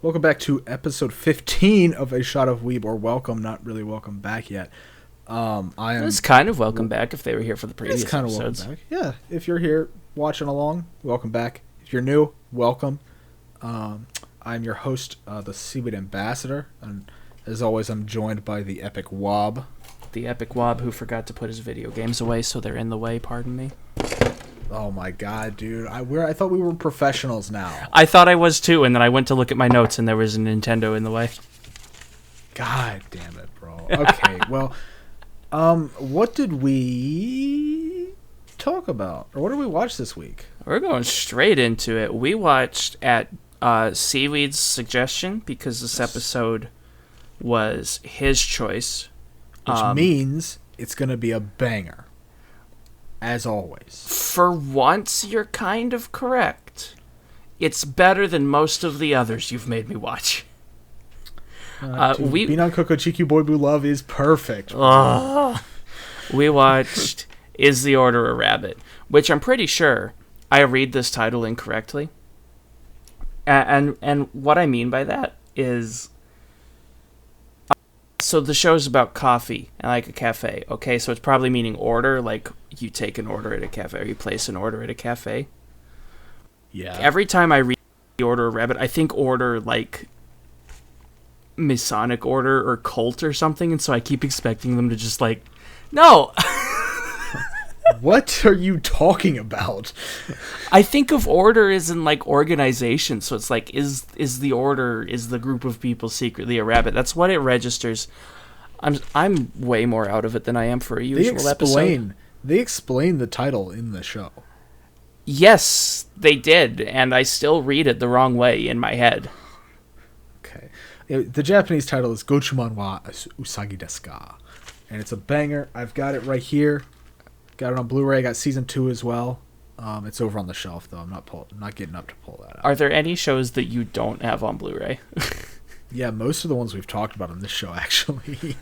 Welcome back to episode 15 of A Shot of Weeb, or welcome, not really welcome back yet. I am. It's kind of welcome back if they were here for the previous It's kind episodes. of welcome back. Yeah, if you're here watching along, welcome back. If you're new, welcome. I'm your host, the Seaweed Ambassador, and as always, I'm joined by the epic Wob. The epic Wob who forgot to put his video games away, so they're in the way, pardon me. Oh my god, dude. I thought we were professionals now. I thought I was too, and then I went to look at my notes and there was a Nintendo in the way. God damn it, bro. Okay, well, what did we talk about? Or what did we watch this week? We're going straight into it. We watched at Seaweed's suggestion, because this episode was his choice. Which means it's going to be a banger. As always. For once, you're kind of correct. It's better than most of the others you've made me watch. Binan Koko Chiki Boy Boo Love is perfect. We watched Is the Order a Rabbit, which I'm pretty sure I read this title incorrectly. And what I mean by that is... So the show's about coffee and like a cafe, okay? So it's probably meaning order, like you take an order at a cafe or you place an order at a cafe. Yeah. Every time I read the Order of Rabbit, I think order like Masonic order or cult or something, and so I keep expecting them to just like, no! What are you talking about? I think of order as in like organization, so it's like, is the order, is the group of people secretly a rabbit? That's what it registers. I'm way more out of it than I am for a usual episode. They explain the title in the show. Yes, they did, and I still read it the wrong way in my head. Okay. The Japanese title is Gochuman wa Usagi desu ka, and it's a banger. I've got it right here. Got it on Blu-ray. I got season 2 as well. It's over on the shelf though. I'm not getting up to pull that out. Are there any shows that you don't have on Blu-ray? Yeah, most of the ones we've talked about on this show actually.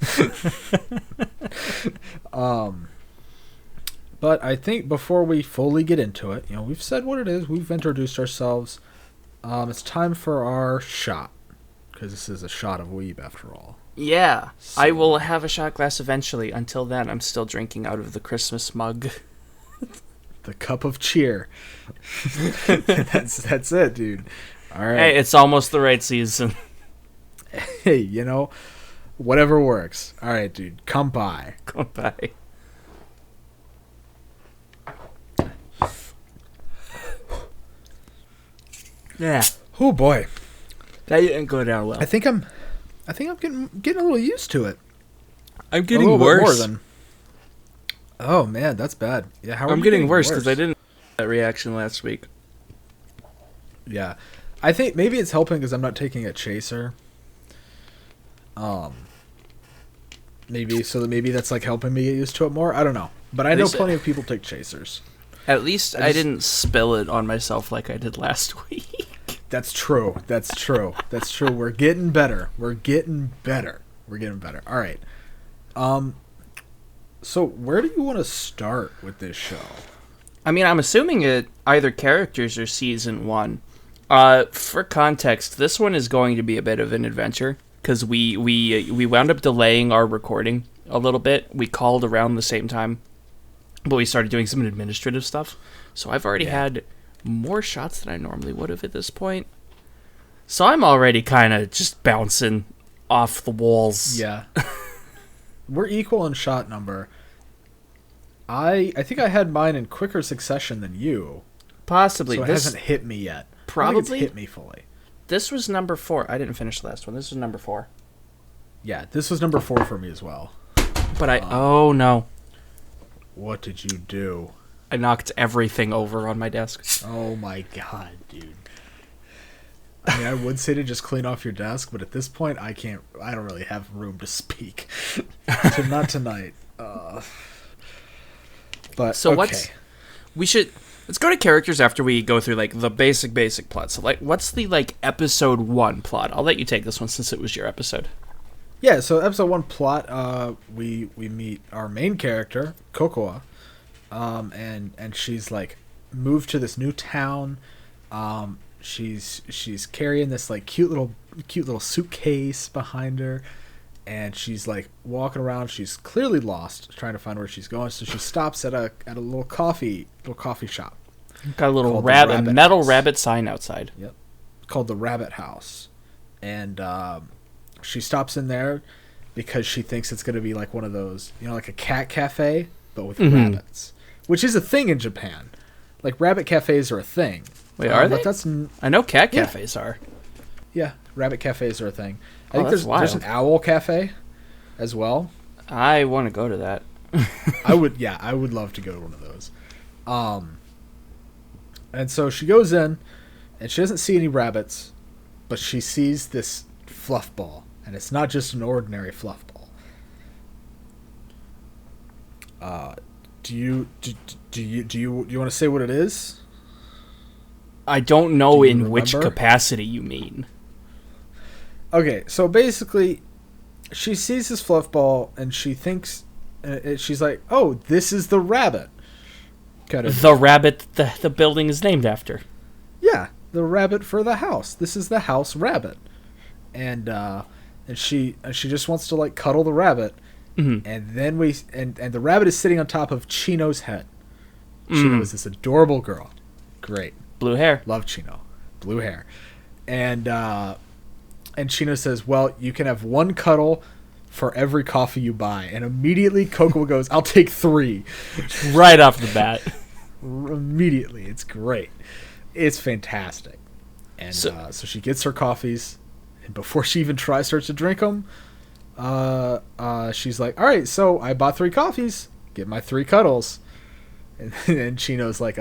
But I think before we fully get into it, we've said what it is. We've introduced ourselves. It's time for our shot, because this is a shot of weeb after all. Yeah, So- I will have a shot glass eventually. Until then, I'm still drinking out of the Christmas mug. The cup of cheer. That's it, dude. All right. Hey, it's almost the right season. Hey, whatever works. All right, dude. Come by. Come by. Yeah, Oh boy. that didn't go down well. I think I'm getting a little used to it. I'm A getting little bit worse. more than. Oh man, that's bad. Yeah, how are I'm you getting worse because I didn't get that reaction last week. Yeah, I think maybe it's helping because I'm not taking a chaser. Maybe that's like helping me get used to it more. I don't know, but I know least- plenty of people take chasers. At least I didn't spill it on myself like I did last week. That's true. We're getting better. All right. So where do you want to start with this show? I mean, I'm assuming it either characters or season 1. For context, this one is going to be a bit of an adventure because we wound up delaying our recording a little bit. We called around the same time, but we started doing some administrative stuff. So I've already had more shots than I normally would have at this point. So I'm already kind of just bouncing off the walls. Yeah. We're equal in shot number. I think I had mine in quicker succession than you. Possibly. So it hasn't hit me yet. I don't think Probably. it's hit me fully. This was number 4. I didn't finish the last one. This was number 4. Yeah, this was number 4 for me as well. But oh no. What did you do? I knocked everything over on my desk. Oh my god, dude. I mean, I would say to just clean off your desk, but at this point, I don't really have room to speak. Not tonight. But, So okay. let's go to characters after we go through like the basic plot. So like what's the like episode 1 plot? I'll let you take this one since it was your episode. Yeah, so episode 1 plot, we meet our main character, Cocoa, and she's like moved to this new town. She's carrying this like cute little cute little suitcase behind her, and she's like walking around. She's clearly lost, trying to find where she's going. So she stops at a little coffee shop. Got a little metal rabbit sign outside. Yep, called the Rabbit House, and she stops in there because she thinks it's going to be like one of those, like a cat cafe, but with rabbits, which is a thing in Japan. Like, rabbit cafes are a thing. Wait, are they? I know cat cafes are. Yeah, rabbit cafes are a thing. I think there's an owl cafe as well. I want to go to that. I would love to go to one of those. And so she goes in, and she doesn't see any rabbits, but she sees this fluff ball, and it's not just an ordinary fluff ball. Do you want to say what it is? I don't know in which capacity you mean. Okay, so basically, she sees this fluff ball, and she thinks, she's like, "Oh, this is the rabbit." The rabbit the building is named after. Yeah, the rabbit for the house. This is the house rabbit, and she just wants to like cuddle the rabbit, and then and the rabbit is sitting on top of Chino's head. Chino is this adorable girl, great blue hair. Love Chino, blue hair, and Chino says, "Well, you can have one cuddle for every coffee you buy." And immediately Coco goes, "I'll take 3." Right off the bat. Immediately. It's great. It's fantastic. And so she gets her coffees, and before she even starts to drink them, she's like, "All right, so I bought 3 coffees. Get my 3 cuddles." And Chino's like,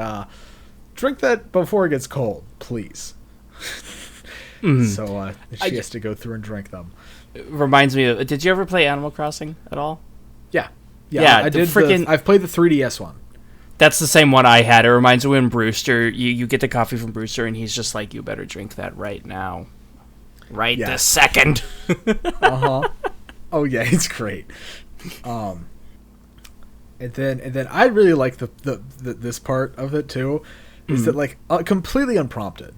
"Drink that before it gets cold, please." So she has to go through and drink them. It reminds me of... Did you ever play Animal Crossing at all? Yeah. I did. I've played the 3DS one. That's the same one I had. It reminds me when Brewster... You get the coffee from Brewster, and he's just like, "You better drink that right now. This second." Uh-huh. Oh, yeah, it's great. And then I really like this part of it, too, is that, like, completely unprompted.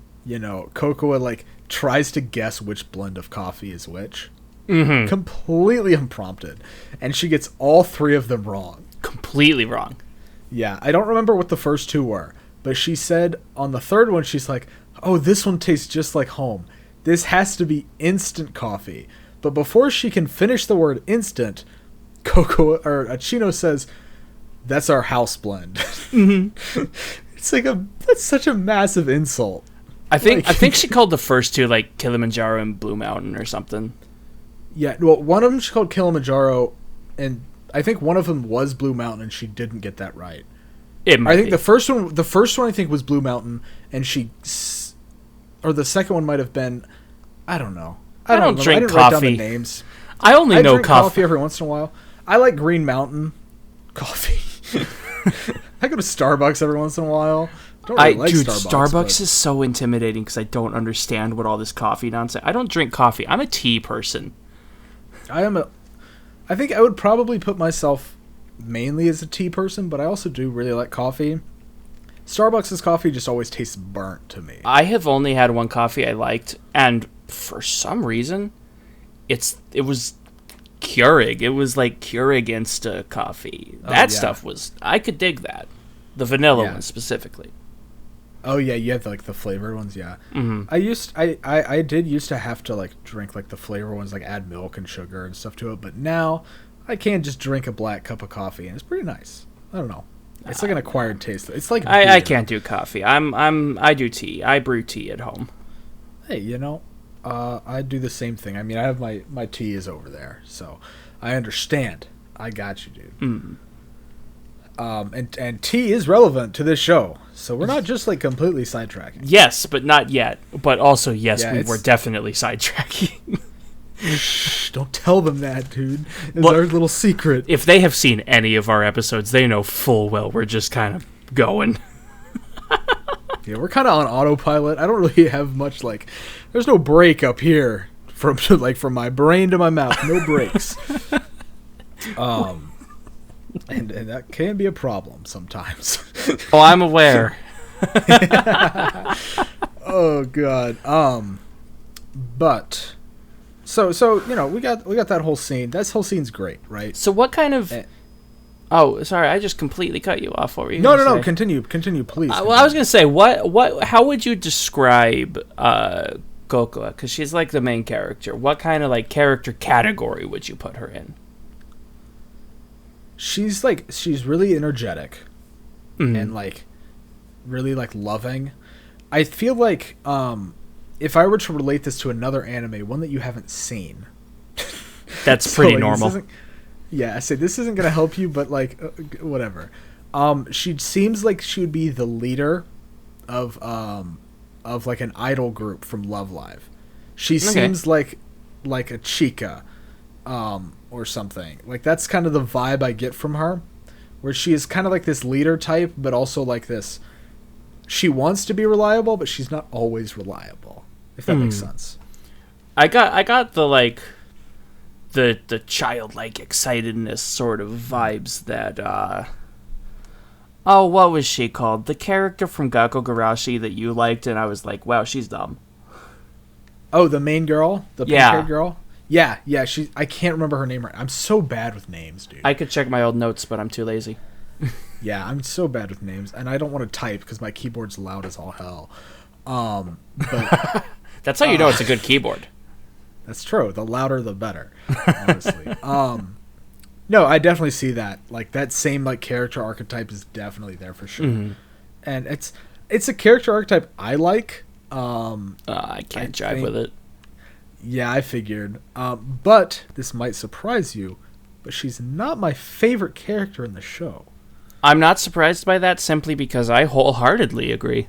Cocoa, like, tries to guess which blend of coffee is which. Completely unprompted. And she gets all 3 of them wrong. Completely wrong. Yeah, I don't remember what the first 2 were, but she said on the third one, she's like, "Oh, this one tastes just like home. This has to be instant coffee." But before she can finish the word instant, Chino says, "That's our house blend." It's like that's such a massive insult. I think she called the first 2 like Kilimanjaro and Blue Mountain or something. Yeah, well, one of them she called Kilimanjaro, and I think one of them was Blue Mountain, and she didn't get that right. I think the first one I think was Blue Mountain, and or the second one might have been, I don't know. I don't drink I didn't coffee. Write down the names. I only know drink coffee every once in a while. I like Green Mountain coffee. I go to Starbucks every once in a while. Starbucks is so intimidating because I don't understand what all this coffee nonsense. I don't drink coffee. I'm a tea person. I think I would probably put myself mainly as a tea person, but I also do really like coffee. Starbucks' coffee just always tastes burnt to me. I have only had one coffee I liked, and for some reason, it was Keurig. It was like Keurig Insta coffee. That stuff was... I could dig that. The vanilla one specifically. Oh yeah, you have like the flavored ones, yeah. I did used to have to like drink like the flavor ones, like add milk and sugar and stuff to it, but now I can just drink a black cup of coffee and it's pretty nice. I don't know. It's like an acquired taste. It's like I can't do coffee. I do tea. I brew tea at home. Hey, I do the same thing. I mean, I have my tea is over there, so I understand. I got you, dude. And tea is relevant to this show, so we're not just like completely sidetracking. Yes, but not yet. But also, yes, we're definitely sidetracking. Shh, don't tell them that, dude. It's our little secret. If they have seen any of our episodes, they know full well we're just kind of going. Yeah, we're kind of on autopilot. I don't really have much like. There's no break up here from my brain to my mouth. No breaks. And that can be a problem sometimes. Oh, I'm aware. Oh God. But so we got that whole scene. That whole scene's great, right? So what kind of... Oh, sorry, I just completely cut you off. What were you No, gonna say? continue, please. Well, I was gonna say, how would you describe Cocoa? Because she's like the main character. What kind of like character category would you put her in? She's really energetic, Mm-hmm. and like really like loving. I feel like if I were to relate this to another anime, one that you haven't seen, That's so, pretty like, normal. Yeah, I say this isn't gonna help you, but like whatever. She seems like she would be the leader of like an idol group from Love Live. She seems like a chica, or something. Like that's kind of the vibe I get from her, where she is kind of like this leader type, but also like this. She wants to be reliable, but she's not always reliable. If that makes sense. I got the like. The childlike excitedness sort of vibes that what was she called? The character from Gakko Garashi that you liked, and I was like, wow, she's dumb. Oh, the main girl? The Yeah. pink-haired girl? Yeah, I can't remember her name right. I'm so bad with names, dude. I could check my old notes, but I'm too lazy. Yeah, I'm so bad with names, and I don't want to type because my keyboard's loud as all hell. But That's how you know it's a good keyboard. that's true. The louder, the better, honestly. No, I definitely see that. Like that same like character archetype is definitely there for sure, and it's a character archetype I like. I can't jive with it. Yeah, I figured. But this might surprise you, but she's not my favorite character in the show. I'm not surprised by that simply because I wholeheartedly agree.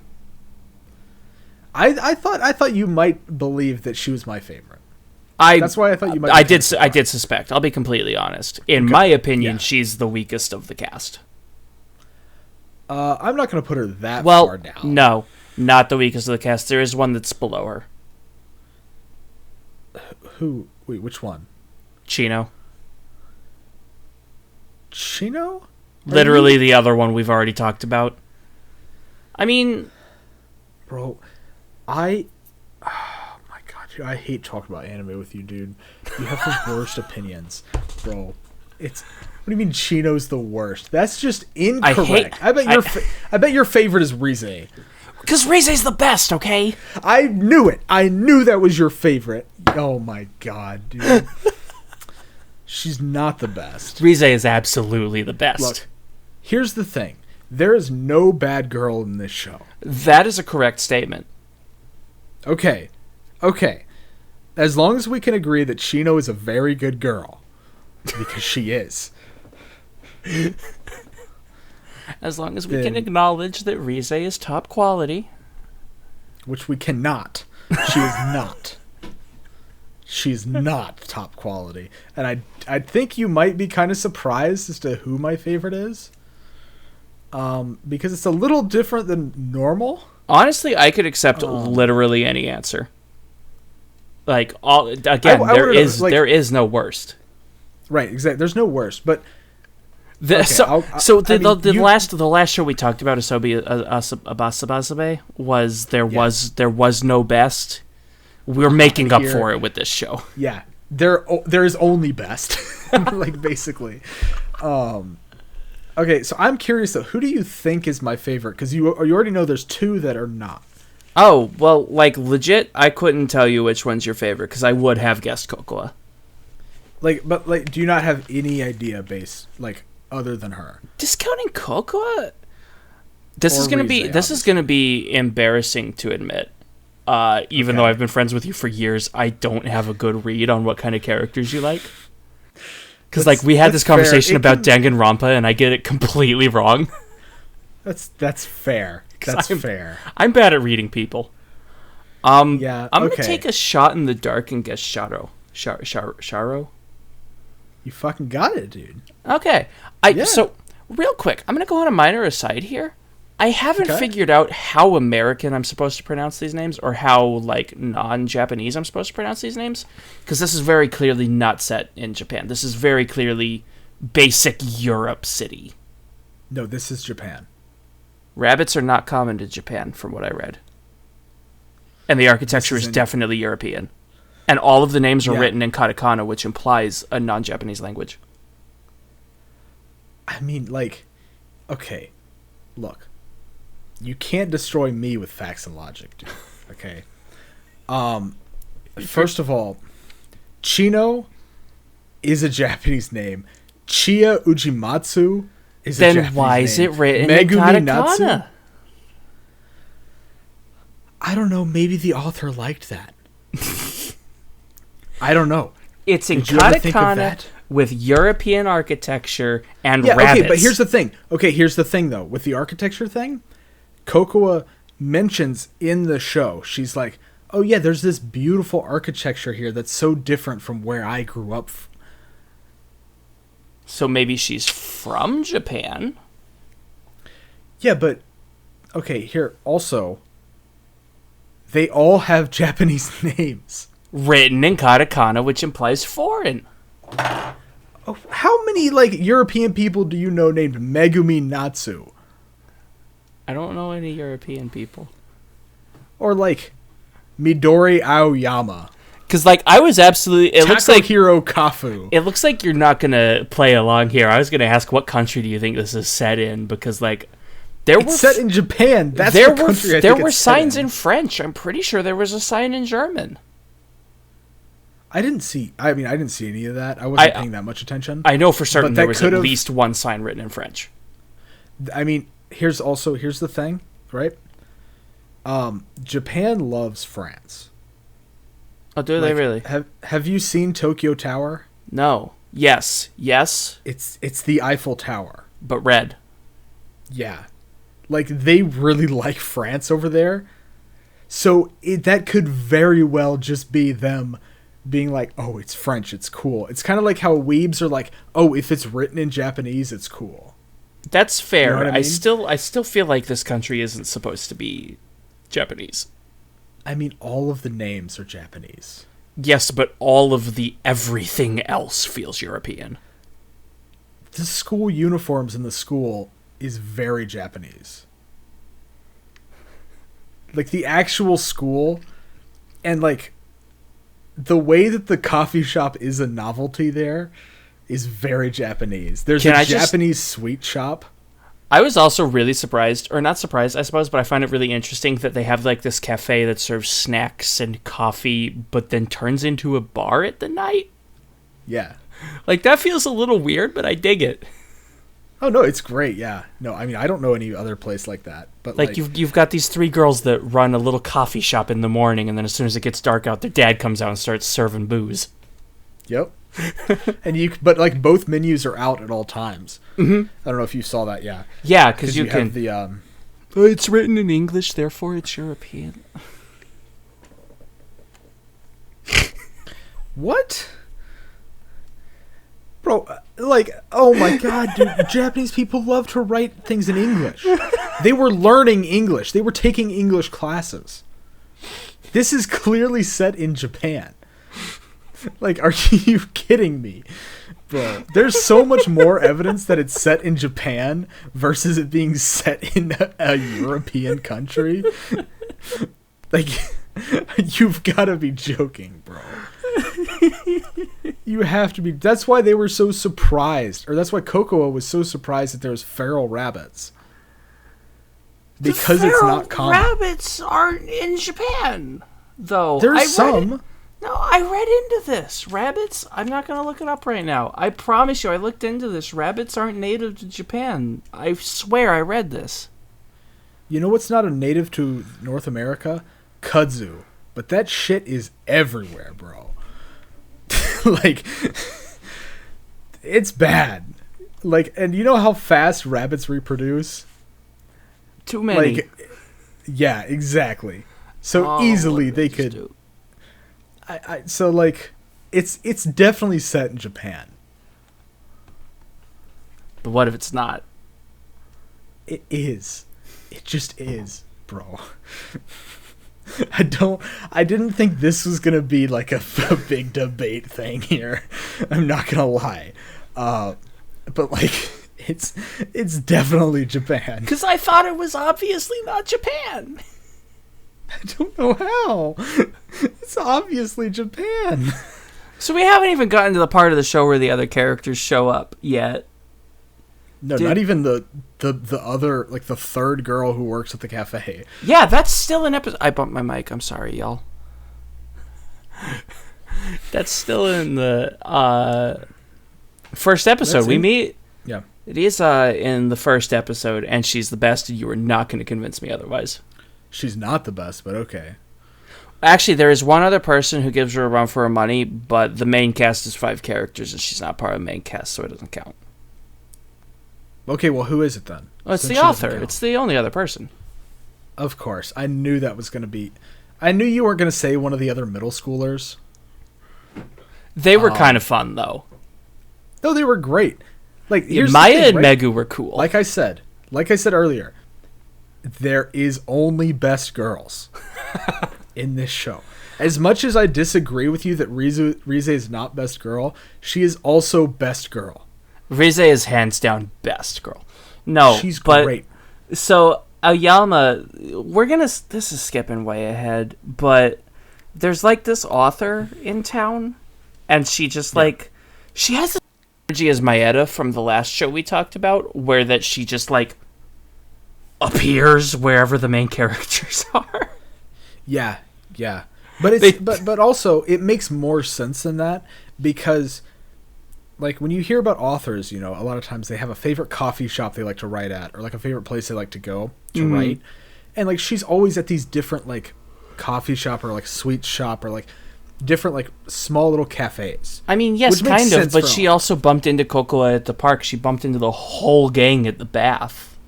I thought you might believe that she was my favorite. That's why I thought you might. I did suspect. I'll be completely honest. In my opinion, she's the weakest of the cast. I'm not going to put her that far down. No, not the weakest of the cast. There is one that's below her. Who? Wait, which one? Chino. Chino? Literally the other one we've already talked about. I mean, bro, oh my god, dude, I hate talking about anime with you, dude. You have the worst opinions, bro. What do you mean Chino's the worst? That's just incorrect. I bet your favorite is Rize. because Rize's the best, okay? I knew it. I knew that was your favorite. Oh my god, dude. She's not the best. Rize is absolutely the best. Look, here's the thing. There is no bad girl in this show. That is a correct statement. Okay. As long as we can agree that Chino is a very good girl, because she is. As long as we can acknowledge that Rize is top quality. Which we cannot. She is not. She's not top quality. And I think you might be kind of surprised as to who my favorite is. Because it's a little different than normal. Honestly, I could accept literally any answer. Like, there is no worst. Right, exactly. There's no worst, but the last show we talked about, Asobi Abasabasabe, there was no best. We're making up for it with this show. Yeah, there is only best, like basically. Okay, so I'm curious though. Who do you think is my favorite? Because you already know there's two that are not. Oh well, like legit, I couldn't tell you which one's your favorite because I would have guessed Cocoa. But do you not have any idea other than her? Discounting Cocoa? This is gonna be embarrassing to admit. Even though I've been friends with you for years, I don't have a good read on what kind of characters you like. Because we had this conversation about Danganronpa, and I get it completely wrong. That's fair. That's fair. I'm bad at reading people. Yeah. I'm gonna take a shot in the dark and guess Sharo. Sharo. You fucking got it, dude. Okay. So real quick, I'm gonna go on a minor aside here. I haven't figured out how American I'm supposed to pronounce these names or how non-Japanese I'm supposed to pronounce these names, because this is very clearly not set in Japan. This is very clearly basic Europe city. No, this is Japan. Rabbits are not common to Japan, from what I read, and the architecture is definitely European. And all of the names are Yeah. written in katakana, which implies a non-Japanese language. I mean, like, okay, look, you can't destroy me with facts and logic, dude. Okay. First of all, Chino is a Japanese name. Chiya Ujimatsu is a Japanese name. Then why is it written in Megumi katakana? Natsu? I don't know. Maybe the author liked that. I don't know. It's in Did you ever think of katakana that? with European architecture and Yeah, rabbits. okay, but here's the thing. Okay, here's the thing, though. With the architecture thing, Kokoa mentions in the show, she's like, oh, yeah, there's this beautiful architecture here that's so different from where I grew up. So maybe she's from Japan. Yeah, but, okay, here, also, they all have Japanese names. Written in katakana, which implies foreign. Oh, how many, like, European people do you know named Megumi Natsu? I don't know any European people. Or, like, Midori Aoyama. Because, like, I was absolutely... It looks like Takahiro Kafu. It looks like you're not going to play along here. I was going to ask, what country do you think this is set in? Because, like, It's set in Japan. That's the country I there think were it's set signs in French. I'm pretty sure there was a sign in German. I didn't see any of that. I wasn't paying that much attention. I know for certain But there that was at could've- least one sign written in French. I mean, here's the thing, right? Japan loves France. Oh, do they really? Have you seen Tokyo Tower? No. Yes. It's the Eiffel Tower. But red. Yeah. Like, they really like France over there. So that could very well just be them being like, oh, it's French, it's cool. It's kind of like how Weebs are like, oh, if it's written in Japanese, it's cool. That's fair. You know what I mean? I still feel like this country isn't supposed to be Japanese. I mean, all of the names are Japanese. Yes, but all of the everything else feels European. The school uniforms in the school is very Japanese. Like, the actual school, and, like, the way that the coffee shop is a novelty there is very Japanese. There's Japanese sweet shop. I was also really surprised, or not surprised, I suppose, but I find it really interesting that they have, like, this cafe that serves snacks and coffee, but then turns into a bar at the night. Yeah. Like, that feels a little weird, but I dig it. Oh, no, it's great, yeah. No, I mean, I don't know any other place like that. But Like, you've got these three girls that run a little coffee shop in the morning, and then as soon as it gets dark out, their dad comes out and starts serving booze. Yep. But, like, both menus are out at all times. Mm-hmm. I don't know if you saw that, yeah. Yeah, because you can... have the, Oh, it's written in English, therefore it's European. What? Bro, like, oh my god, dude, Japanese people love to write things in English. They were learning English. They were taking English classes. This is clearly set in Japan. Like, are you kidding me? Bro, there's so much more evidence that it's set in Japan versus it being set in a European country. Like, you've got to be joking, bro. You have to be. That's why they were so surprised, or that's why Cocoa was so surprised that there was feral rabbits. Because it's not common. Rabbits aren't in Japan, though. There's some. I read into this. Rabbits, I'm not going to look it up right now. I promise you, I looked into this. Rabbits aren't native to Japan. I swear I read this. You know what's not a native to North America? Kudzu. But that shit is everywhere, bro. Like, it's bad. Like, and you know how fast rabbits reproduce? Too many. Like, yeah, exactly. So easily they could. So like, it's definitely set in Japan. But what if it's not? It is. It just is, bro. I didn't think this was gonna be like a big debate thing here. I'm not gonna lie. But like, it's definitely Japan. Because I thought it was obviously not Japan. I don't know how. It's obviously Japan. So we haven't even gotten to the part of the show where the other characters show up yet. No, not even the other, like, the third girl who works at the cafe. Yeah, that's still an episode. I bumped my mic. I'm sorry, y'all. That's still in the first episode. We meet. Yeah. It is in the first episode, and she's the best, and you are not going to convince me otherwise. She's not the best, but okay. Actually, there is one other person who gives her a run for her money, but the main cast is 5 characters, and she's not part of the main cast, so it doesn't count. Okay, well, who is it then? Well, it's the author. It's the only other person. Of course. I knew that was going to be... I knew you weren't going to say one of the other middle schoolers. They were kind of fun, though. No, they were great. Like, Maya and Megu were cool. Like I said earlier, there is only best girls in this show. As much as I disagree with you that Rize is not best girl, she is also best girl. Rize is hands down best girl. No, she's great. So Aoyama, this is skipping way ahead, but there's like this author in town, and she just like, she has the energy as Maeda from the last show we talked about, where that she just like appears wherever the main characters are. Yeah. But it's but also it makes more sense than that, because like when you hear about authors, you know, a lot of times they have a favorite coffee shop they like to write at, or like a favorite place they like to go to write. And like she's always at these different like coffee shop or like sweet shop or like different like small little cafes. I mean, yes, kind of, but she also bumped into Cocoa at the park. She bumped into the whole gang at the bath.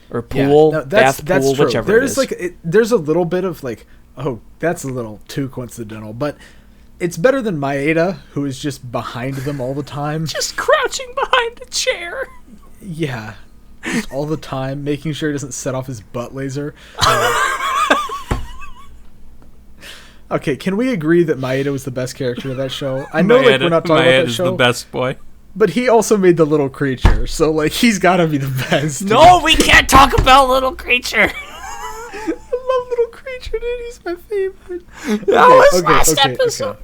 Or pool, that's pool, true. Whichever There's it is. Like there's a little bit of like, oh, that's a little too coincidental, but it's better than Maeda, who is just behind them all the time. Just crouching behind a chair. Yeah. Just all the time, making sure he doesn't set off his butt laser. Okay, can we agree that Maeda was the best character of that show? I know like we're not talking about that show. Maeda's the best boy. But he also made the little creature, so like he's gotta be the best. No, we can't talk about little creature. I love little creature, dude. He's my favorite. That was last episode.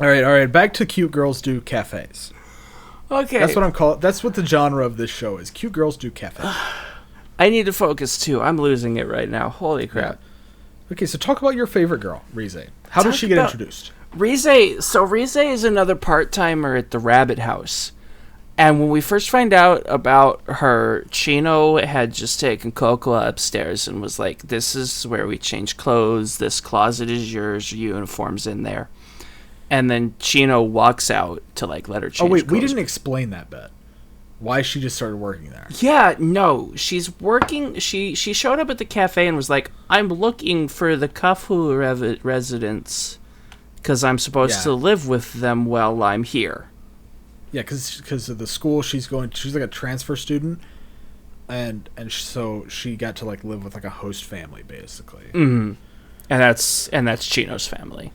Okay. All right. Back to cute girls do cafes. Okay. That's what I'm calling. That's what the genre of this show is. Cute girls do cafes. I need to focus too. I'm losing it right now. Holy crap. Yeah. Okay, so talk about your favorite girl, Rize. How does she get introduced? Rize is another part-timer at the Rabbit House. And when we first find out about her, Chino had just taken Cocoa upstairs and was like, this is where we change clothes. This closet is yours. Your uniform's in there. And then Chino walks out to like let her change clothes. We didn't explain that bit. Why she just started working there. Yeah, no. She's working. She showed up at the cafe and was like, I'm looking for the Kafu residents because I'm supposed to live with them while I'm here. Yeah, because of the school she's going. She's like a transfer student, and so she got to like live with like a host family basically. Mm-hmm. And that's Chino's family.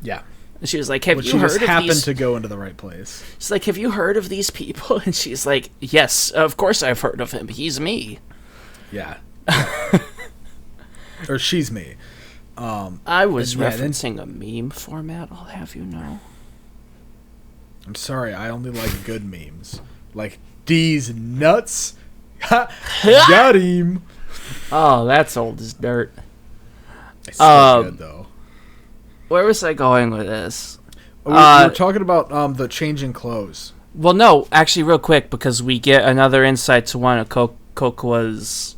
Yeah. And she was like, have you heard of these? She just happened to go into the right place. She's like, have you heard of these people? And she's like, yes, of course I've heard of him. He's me. Yeah. Or she's me. I was referencing a meme format, I'll have you know. I'm sorry, I only like good memes. Like, D's nuts. Ha! Got him. Oh, that's old as dirt. It's still good, though. Where was I going with this? We were talking about the changing clothes. Well, no, actually, real quick, because we get another insight to one of Cocoa's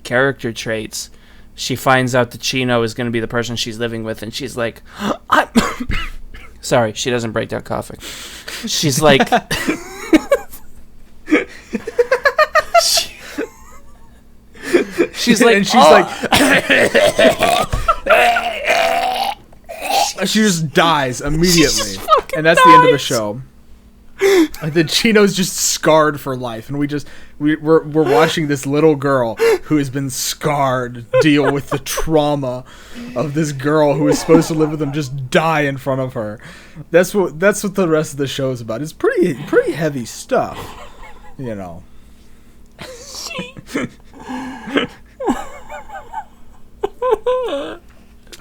character traits. She finds out that Chino is going to be the person she's living with, and she's like, I'm... Sorry, she doesn't break down coughing. She's like... she's like... And she's like... She just dies immediately. And that's the end of the show. And then Chino's just scarred for life, and we're watching this little girl who has been scarred deal with the trauma of this girl who is supposed to live with them just die in front of her. That's what the rest of the show is about. It's pretty heavy stuff, you know.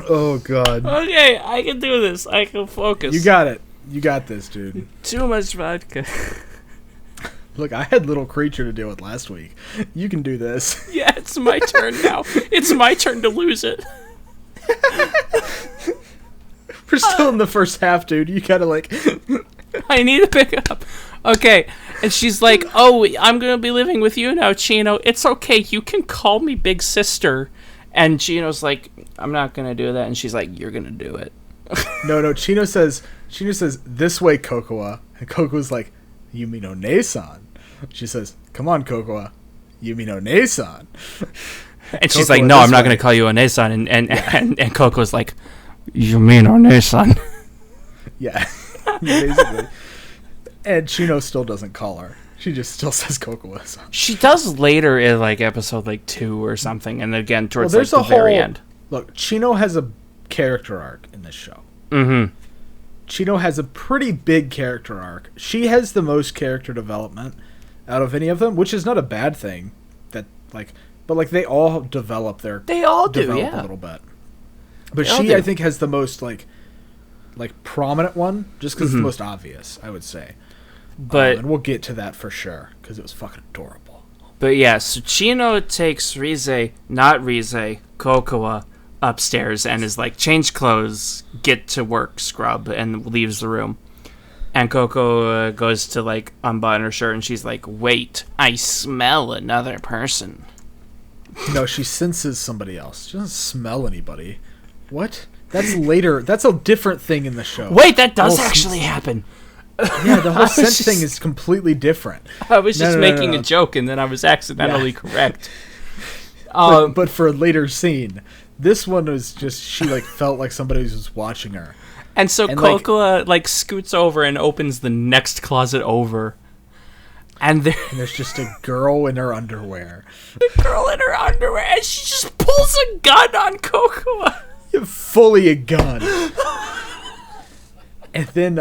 Oh god. Okay, I can do this. I can focus. You got it. You got this, dude. Too much vodka. Look, I had Little Creature to deal with last week. You can do this. Yeah, it's my turn now. It's my turn to lose it. We're still in the first half, dude. You gotta, like... I need to pick up. Okay. And she's like, oh, I'm going to be living with you now, Chino. It's okay. You can call me Big Sister. And Chino's like, I'm not going to do that. And she's like, you're going to do it. No. Chino says, this way, Kokoa. And Kokoa's like, Yumi no Ne-san. She says, come on, Kokoa. Yumi no Ne-san. And she's like, no, I'm not going to call you One-san. And Coco's like, Yumi no Ne-san. Yeah. Basically. And Chino still doesn't call her. She just still says Kokoa-san. She does later in, like, episode, like, 2 or something. And again, towards, there's like, the very end. Look, Chino has a character arc in this show. Mm-hmm. Chino has a pretty big character arc. She has the most character development out of any of them, which is not a bad thing. But they all develop their... They all do, a little bit. But she, I think, has the most, like prominent one, just because it's the most obvious, I would say. But and we'll get to that for sure, because it was fucking adorable. But yeah, so Chino takes Kokoa upstairs and is like, change clothes, get to work, scrub, and leaves the room. And Coco goes to, like, unbutton her shirt, and she's like, wait, I smell another person. No, she senses somebody else. She doesn't smell anybody. What? That's later. That's a different thing in the show. Wait, that does actually happen. Yeah, the whole scent thing is completely different. I was just making a joke, and then I was accidentally correct. But for a later scene, this one was just, she, like, felt like somebody was watching her. And so Cocoa, like, scoots over and opens the next closet over. And there's just a girl in her underwear. A girl in her underwear, and she just pulls a gun on Cocoa. Fully a gun. And then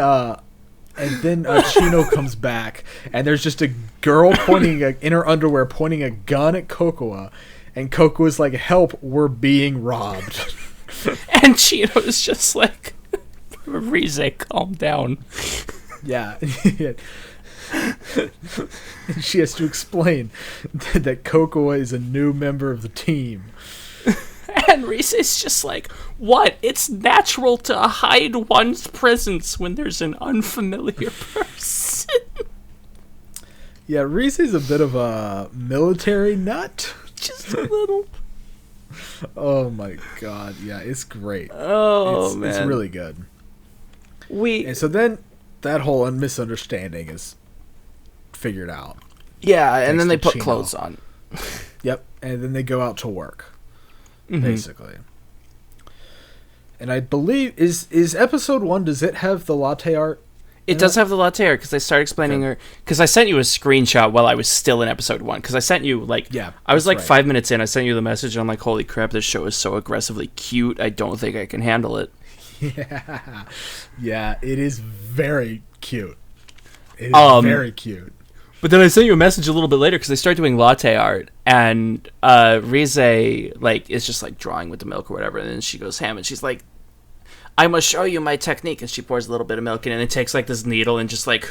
Chino comes back, and there's just a girl in her underwear pointing a gun at Cocoa, and Cocoa's like, help, we're being robbed. And Chino's just like, Rize, calm down. Yeah. She has to explain that Cocoa is a new member of the team. And Rize's just like, what? It's natural to hide one's presence when there's an unfamiliar person. Yeah, Rize's a bit of a military nut. Just a little. Oh my god, yeah, it's great. Oh, man. It's really good. And so then that whole misunderstanding is figured out. Yeah, and then they put clothes on. Yep, and then they go out to work, basically. And I believe, is episode 1, does it have the latte art? It does have the latte art, because I started explaining her, because I sent you a screenshot while I was still in episode 1, because I sent you, like, I was like 5 minutes in, I sent you the message, and I'm like, holy crap, this show is so aggressively cute, I don't think I can handle it. Yeah, it is very cute. It is very cute. But then I sent you a message a little bit later because they start doing latte art, and Rize, like, is just like drawing with the milk or whatever, and then she goes ham, and she's like, I must show you my technique, and she pours a little bit of milk in, and it takes like this needle and just like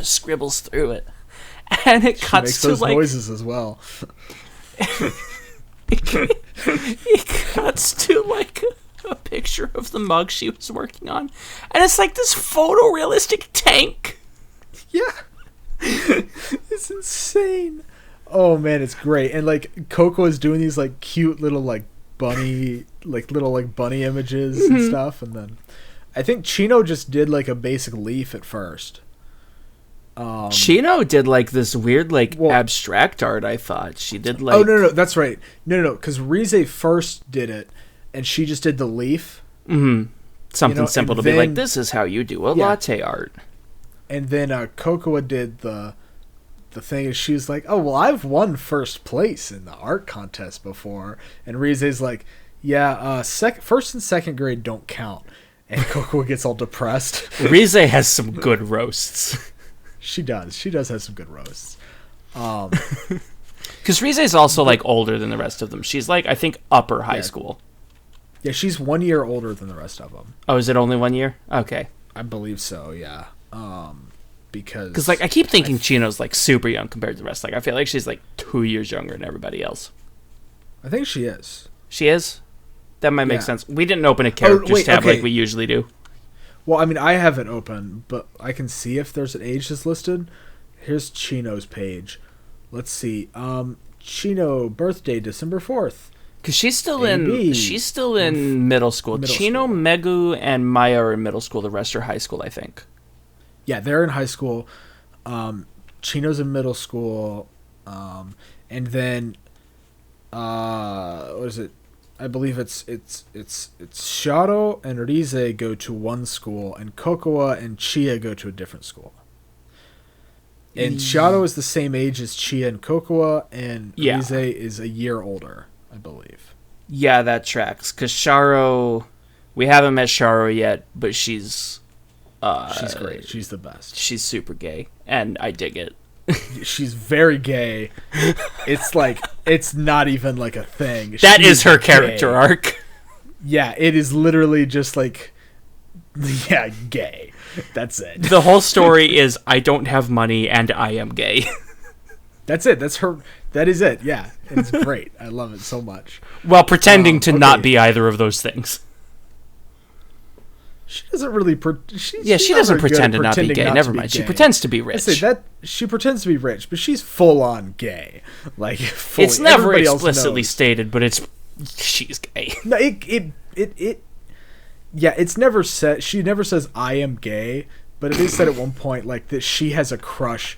scribbles through it, and it cuts makes to those like noises as well. it cuts to like a picture of the mug she was working on, and it's like this photorealistic tank. Yeah. It's insane. Oh man, it's great. And like Coco is doing these like cute little like bunny bunny images and stuff, and then I think Chino just did like a basic leaf at first. Chino did like this weird like abstract art, I thought. She did like... Oh no, that's right. No, because Rize first did it, and she just did the leaf. Something simple to be like, this is how you do a latte art. And then Cocoa did the thing, and she was like, oh, well, I've won first place in the art contest before. And Rize's like, yeah, first and second grade don't count. And Cocoa gets all depressed. Rize has some good roasts. She does. She does have some good roasts. Because Rize's also, like, older than the rest of them. She's, like, I think upper high school. Yeah, she's 1 year older than the rest of them. Oh, is it only 1 year? Okay. I believe so, yeah. Because, like, I keep thinking Chino's, like, super young compared to the rest. Like, I feel like she's, like, 2 years younger than everybody else. I think she is. She is? That might make sense. We didn't open a characters tab like we usually do. Well, I mean, I have it open, but I can see if there's an age that's listed. Here's Chino's page. Let's see. Chino, birthday, December 4th. Because she's still in middle school. Chino, Megu, and Maya are in middle school. The rest are high school, I think. Yeah, they're in high school. Chino's in middle school. And then, what is it? I believe it's Sharo and Rize go to one school, and Kokoa and Chia go to a different school. And Sharo is the same age as Chia and Kokoa, and Rize is a year older, I believe. Yeah, that tracks. Because Sharo, we haven't met Sharo yet, but she's great. She's the best. She's super gay, and I dig it. She's very gay. It's like, it's not even like a thing. That is her character arc. Yeah, it is literally just like, yeah, gay. That's it. The whole story is I don't have money and I am gay. That's it. That's her. That is it. Yeah, it's great. I love it so much. While pretending to not be either of those things. She doesn't really. She doesn't pretend to not be gay. Never mind. She pretends to be rich. I say that she pretends to be rich, but she's full on gay. Like fully. It's never explicitly stated, but she's gay. No, yeah, it's never said. She never says I am gay, but it is said at one point like that she has a crush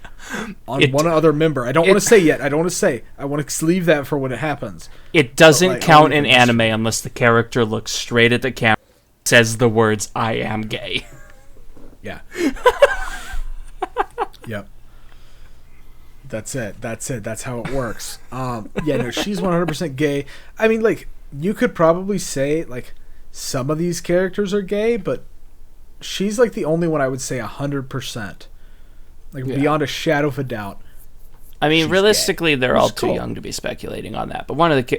on one other member. I don't want to say yet. I don't want to say. I want to leave that for when it happens. It doesn't count in anime unless the character looks straight at the camera. Says the words "I am gay." Yeah. Yep. That's it. That's how it works. Yeah, no, she's 100% gay. I mean, like, you could probably say like some of these characters are gay, but she's like the only one I would say 100%, like beyond a shadow of a doubt. I mean, realistically, they're all too young to be speculating on that. But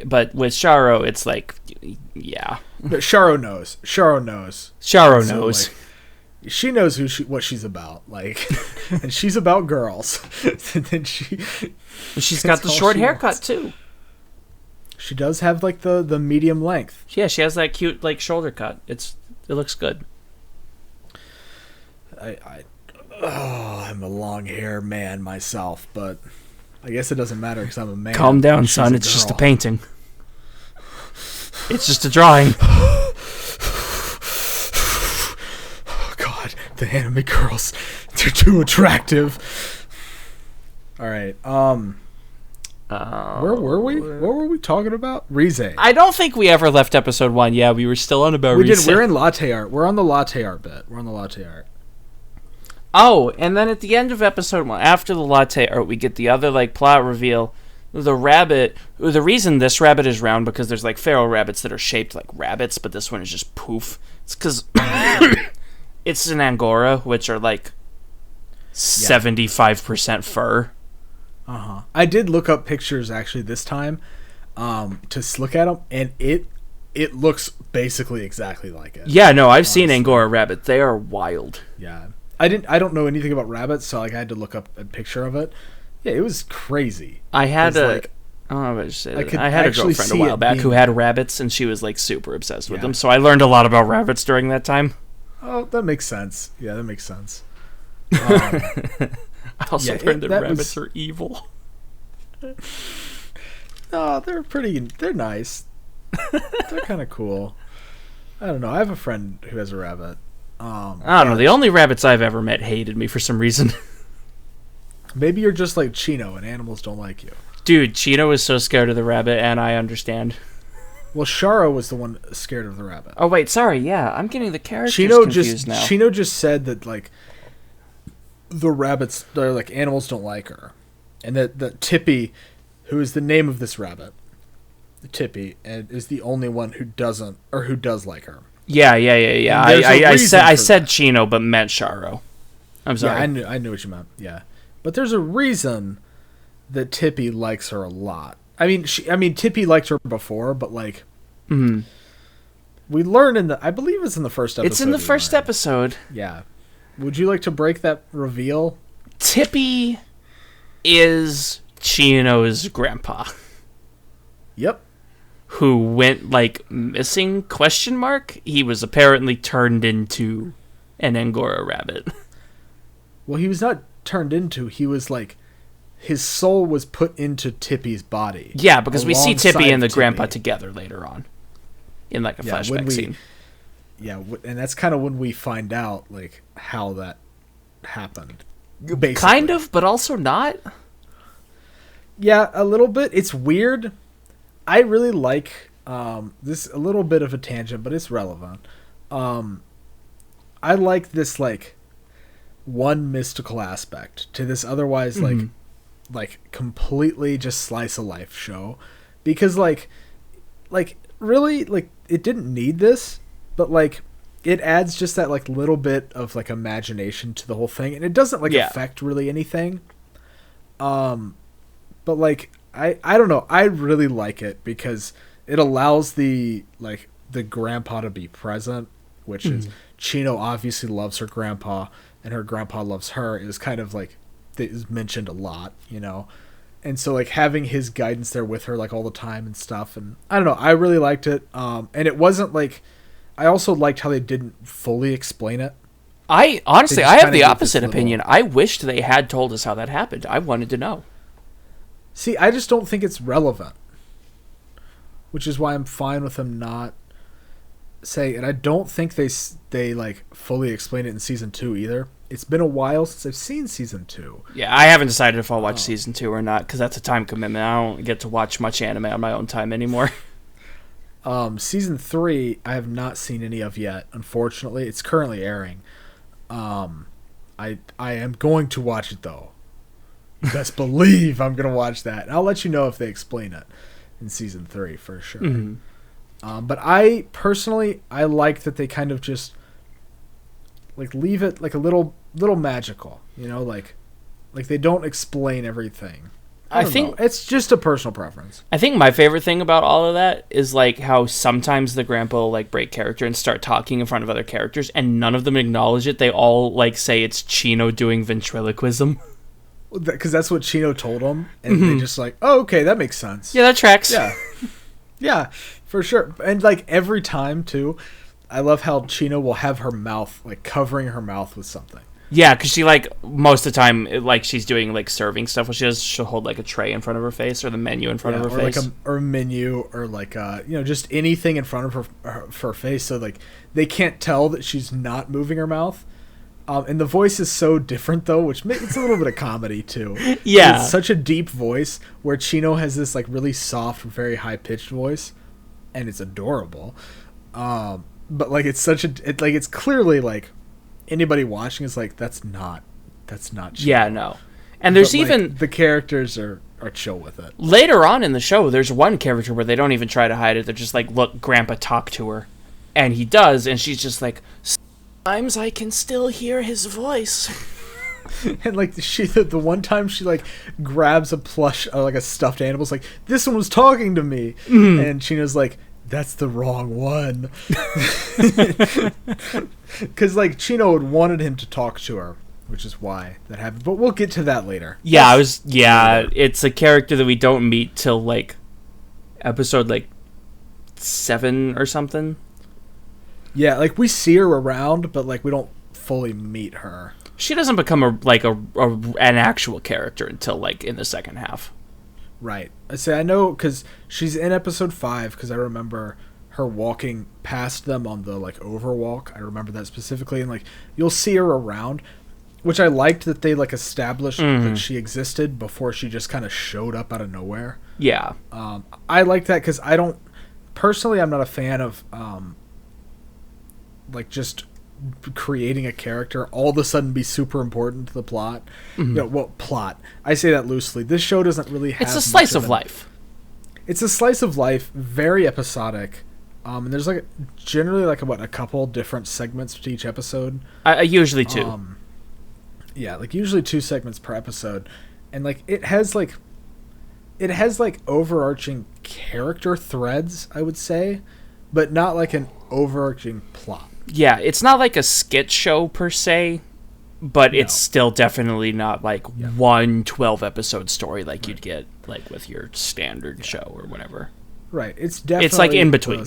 but with Sharo, it's like, yeah. But Sharo knows. Sharo knows. Like, she knows what she's about. Like, and she's about girls. And then she's got the short haircut too. She does have like the medium length. Yeah, she has that cute like shoulder cut. It looks good. I'm a long hair man myself, but I guess it doesn't matter because I'm a man. Calm down, son. It's just a painting. It's just a drawing. Oh, God, the anime girls. They're too attractive. All right. Where were we? What were we talking about? Rize. I don't think we ever left episode 1. Yeah, we were still on about Rize. We're in latte art. We're on the latte art bit. Oh, and then at the end of episode 1, after the latte art, we get the other like plot reveal. The rabbit. The reason this rabbit is round because there's like feral rabbits that are shaped like rabbits, but this one is just poof. It's because it's an Angora, which are like 75% fur. I did look up pictures actually this time, to look at them, and it looks basically exactly like it. Yeah, no, I've seen Angora rabbit. They are wild. Yeah. I don't know anything about rabbits, so like I had to look up a picture of it. Yeah, it was crazy. I had a girlfriend a while back who had rabbits, and she was like super obsessed with them. So I learned a lot about rabbits during that time. Oh, that makes sense. Yeah, that makes sense. I also learned that rabbits are evil. No, they're nice. They're kind of cool. I don't know. I have a friend who has a rabbit. I don't know. The only rabbits I've ever met hated me for some reason. Maybe you're just like Chino and animals don't like you. Dude, Chino is so scared of the rabbit, and I understand. Well, Sharo was the one scared of the rabbit. Oh, wait, sorry. Yeah, I'm getting the characters confused now. Chino just said that, like, the rabbits, they're like, animals don't like her. And that Tippy, who is the name of this rabbit, Tippy, and is the only one who doesn't, or who does like her. Yeah. I said Chino, but meant Sharo. I'm sorry. Yeah, I knew what you meant. Yeah, but there's a reason that Tippy likes her a lot. I mean, Tippy liked her before, but like, we learn I believe it's in the first episode. It's in the first episode. Yeah. Would you like to break that reveal? Tippy is Chino's grandpa. Yep. Who went, like, missing, ? He was apparently turned into an Angora rabbit. Well, he was not turned into, he was like, his soul was put into Tippy's body. Yeah, because we see Tippy and the Tippy. grandpa together later on. In, like, a flashback scene. Yeah, and that's kind of when we find out, like, how that happened. Basically. Kind of, but also not. Yeah, a little bit. It's weird. I really like this, a little bit of a tangent, but it's relevant. I like this, like, one mystical aspect to this otherwise, like completely just slice of life show. Because, like, really, like, it didn't need this, but, like, it adds just that, like, little bit of, like, imagination to the whole thing, and it doesn't, like, affect really anything. But, like, I don't know, I really like it because it allows the grandpa to be present, which is, Chino obviously loves her grandpa, and her grandpa loves her. It was kind of, like, it is mentioned a lot, you know? And so, like, having his guidance there with her, like, all the time and stuff, and I don't know, I really liked it. And it wasn't, like, I also liked how they didn't fully explain it. I have the opposite opinion. I wished they had told us how that happened. I wanted to know. See, I just don't think it's relevant, which is why I'm fine with them not saying. And I don't think they like fully explain it in season 2 either. It's been a while since I've seen season 2. Yeah, I haven't decided if I'll watch season 2 or not because that's a time commitment. I don't get to watch much anime on my own time anymore. Season 3, I have not seen any of yet. Unfortunately, it's currently airing. I am going to watch it though. Best believe I'm gonna watch that. And I'll let you know if they explain it in season 3 for sure. But I personally, I like that they kind of just like leave it like a little magical, you know, like they don't explain everything. I think it's just a personal preference. I think my favorite thing about all of that is like how sometimes the grandpa will like break character and start talking in front of other characters and none of them acknowledge it. They all like say it's Chino doing ventriloquism. Because that's what Chino told them, and they just like, oh, okay, that makes sense. Yeah, that tracks. Yeah. Yeah, for sure. And like every time too, I love how Chino will have her mouth, like covering her mouth with something. Yeah, because she like most of the time, like she's doing like serving stuff. What she does, she'll hold like a tray in front of her face or the menu in front of her face, or a menu, or like you know, just anything in front of her face, so like they can't tell that she's not moving her mouth. And the voice is so different though, which makes it's a little bit of comedy too. Yeah, it's such a deep voice where Chino has this like really soft, very high pitched voice, and it's adorable. But like it's it's clearly like anybody watching is like that's not Chino. Yeah, no. And there's even like, the characters are chill with it. Later on in the show, there's one character where they don't even try to hide it. They're just like, look, Grandpa, talk to her, and he does, and she's just like, sometimes I can still hear his voice. And like the one time she like grabs a plush like a stuffed animal, like this one was talking to me, and Chino's like, that's the wrong one. Because like Chino had wanted him to talk to her, which is why that happened. But we'll get to that later. Yeah, it's a character that we don't meet till like episode like 7 or something. Yeah, like we see her around, but like we don't fully meet her. She doesn't become an actual character until like in the second half. Right. I know because she's in episode 5 because I remember her walking past them on the like overwalk. I remember that specifically, and like you'll see her around, which I liked that they like established that she existed before she just kind of showed up out of nowhere. Yeah. I like that because I'm not a fan of like just creating a character all of a sudden be super important to the plot. You know, well, plot. I say that loosely. This show doesn't really have. It's a slice of life. It's a slice of life, very episodic. And there's like generally like a couple different segments to each episode. Usually 2. Yeah, like usually 2 segments per episode, and like it has like it has like overarching character threads, I would say, but not like an overarching plot. Yeah, it's not like a skit show per se, but it's still definitely not like one 12-episode story like you'd get like with your standard show or whatever. Right. It's definitely it's like in between.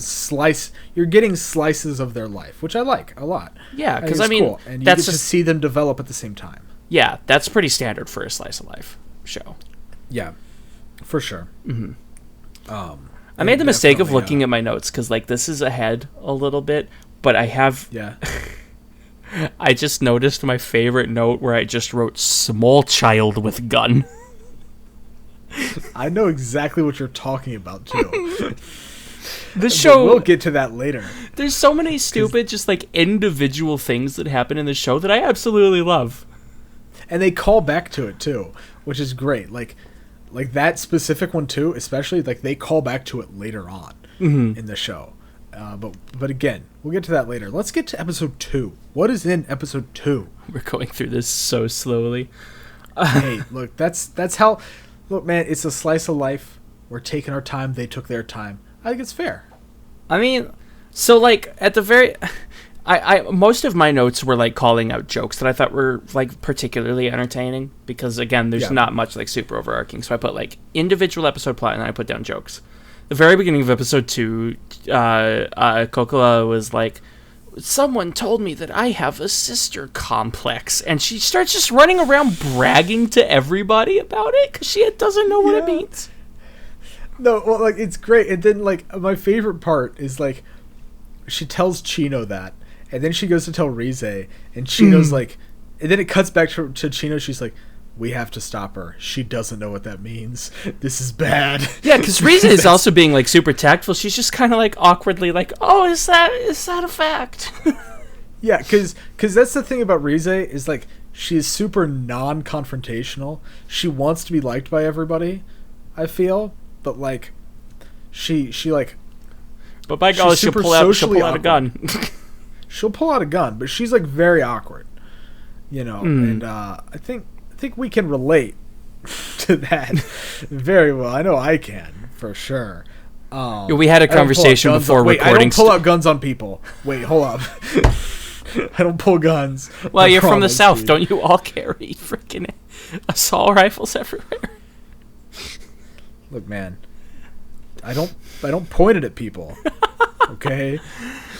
You're getting slices of their life, which I like a lot. Yeah, because I mean, cool. And you get to see them develop at the same time. Yeah, that's pretty standard for a slice of life show. Yeah, for sure. Mm-hmm. I made the mistake of looking at my notes because like this is ahead a little bit, but I have. Yeah. I just noticed my favorite note where I just wrote "small child with gun." I know exactly what you're talking about too. The show. We'll get to that later. There's so many stupid, just like individual things that happen in the show that I absolutely love, and they call back to it too, which is great. Like that specific one too, especially like they call back to it later on in the show. But again, we'll get to that later. Let's get to episode 2. What is in episode 2? We're going through this so slowly. Hey, look, that's how. Look, man, it's a slice of life. We're taking our time. They took their time. I think it's fair. I mean, so like at the very, I most of my notes were like calling out jokes that I thought were like particularly entertaining because again, there's not much like super overarching. So I put like individual episode plot and then I put down jokes. The very beginning of episode 2, Cocola was like, someone told me that I have a sister complex, and she starts just running around bragging to everybody about it because she doesn't know what it means. No, well, like, it's great. And then, like, my favorite part is, like, she tells Chino that, and then she goes to tell Rize, and Chino's like, and then it cuts back to Chino, she's like, we have to stop her. She doesn't know what that means. This is bad. Yeah, because Rize is also being, like, super tactful. She's just kind of, like, awkwardly like, oh, is that a fact? Yeah, because that's the thing about Rize is, like, she's super non-confrontational. She wants to be liked by everybody, I feel. But, like, she like... But by golly, she'll pull out a gun. She'll pull out a gun, but she's, like, very awkward. You know? And I think we can relate to that very well. I know I can, for sure. We had a conversation before recording. I don't pull out guns on people. Wait, hold up. I don't pull guns. Well, you're from the South. Don't you all carry freaking assault rifles everywhere? Look, man. I don't point it at people. Okay?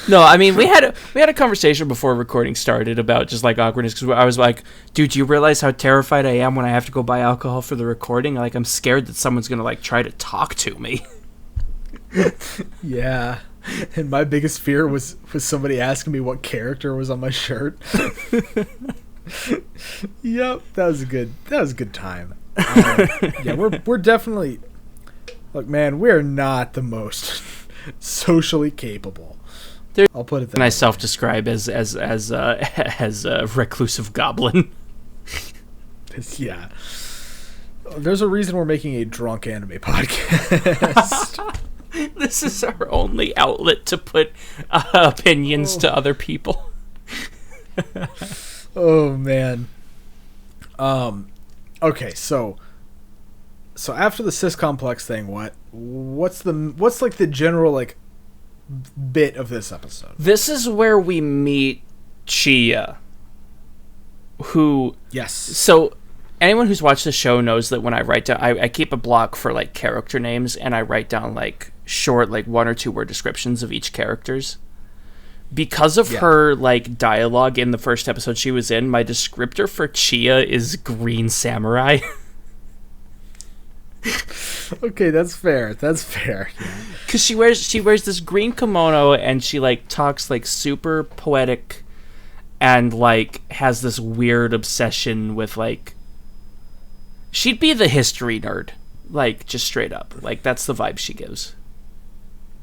No, I mean we had a conversation before recording started about just like awkwardness because I was like, dude, do you realize how terrified I am when I have to go buy alcohol for the recording? Like I'm scared that someone's gonna like try to talk to me. Yeah, and my biggest fear was somebody asking me what character was on my shirt. Yep, that was a good time. Yeah, we're definitely. Look, man, we're not the most socially capable. I'll put it that way. I self-describe as a reclusive goblin. Yeah. There's a reason we're making a drunk anime podcast. This is our only outlet to put opinions to other people. Oh man. Okay, so after the cis complex thing, what's like the general like bit of this episode? This is where we meet Chia, who... Yes. So, anyone who's watched the show knows that when I write down... I keep a block for, like, character names, and I write down, like, short, like, 1 or 2 word descriptions of each characters. Because of her, like, dialogue in the first episode she was in, my descriptor for Chia is Green Samurai. Okay, that's fair. Because she wears this green kimono and she like talks like super poetic and like has this weird obsession with like she'd be the history nerd, like just straight up, like that's the vibe she gives.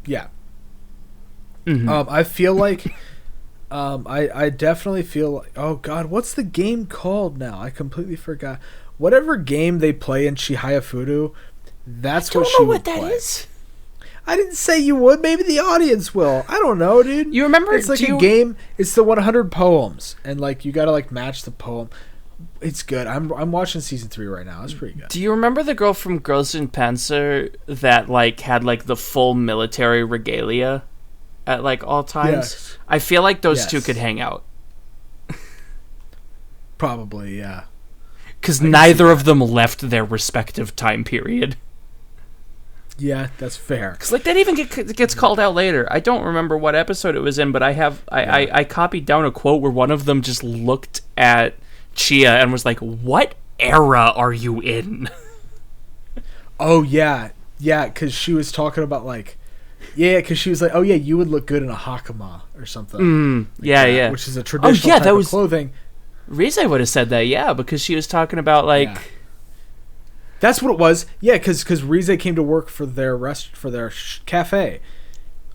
Yeah. I feel like I definitely feel like, oh god, what's the game called now? I completely forgot. Whatever game they play in Chihaya Furu, that's what she would play. I don't know what that is. I didn't say you would. Maybe the audience will. I don't know, dude. You remember? It's like a game. It's the 100 poems, and like you gotta like match the poem. It's good. I'm watching season 3 right now. It's pretty good. Do you remember the girl from Girls in Panzer that like had like the full military regalia at like all times? Yes. I feel like those two could hang out. Probably, yeah. Because neither of them left their respective time period. Yeah, that's fair. Because like that even gets called out later. I don't remember what episode it was in, but I copied down a quote where one of them just looked at Chia and was like, "What era are you in?" Oh yeah, because she was talking about like, because she was like, "Oh yeah, you would look good in a hakama or something." Yeah, which is a traditional type of clothing. Rize would have said that, because she was talking about like. Yeah. That's what it was. Yeah, because Rize came to work for their cafe.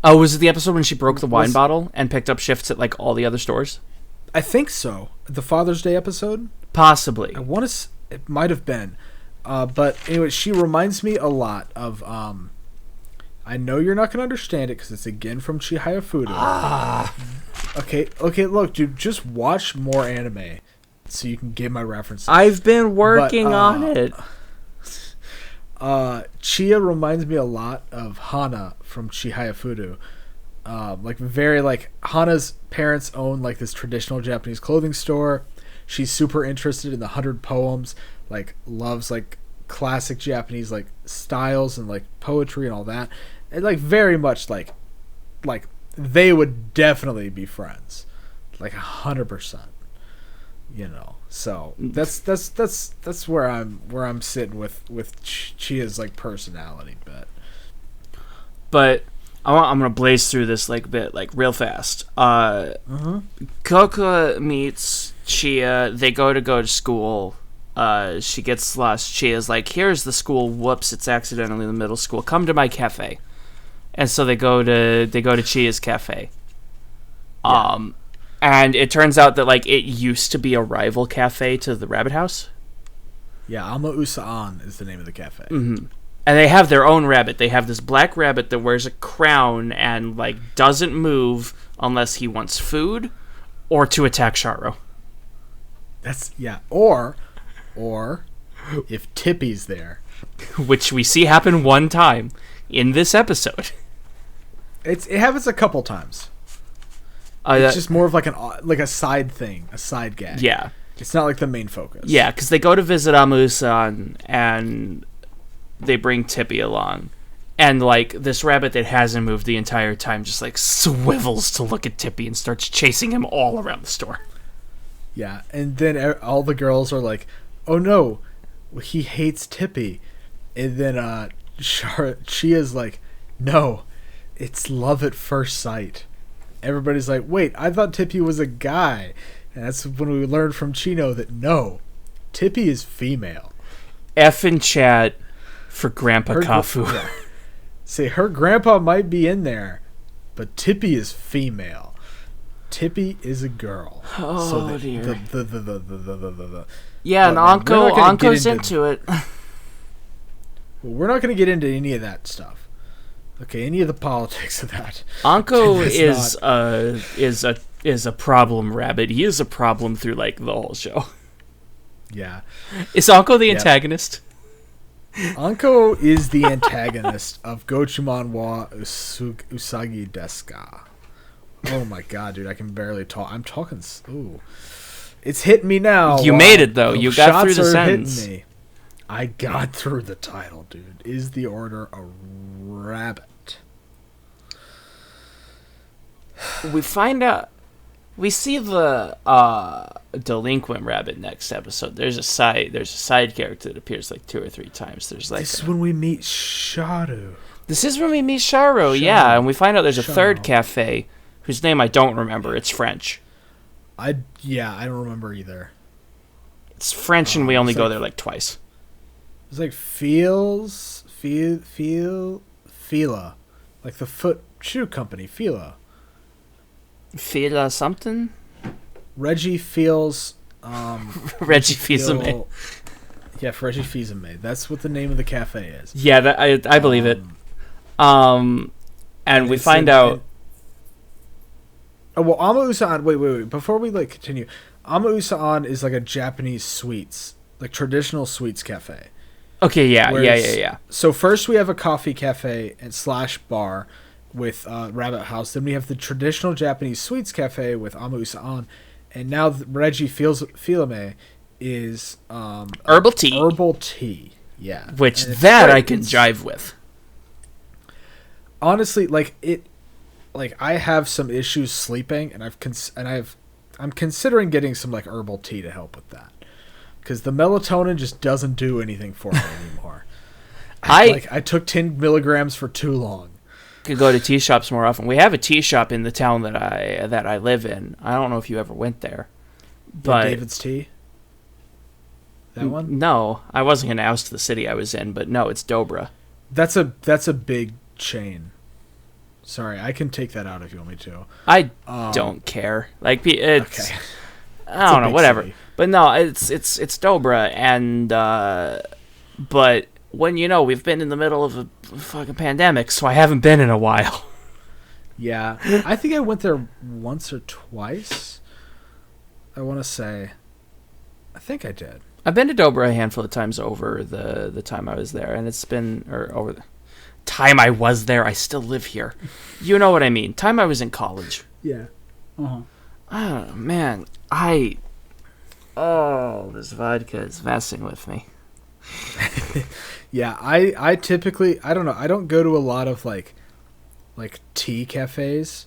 Oh, was it the episode when she broke the wine bottle and picked up shifts at like all the other stores? I think so. The Father's Day episode? Possibly. I want to. It might have been. But anyway, she reminds me a lot of. I know you're not going to understand it because it's again from Chihaya Fudo. Okay. Look, dude, just watch more anime so you can get my references. I've been working on it. Chia reminds me a lot of Hana from Chihaya Fudo. Like very like Hana's parents own like this traditional Japanese clothing store. She's super interested in the 100 poems, like loves like classic Japanese like styles and like poetry and all that. And like very much like they would definitely be friends. Like 100%. You know. So that's where I'm sitting with Chia's like personality, but I'm gonna blaze through this like bit like real fast. Coca meets Chia. They go to school. She gets lost. Chia's like, "Here's the school. Whoops, it's accidentally the middle school. Come to my cafe." And so they go to Chia's cafe. Yeah. And it turns out that like it used to be a rival cafe to the Rabbit House. Yeah, Ama Usaan is the name of the cafe. Mm-hmm. And they have their own rabbit. They have this black rabbit that wears a crown and like doesn't move unless he wants food or to attack Sharo. Or if Tippy's there, which we see happen one time in this episode. It happens a couple times. It's just more of like a side thing, a side gag. Yeah. It's not like the main focus. Yeah, because they go to visit Amusan and they bring Tippy along. And like this rabbit that hasn't moved the entire time just like swivels to look at Tippy and starts chasing him all around the store. Yeah, and then all the girls are like, "Oh no, he hates Tippy." And then Chia's like, "No, it's love at first sight." Everybody's like, "Wait, I thought Tippy was a guy." And that's when we learned from Chino that no, Tippy is female. F in chat for Grandpa Kafu. Yeah. Say her grandpa might be in there, but Tippy is female. Tippy is a girl. Oh, so dear. Yeah, and Anko's into it. Well, we're not going to get into any of that stuff. Okay, any of the politics of that. Anko is a problem rabbit. He is a problem through like the whole show. Yeah. Is Anko the antagonist? Anko is the antagonist of Gochumon wa Usagi desu ka. Oh my god, dude, I can barely talk. I'm talking. Ooh. It's hitting me now. You made it though. You got through the sentence. Me. I got through the title, dude. Is the order a rabbit? We find out. We see the delinquent rabbit next episode. There's a side character that appears like 2 or 3 times. This is when we meet Sharu. This is when we meet Sharo, yeah, and we find out there's a third cafe whose name I don't remember. It's French. I don't remember either. It's French, and we only go there like twice. It's like Fila, like the foot shoe company, Fila. Fila something. Reggie Feels. Reggie Fils-Aimé. Yeah, for Reggie Fils-Aimé. That's what the name of the cafe is. Yeah, I believe it. And we find out. Oh, well, Amausa-an. Wait. Before we continue, Amausa-an is like a Japanese sweets, like traditional sweets cafe. Okay, yeah. So first we have a coffee cafe and / bar with Rabbit House. Then we have the traditional Japanese sweets cafe with Amausa-an, and now Reggie Filame is herbal tea. Herbal tea, yeah. Which that I can jive with. Honestly, I have some issues sleeping, and I'm considering getting some like herbal tea to help with that, because the melatonin just doesn't do anything for me anymore. I took 10 milligrams for too long. Could go to tea shops more often. We have a tea shop in the town that I live in. I don't know if you ever went there, but David's Tea. That one? No, I wasn't going to oust the city I was in, but no, it's Dobra. That's a big chain. Sorry, I can take that out if you want me to. I don't care. Like it's okay. I don't know, whatever. City. But no, it's Dobra, and but when we've been in the middle of a fucking pandemic, so I haven't been in a while. Yeah, I think I went there once or twice. I want to say, I think I did. I've been to Dobra a handful of times over the time I was there, and it's been over the time I was there. I still live here. You know what I mean? Time I was in college. Yeah. Uh-huh. Oh man, this vodka is messing with me. Yeah, I typically, I don't know, I don't go to a lot of like tea cafes.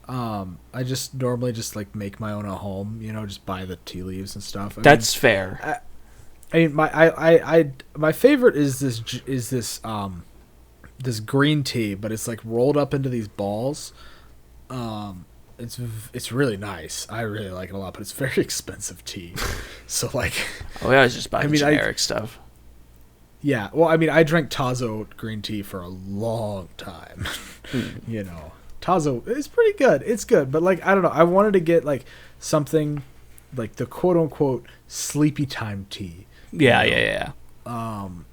I just normally just like make my own at home, just buy the tea leaves and stuff. That's fair. I mean, my favorite is this green tea, but it's like rolled up into these balls. It's really nice. I really like it a lot, but it's very expensive tea. So like, I was just buying generic stuff. Yeah, well, I mean, I drank Tazo green tea for a long time. Tazo is pretty good. It's good, but like, I don't know. I wanted to get like something like the quote unquote sleepy time tea. Yeah. And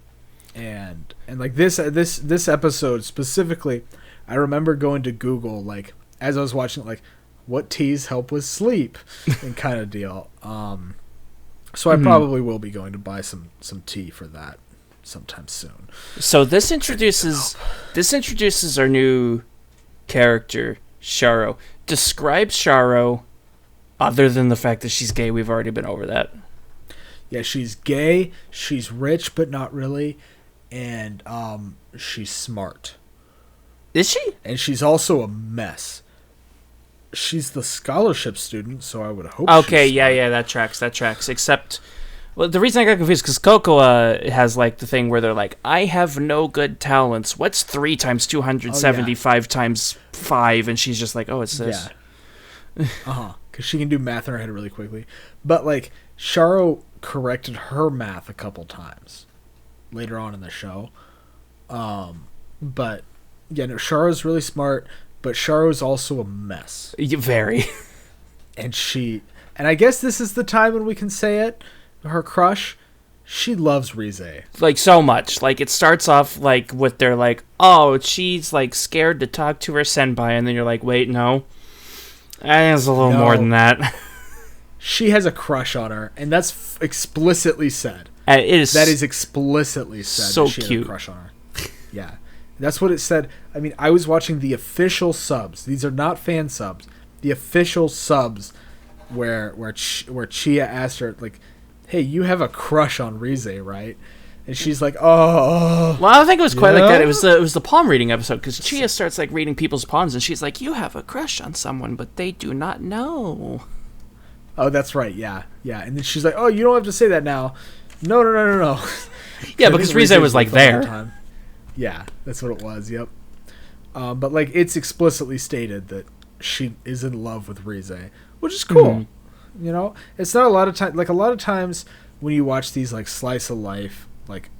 like this episode specifically, I remember going to Google like as I was watching like what teas help with sleep and kind of deal. So I probably will be going to buy some tea for that sometime soon. So this introduces our new character, Sharo. Describe Sharo other than the fact that she's gay. We've already been over that. Yeah, she's gay, she's rich but not really, and she's smart. Is she? And she's also a mess. She's the scholarship student, so I would hope okay, she's yeah, that tracks. Except, well, the reason I got confused because Coco has like the thing where they're like, I have no good talents. What's 3 times 275 times 5? And she's just like, oh, it's this. Yeah. Because she can do math in her head really quickly. But like, Sharo corrected her math a couple times later on in the show. But yeah, no, Sharo's really smart, but Sharo's also a mess. Very. And I guess this is the time when we can say it. Her crush, she loves Rize. Like so much. Like it starts off like with they're like, oh, she's like scared to talk to her senpai, and then you're like, wait, no. I think it's a little more than that. She has a crush on her, and that's explicitly said. That is explicitly said. So that she cute. Has a crush on her. Yeah, that's what it said. I mean, I was watching the official subs. These are not fan subs. The official subs, where Chia asked her like, "Hey, you have a crush on Rize, right?" And she's like, "Oh." Well, I don't think it was quite like that. It was the palm reading episode because Chia starts like reading people's palms, and she's like, "You have a crush on someone, but they do not know." Oh, that's right. Yeah. And then she's like, "Oh, you don't have to say that now." No. Yeah, because Rize was like there. Yeah, that's what it was. Yep. But like, it's explicitly stated that she is in love with Rize, which is cool. Mm-hmm. It's not a lot of time. Like a lot of times when you watch these like slice of life, like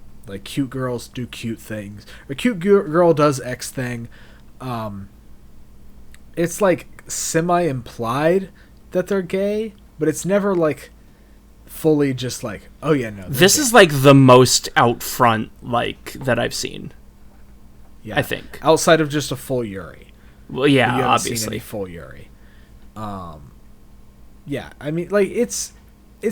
cute girls do cute things, or cute girl does X thing. It's like semi-implied that they're gay, but it's never like fully just like, oh yeah, no. This gay. is like the most out front like that I've seen. Yeah, I think outside of just a full Yuri. Well, yeah, you haven't obviously seen any full Yuri. Yeah, I mean, like, it's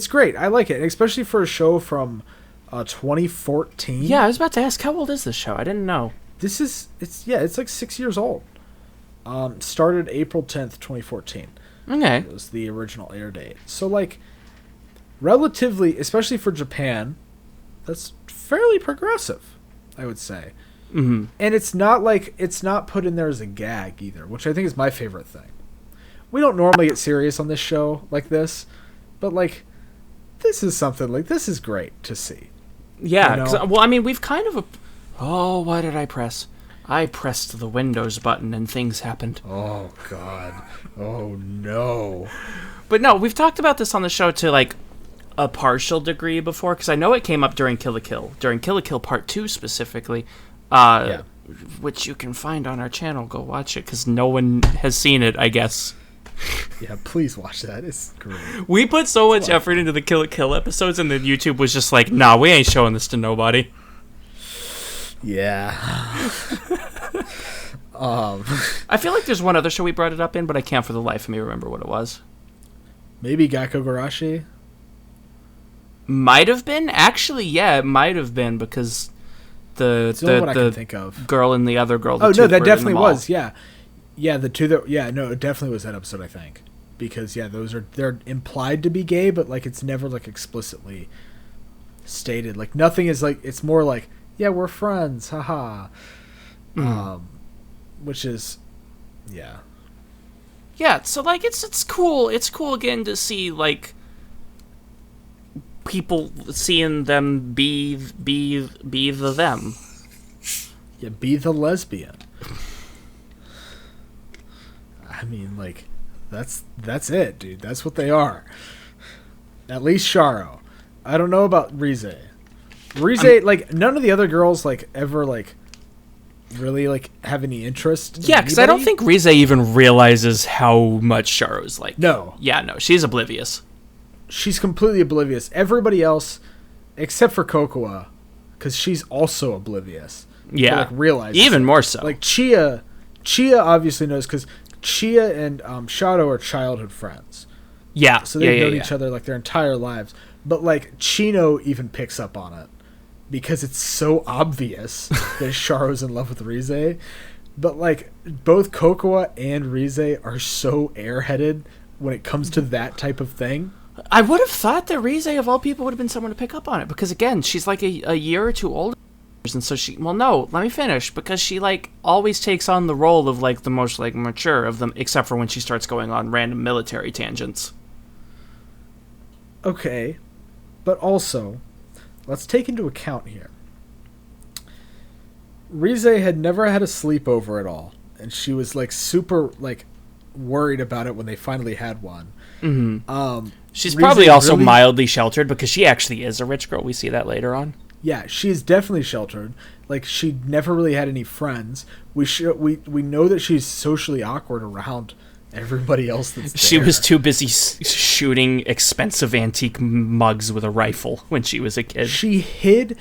great. I like it, especially for a show from 2014. Yeah, I was about to ask, how old is this show? I didn't know. It's like 6 years old. Started April 10th, 2014. Okay. It was the original air date. So, like, relatively, especially for Japan, that's fairly progressive, I would say. Mm-hmm. And it's not put in there as a gag either, which I think is my favorite thing. We don't normally get serious on this show like this, but, like, this is something, like, this is great to see. Yeah, you know? well, I mean, we've kind of... Oh, why did I press? I pressed the Windows button and things happened. Oh, God. Oh, no. But no, we've talked about this on the show to, like, a partial degree before, because I know it came up during Kill la Kill. During Kill la Kill Part 2 specifically, which you can find on our channel. Go watch it, because no one has seen it, I guess. Yeah, please watch that. It's great. We put so much effort into the Kill la Kill episodes, and then YouTube was just like, nah, we ain't showing this to nobody. Yeah. I feel like there's one other show we brought it up in, but I can't for the life of me remember what it was. Maybe Gakko Garashi? Might have been. Actually, yeah, it might have been, because That's the only one I can think of. Girl and the other girl. Oh, no, that definitely was, yeah. Yeah, the two that... Yeah, no, it definitely was that episode, I think. Because, yeah, they're implied to be gay, but, like, it's never, like, explicitly stated. Like, nothing is, like... It's more like, yeah, we're friends, haha. Which is... Yeah. Yeah, so, like, it's cool. It's cool, again, to see, like... people seeing them be the them. Yeah, be the lesbian. I mean, like, that's it, dude. That's what they are. At least Sharo. I don't know about Rize. Like, none of the other girls, like, ever, like, really, like, have any interest. Yeah, because I don't think Rize even realizes how much Sharo's like. No. Yeah, no, she's oblivious. She's completely oblivious. Everybody else, except for Kokoa, because she's also oblivious. Yeah, like, realizes even more so. Like Chia obviously knows, because Chia and Shadow are childhood friends. Yeah, so they've known each other like their entire lives. But like Chino even picks up on it because it's so obvious that Sharo's in love with Rize. But like both Kokoa and Rize are so airheaded when it comes to that type of thing. I would have thought that Rize, of all people, would have been someone to pick up on it, because again, she's like a year or two older, and so she... Well, no, let me finish, because she like always takes on the role of like the most like mature of them, except for when she starts going on random military tangents. Okay, but also, let's take into account here. Rize had never had a sleepover at all, and she was like super like worried about it when they finally had one. Mm-hmm. She's Rize probably also really... mildly sheltered, because she actually is a rich girl. We see that later on. Yeah, she is definitely sheltered. Like, she never really had any friends. We know that she's socially awkward around everybody else that's there. She was too busy shooting expensive antique mugs with a rifle when she was a kid. She hid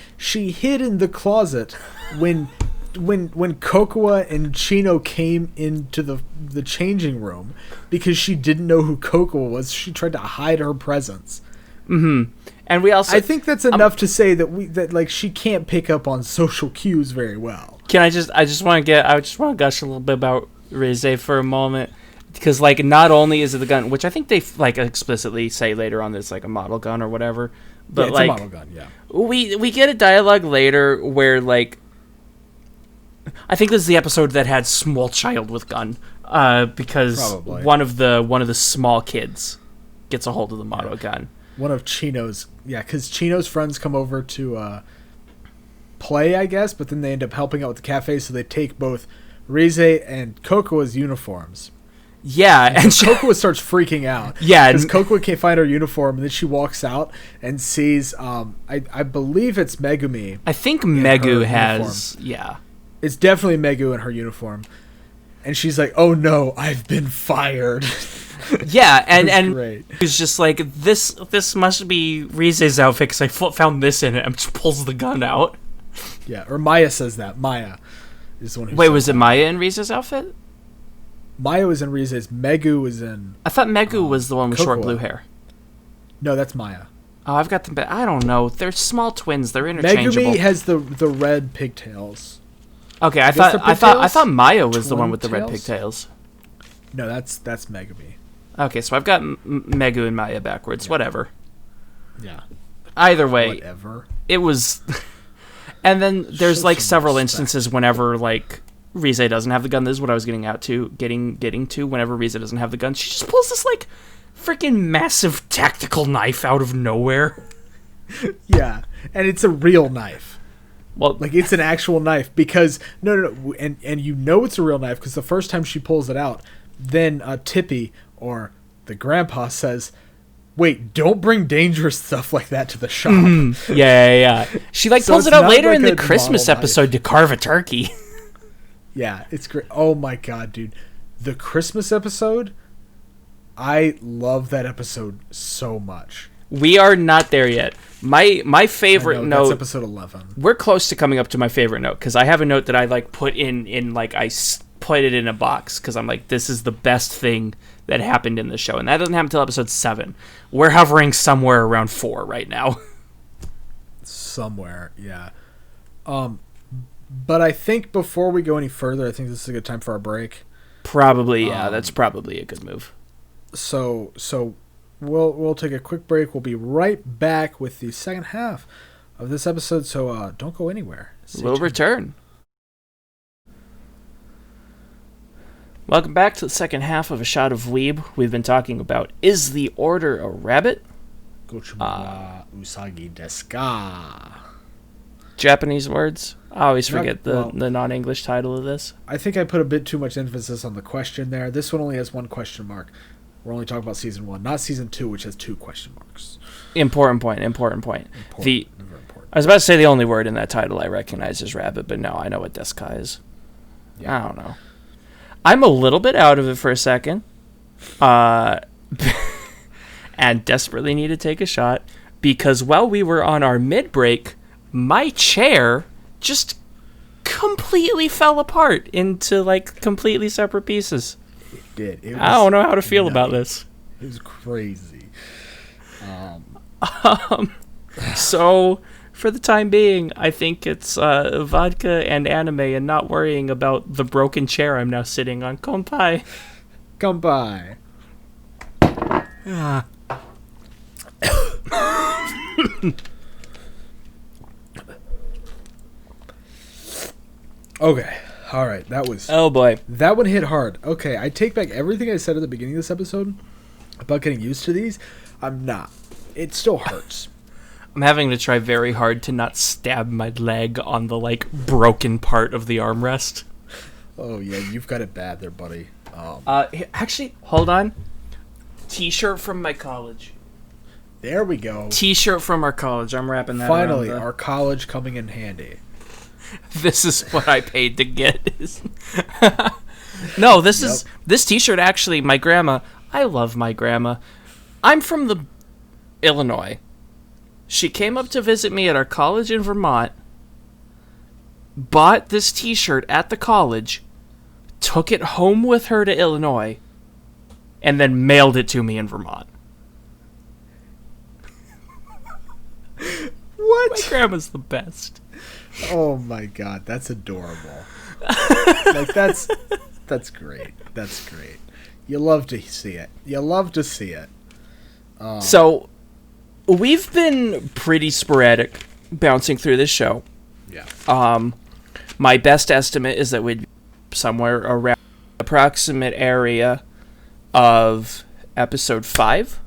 in the closet when Kokoa and Chino came into the changing room, because she didn't know who Kokoa was. She tried to hide her presence. Mm-hmm. And we also... I think that's enough to say that like she can't pick up on social cues very well. I just want to gush a little bit about Rize for a moment, because like not only is it the gun, which I think they like explicitly say later on, it's like a model gun or whatever, but yeah, it's like a model gun, yeah. We get a dialogue later where like, I think this is the episode that had small child with gun, because probably one of the small kids gets a hold of the model gun. One of Chino's, because Chino's friends come over to play, I guess, but then they end up helping out with the cafe, so they take both Rize and Kokoa's uniforms. Yeah, and Kokoa starts freaking out. Yeah, because Kokoa can't find her uniform, and then she walks out and sees, I believe it's Megumi. I think Megu has, uniform. Yeah. It's definitely Megu in her uniform. And she's like, oh no, I've been fired. Yeah, and great. He's just like, this must be Rize's outfit, because I found this in it, and just pulls the gun out. Yeah, or Maya says that. Maya is the one who... Wait, was it Maya in Rize's outfit? Maya was in Rize's. Megu was in... I thought Megu was the one with short Cocoa. blue hair. No, that's Maya. Oh, I've got them. I don't know. They're small twins. They're interchangeable. Megumi has the red pigtails. Okay, I guess they're thought Maya was the one Twin with the red tails? pigtails. No, that's Megumi. Okay, so I've got Megu and Maya backwards. Yeah. Whatever. Yeah. Either way, Whatever. it was. And then there's Show like some several respect. instances whenever like Rize doesn't have the gun. This is what I was getting to. Whenever Rize doesn't have the gun, she just pulls this like freaking massive tactical knife out of nowhere. Yeah, and it's a real knife. Well, Like, it's an actual knife because... No. And you know it's a real knife because the first time she pulls it out, then Tippy, or the grandpa, says, wait, don't bring dangerous stuff like that to the shop. yeah. She like So pulls it it's out not later like in the a Christmas model knife. episode to carve a turkey. Yeah, it's great. Oh my god, dude. The Christmas episode, I love that episode so much. We are not there yet. My favorite I know, note. That's episode 11. We're close to coming up to my favorite note because I have a note that I like put in like put it in a box because I'm like, this is the best thing that happened in the show, and that doesn't happen until episode 7. We're hovering somewhere around 4 right now. Somewhere, yeah. But I think before we go any further, I think this is a good time for our break. Probably, yeah. That's probably a good move. So we'll take a quick break. We'll be right back with the second half of this episode. So don't go anywhere. Stay We'll tuned. return. Welcome back to the second half of A Shot of Weeb. We've been talking about Is the Order a Rabbit? Gochuma Usagi desu ka? Japanese words. I always forget Well, the non-English title of this. I think I put a bit too much emphasis on the question there. This one only has one question mark. We're only talking about season 1, not season 2, which has 2 question marks. Important point. Very important. I was about to say the only word in that title I recognize is rabbit, but no, I know what deska is. Yeah. I don't know. I'm a little bit out of it for a second. And desperately need to take a shot because while we were on our mid-break, my chair just completely fell apart into like completely separate pieces. It did. It was I don't know how to feel about nuts. this. It was crazy. So, for the time being, I think it's vodka and anime and not worrying about the broken chair I'm now sitting on. Kompai. Come by. Okay. All right. Oh boy. That one hit hard. Okay, I take back everything I said at the beginning of this episode about getting used to these. I'm not. It still hurts. I'm having to try very hard to not stab my leg on the, like, broken part of the armrest. Oh yeah, you've got it bad there, buddy. Actually, hold on. T-shirt from my college. There we go. T-shirt from our college. I'm wrapping that Finally, around our college coming in handy. This is what I paid to get. No, this T-shirt actually. My grandma. I love my grandma. I'm from the Illinois. She came up to visit me at our college in Vermont. Bought this T-shirt at the college. Took it home with her to Illinois. And then mailed it to me in Vermont. What? My grandma's the best. Oh my god, that's adorable. Like that's great. That's great. You love to see it. You love to see it. So, we've been pretty sporadic bouncing through this show. Yeah. My best estimate is that we'd be somewhere around the approximate area of episode 5.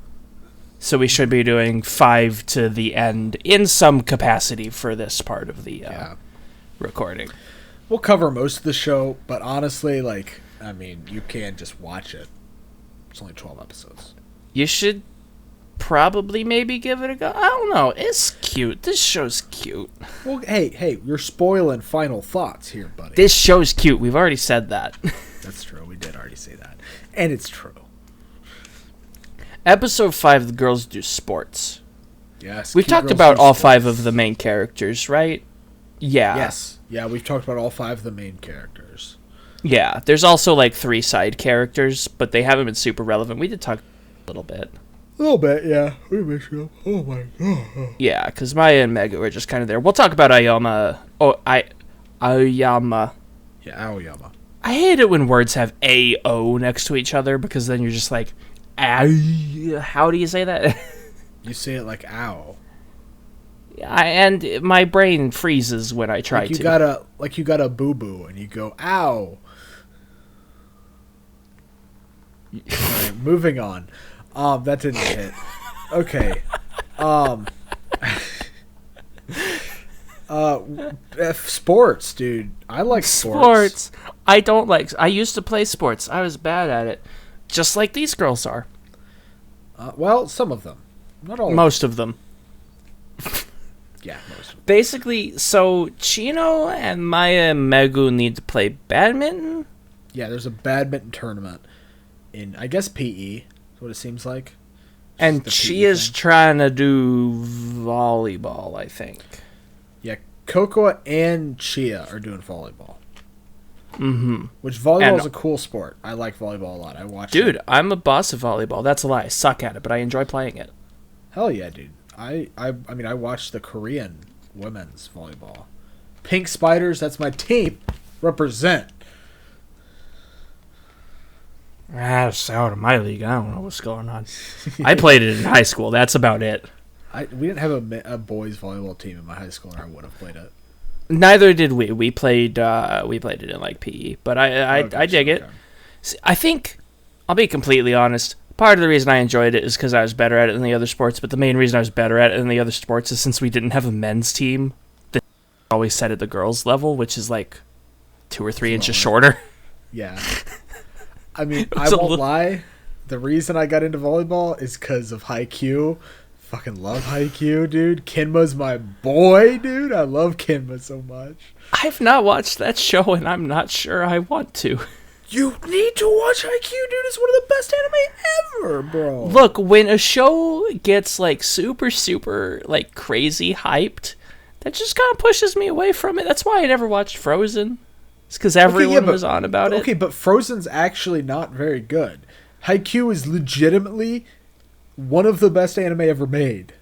So we should be doing 5 to the end in some capacity for this part of the recording. We'll cover most of the show, but honestly, like, I mean, you can just watch it. It's only 12 episodes. You should probably maybe give it a go. I don't know. It's cute. This show's cute. Well, hey, you're spoiling final thoughts here, buddy. This show's cute. We've already said that. That's true. We did already say that. And it's true. Episode 5, the girls do sports. Yes. We've Cute talked Girls about Do all Sports. 5 of the main characters, right? Yeah. Yes. Yeah, we've talked about all 5 of the main characters. Yeah, there's also like 3 side characters, but they haven't been super relevant. We did talk a little bit. A little bit, yeah. We mixed it up. Oh my god. Yeah, because Maya and Mega were just kind of there. We'll talk about Aoyama. Aoyama. Yeah, Aoyama. I hate it when words have A-O next to each other, because then you're just like, how do you say that? You say it like ow. And my brain freezes when I try like you to. You got a boo-boo, and you go, ow. Alright, moving on. That didn't hit. Okay. Sports, dude. I like sports. I don't like. I used to play sports. I was bad at it, just like these girls are. Well, some of them, not all. Most of them. Yeah, most of them. Basically, so Chino and Maya and Megu need to play badminton. Yeah, there's a badminton tournament in, I guess, PE. That's what it seems like. And Chia's trying to do volleyball, I think. Yeah, Cocoa and Chia are doing volleyball. Mm-hmm. Which volleyball is a cool sport. I like volleyball a lot. I watch it. Dude, I'm a boss of volleyball. That's a lie. I suck at it, but I enjoy playing it. Hell yeah, dude. I mean, I watched the Korean women's volleyball. Pink Spiders, that's my team. Represent. That's out of my league. I don't know what's going on. I played it in high school. That's about it. We didn't have a boys volleyball team in my high school, and I would have played it. Neither did we. We played it in like PE, but I dig it. I think, I'll be completely honest, part of the reason I enjoyed it is because I was better at it than the other sports, but the main reason I was better at it than the other sports is since we didn't have a men's team that always set at the girls' level, which is like 2 or 3 inches shorter. Yeah. I mean, I won't lie. The reason I got into volleyball is because of Haikyuu. Fucking love Haikyuu, dude. Kinma's my boy, dude. I love Kinma so much. I've not watched that show, and I'm not sure I want to. You need to watch Haikyuu, dude. It's one of the best anime ever, bro. Look, when a show gets like super, super like crazy hyped, that just kind of pushes me away from it. That's why I never watched Frozen. It's because everyone was on about it. Okay, but Frozen's actually not very good. Haikyuu is legitimately one of the best anime ever made.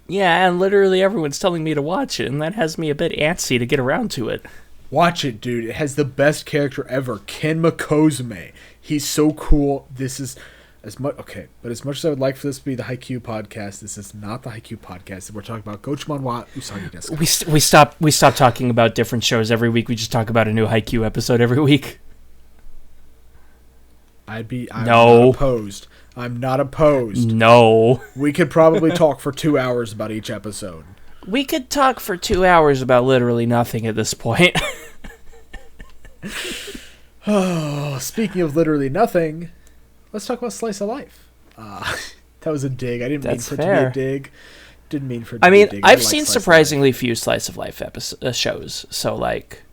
Yeah, and literally everyone's telling me to watch it, and that has me a bit antsy to get around to it. Watch it, dude. It has the best character ever, Kenma Kozume. He's so cool. This is as much but as much as I would like for this to be the Haikyuu podcast, this is not the Haikyuu podcast. We're talking about Gochumon wa Usagi desu. We stop talking about different shows every week. We just talk about a new Haikyuu episode every week. I'm not opposed. I'm not opposed. No. We could probably talk for 2 hours about each episode. We could talk for 2 hours about literally nothing at this point. Oh, speaking of literally nothing, let's talk about Slice of Life. That was a dig. I didn't mean for it to be a dig. Didn't mean for it to be a dig. I've seen surprisingly few Slice of Life shows. So, like,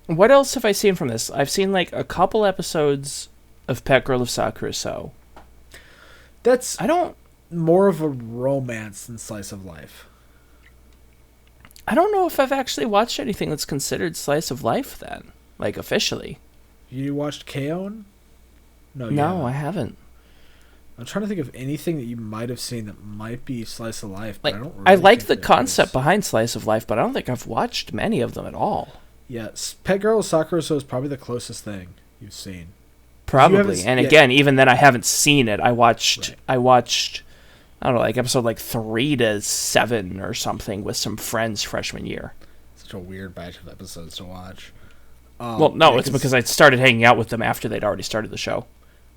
what else have I seen from this? I've seen, like, a couple episodes of Pet Girl of Sakura So. That's more of a romance than Slice of Life. I don't know if I've actually watched anything that's considered Slice of Life then, like officially. You watched K-On? No, I haven't. I'm trying to think of anything that you might have seen that might be Slice of Life, but like, I don't really I like the think concept behind Slice of Life, but I don't think I've watched many of them at all. Yes, Pet Girl Sakura So is probably the closest thing you've seen. Probably. And again, even then I haven't seen it. I watched I don't know, like episode like 3 to 7 or something with some friends freshman year. Such a weird batch of episodes to watch. Well, no, it's because I started hanging out with them after they'd already started the show.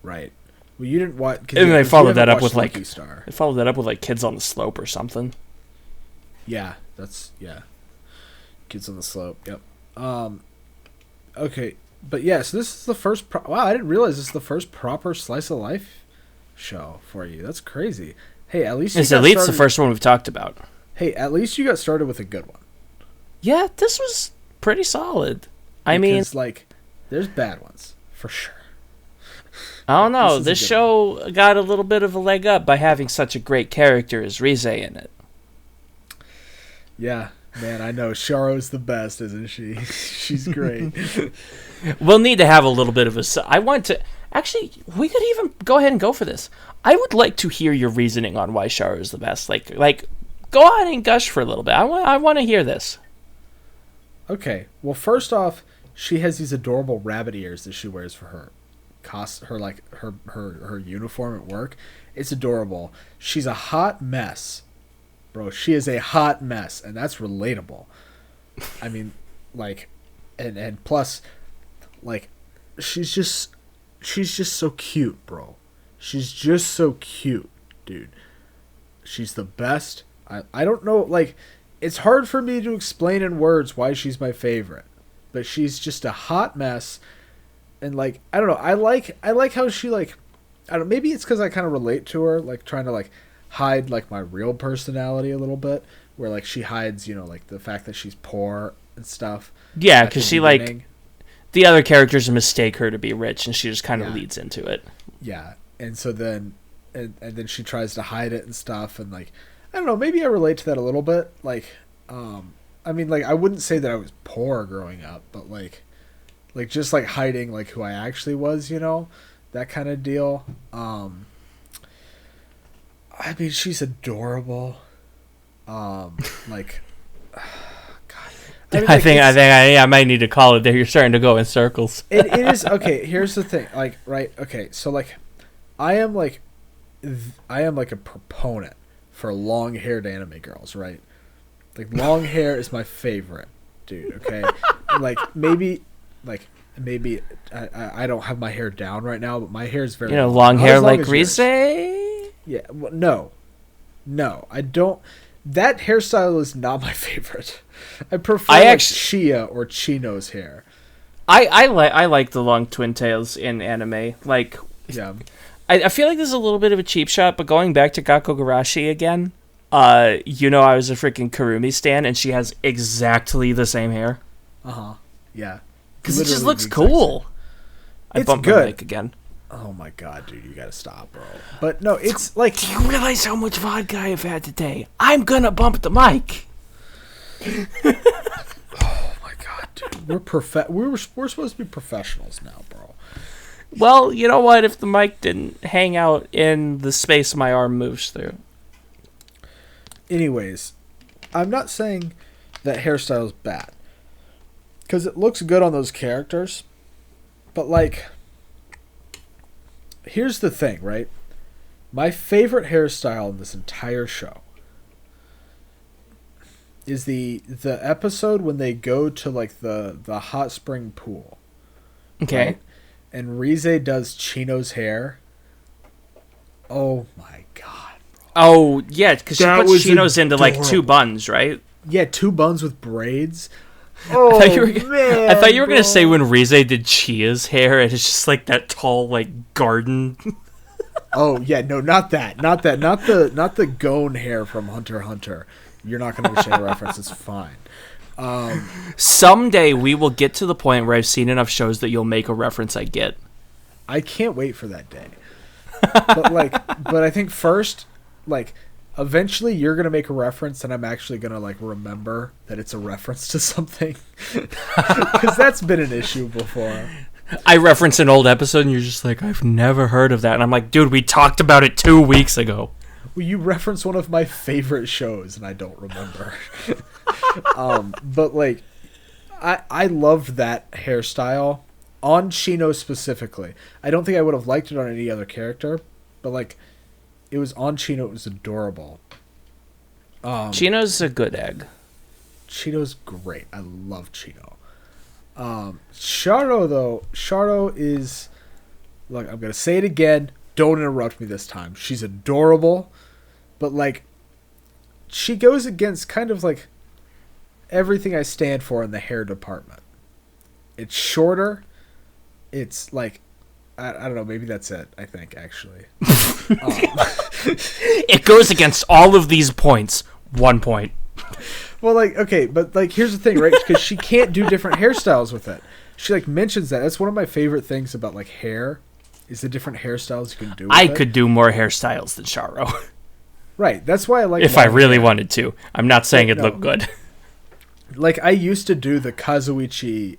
Right. Well, you didn't watch. And they followed that up with Lucky Star. They followed that up with like Kids on the Slope or something. Yeah, Kids on the Slope. Yep. Okay, but yeah, so this is the first. Wow, I didn't realize this is the first proper Slice of Life show for you. That's crazy. Hey, at least it's the first one we've talked about. Hey, at least you got started with a good one. Yeah, this was pretty solid. Because, like, there's bad ones for sure. I don't know. This show got a little bit of a leg up by having such a great character as Rize in it. Yeah. Man, I know Sharo's the best, isn't she? She's great. We'll need to have a little bit of I want to... Actually, we could even go ahead and go for this. I would like to hear your reasoning on why Charo is the best. Like, go on and gush for a little bit. I want to hear this. Okay. Well, first off, she has these adorable rabbit ears that she wears for her her uniform at work. It's adorable. She's a hot mess. Bro, she is a hot mess, and that's relatable. I mean, like, and plus, like, she's just so cute, bro. She's just so cute, dude. She's the best. I don't know, like, it's hard for me to explain in words why she's my favorite, but she's just a hot mess, and, like, I don't know, I like how she, like, I don't, maybe it's because I kind of relate to her, like, trying to, like, hide, like, my real personality a little bit, where, like, she hides, you know, like, the fact that she's poor and stuff. Yeah, because she, like, the other characters mistake her to be rich, and she just kind of leads into it. Yeah, and so then, and then she tries to hide it and stuff, and, like, I don't know, maybe I relate to that a little bit, like, I mean, like, I wouldn't say that I was poor growing up, but, like, just, like, hiding, like, who I actually was, you know, that kind of deal. I mean, she's adorable. Like, God. I think I might need to call it there. You're starting to go in circles. It is okay. Here's the thing. Like, right? Okay. So, like, I am like a proponent for long-haired anime girls, right? Like, long hair is my favorite, dude. Okay. like maybe I don't have my hair down right now, but my hair is very long hair like Rise. Yeah, well, no, I don't. That hairstyle is not my favorite. I prefer Chia or Chino's hair. I like the long twin tails in anime. Like, yeah, I feel like this is a little bit of a cheap shot, but going back to Gakogarashi again, I was a freaking Kurumi stan, and she has exactly the same hair. Yeah, because it just looks cool. I bumped my mic again. Oh my god, dude, you gotta stop, bro. But no, it's like... Do you realize how much vodka I have had today? I'm gonna bump the mic! Oh my god, dude. We're supposed to be professionals now, bro. Well, you know what? If the mic didn't hang out in the space my arm moves through. Anyways, I'm not saying that hairstyle is bad. Because it looks good on those characters. But, like... Here's the thing, right? My favorite hairstyle in this entire show is the episode when they go to, like, the hot spring pool. Okay. Right? And Rise does Chino's hair. Oh my god, bro. Oh, yeah, because she puts Chino's into, like, 2 buns, right? Yeah, 2 buns with braids. Oh, I thought you were gonna say when Rise did Chia's hair, and it's just like that tall, like, garden. Oh yeah, no, not that, not the Gon hair from Hunter x Hunter. You're not gonna understand the reference. It's fine. Someday we will get to the point where I've seen enough shows that you'll make a reference I get. I can't wait for that day. But I think first, like, eventually you're gonna make a reference, and I'm actually gonna, like, remember that it's a reference to something, because that's been an issue before. I reference an old episode, and you're just like, I've never heard of that, and I'm like, dude, we talked about it 2 weeks ago. Well, you reference one of my favorite shows, and I don't remember. But, like, I loved that hairstyle on Chino specifically. I don't think I would have liked it on any other character, but, like, it was on Chino. It was adorable. Chino's a good egg. Chino's great. I love Chino. Charo, though. Charo is... Look, I'm going to say it again. Don't interrupt me this time. She's adorable. But, like, she goes against kind of, like, everything I stand for in the hair department. It's shorter. It's, like... I don't know. Maybe that's it, I think, actually. It goes against all of these points. 1 point. Well, like, okay, but, like, here's the thing, right? Because she can't do different hairstyles with it. She, like, mentions that. That's one of my favorite things about, like, hair, is the different hairstyles you can do with it. Could do more hairstyles than Charo. Right. That's why I like... If I really wanted to. I'm not saying it'd look good. Like, I used to do the Kazuichi,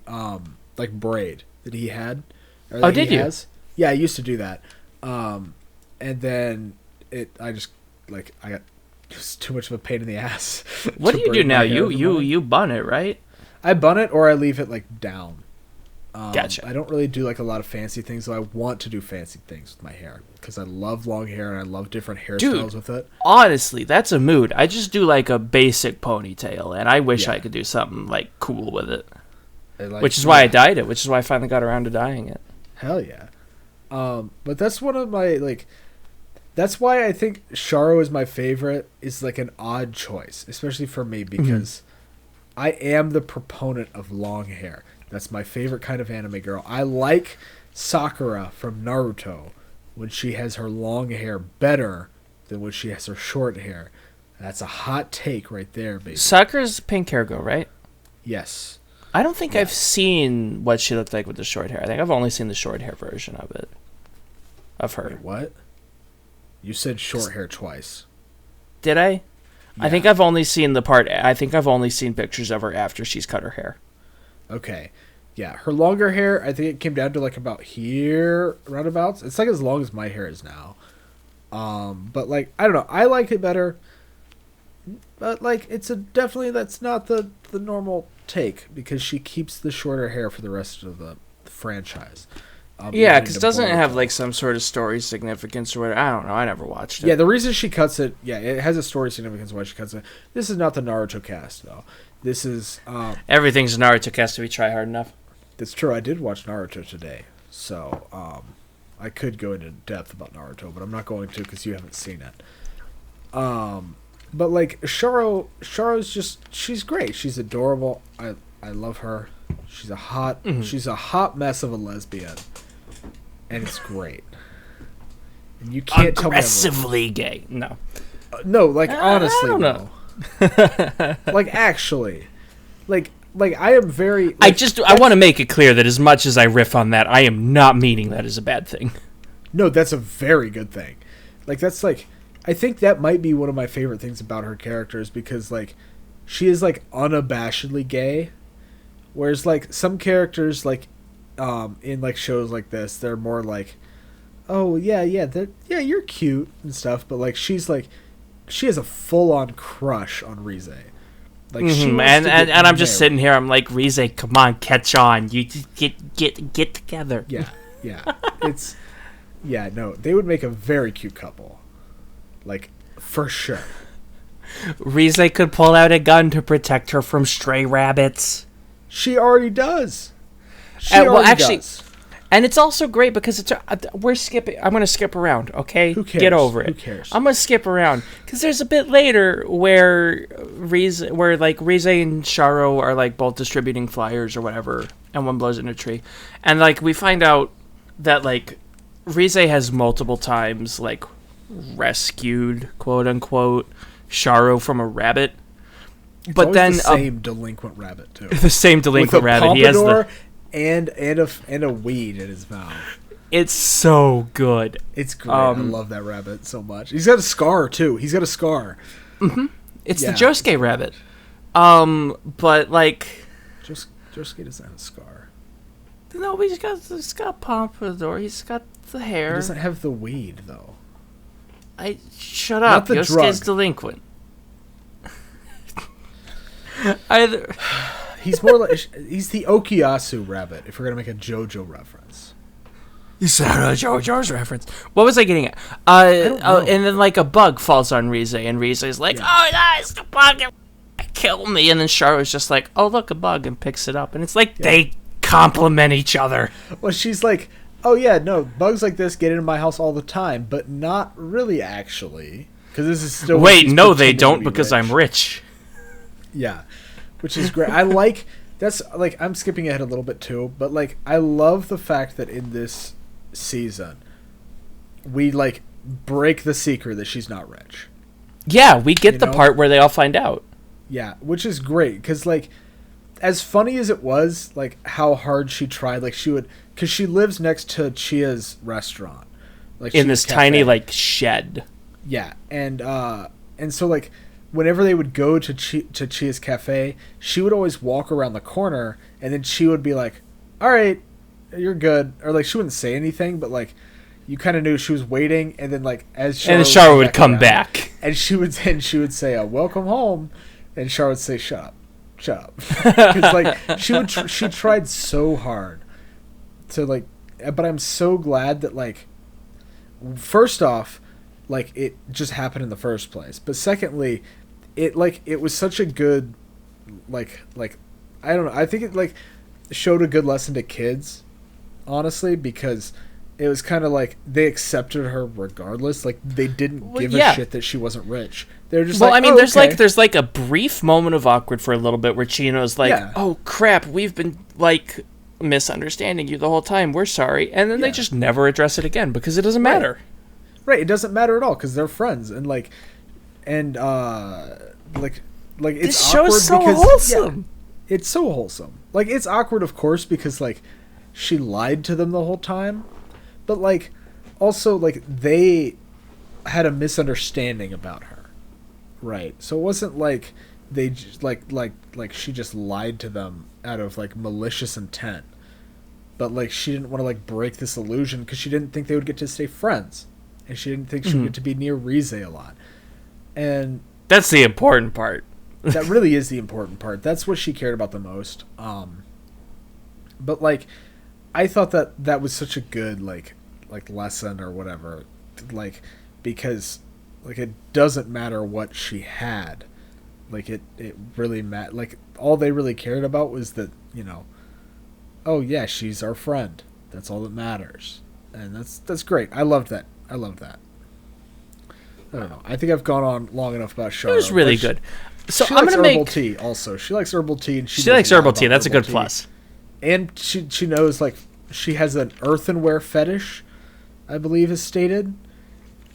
like, braid that he had. Or Oh, that did he you? has. Yeah, I used to do that. And then I got just too much of a pain in the ass. What to do you do braid now? my hair You every you morning. you bun it, right? I bun it or I leave it, like, down. Gotcha. I don't really do, like, a lot of fancy things, though I want to do fancy things with my hair. Because I love long hair and I love different hairstyles with it. Honestly, that's a mood. I just do like a basic ponytail, and I wish Yeah. I could do something like cool with it. Like, Which is why I dyed it. Which is why I finally got around to dyeing it. Hell yeah. But that's one of my, like... That's why I think Sharo is my favorite. Is like an odd choice, especially for me, because I am the proponent of long hair. That's my favorite kind of anime girl. I like Sakura from Naruto when she has her long hair better than when she has her short hair. That's a hot take right there, baby. Sakura's pink hair girl, right? Yes. I don't think I've seen what she looked like with the short hair. I think I've only seen the short hair version of it. Of her. Wait, what? You said short hair twice. Did I? Yeah. I think I've only seen the part. I think I've only seen pictures of her after she's cut her hair. Okay. Yeah, her longer hair, I think it came down to like about here, roundabouts. It's like as long as my hair is now. But like, I don't know. I like it better. But like, it's definitely, that's not the normal take because she keeps the shorter hair for the rest of the franchise. Yeah, because doesn't it have like some sort of story significance or whatever? I don't know. I never watched it. Yeah, the reason she cuts it, it has a story significance why she cuts it. This is not the Naruto cast, though. This is... Everything's Naruto cast if we try hard enough. That's true. I did watch Naruto today, so I could go into depth about Naruto, but I'm not going to because you haven't seen it. But like Sharo's just, she's great. She's adorable. I love her. She's a hot mess of a lesbian, and it's great. And you can't tell me I'm aggressively gay. No, no, like honestly, I don't no. Like actually, like I am very. Like, I want to make it clear that as much as I riff on that, I am not meaning that as a bad thing. No, that's a very good thing. Like that's like, I think that might be one of my favorite things about her characters because like, she is like unabashedly gay, whereas like some characters like, in like shows like this, they're more like, oh yeah, you're cute and stuff, but like she's like, she has a full on crush on Rize. Like she wants to get and I'm just married. sitting here. I'm like, Rize, come on, catch on. You just get together. Yeah. It's no, they would make a very cute couple. Like for sure. Rize could pull out a gun to protect her from stray rabbits. She already does. Does. And it's also great because we're skipping. I'm going to skip around, okay? Who cares? Get over it. Who cares? I'm going to skip around because there's a bit later where Rize and Sharo are like both distributing flyers or whatever, and one blows in a tree, and like we find out that like Rize has multiple times like rescued, quote unquote, Sharo from a rabbit. It's but then the same delinquent rabbit too. The same delinquent With a rabbit. He has the and a weed in his mouth. It's so good. It's great. I love that rabbit so much. He's got a scar too. He's got a scar. Mm-hmm. It's the Josuke rabbit. But like, Josuke doesn't have a scar. No, but he's got pompadour. He's got the hair. He doesn't have the weed though. Shut up. Not the Yosuke's drug. delinquent. He's more like he's the Okuyasu rabbit. If we're gonna make a JoJo reference. You said a JoJo's reference. What was I getting at? And then like a bug falls on Rize, and Rize's like, "Oh, nice, the bug kill me!" And then Sharo's just like, "Oh, look, a bug," and picks it up, and it's like they complement each other. Well, she's like, "Oh yeah, no, bugs like this get into my house all the time, but not really actually, because this is still." Wait, no, they don't because I'm rich. Yeah, which is great. I like that's like I'm skipping ahead a little bit too, but like I love the fact that in this season we like break the secret that she's not rich. Yeah, we get the part where they all find out. Yeah, which is great because like as funny as it was, like how hard she tried, like she would, because she lives next to Chia's restaurant, like in this tiny like shed. Yeah, and so like whenever they would go to Chia's cafe, she would always walk around the corner, and then she would be like, "All right, you're good," or like she wouldn't say anything, but like you kind of knew she was waiting, and then like as Char would come back, and she would say, "Welcome home," and Char would say, "Shut up," because like she tried so hard to like, but I'm so glad that like, first off, like it just happened in the first place, but secondly, it was such a good like I don't know, I think it like showed a good lesson to kids, honestly, because it was kind of like they accepted her regardless. Like they didn't give a shit that she wasn't rich. They're just like, I mean, there's like a brief moment of awkward for a little bit where Chino's like, "Oh crap, we've been like misunderstanding you the whole time. We're sorry," and then they just never address it again because it doesn't matter. Right, it doesn't matter at all because they're friends and like it's this awkward show's so because wholesome. It's so wholesome. Like it's awkward, of course, because like she lied to them the whole time. But, like, also, like, they had a misunderstanding about her, right? So it wasn't like they just, like she just lied to them out of, like, malicious intent. But, like, she didn't want to, like, break this illusion because she didn't think they would get to stay friends. And she didn't think she would get to be near Rize a lot. And that's the important part. That really is the important part. That's what she cared about the most. But, like, I thought that was such a good, like lesson or whatever, like, because like it doesn't matter what she had, like it really like all they really cared about was that, you know, oh yeah, she's our friend, that's all that matters, and that's great. I loved that. I don't know, I think I've gone on long enough about Char. It was really good. So she I'm likes gonna herbal make tea also. She likes herbal tea, and she likes herbal tea. That's a good plus. And she knows, like, she has an earthenware fetish, I believe is stated.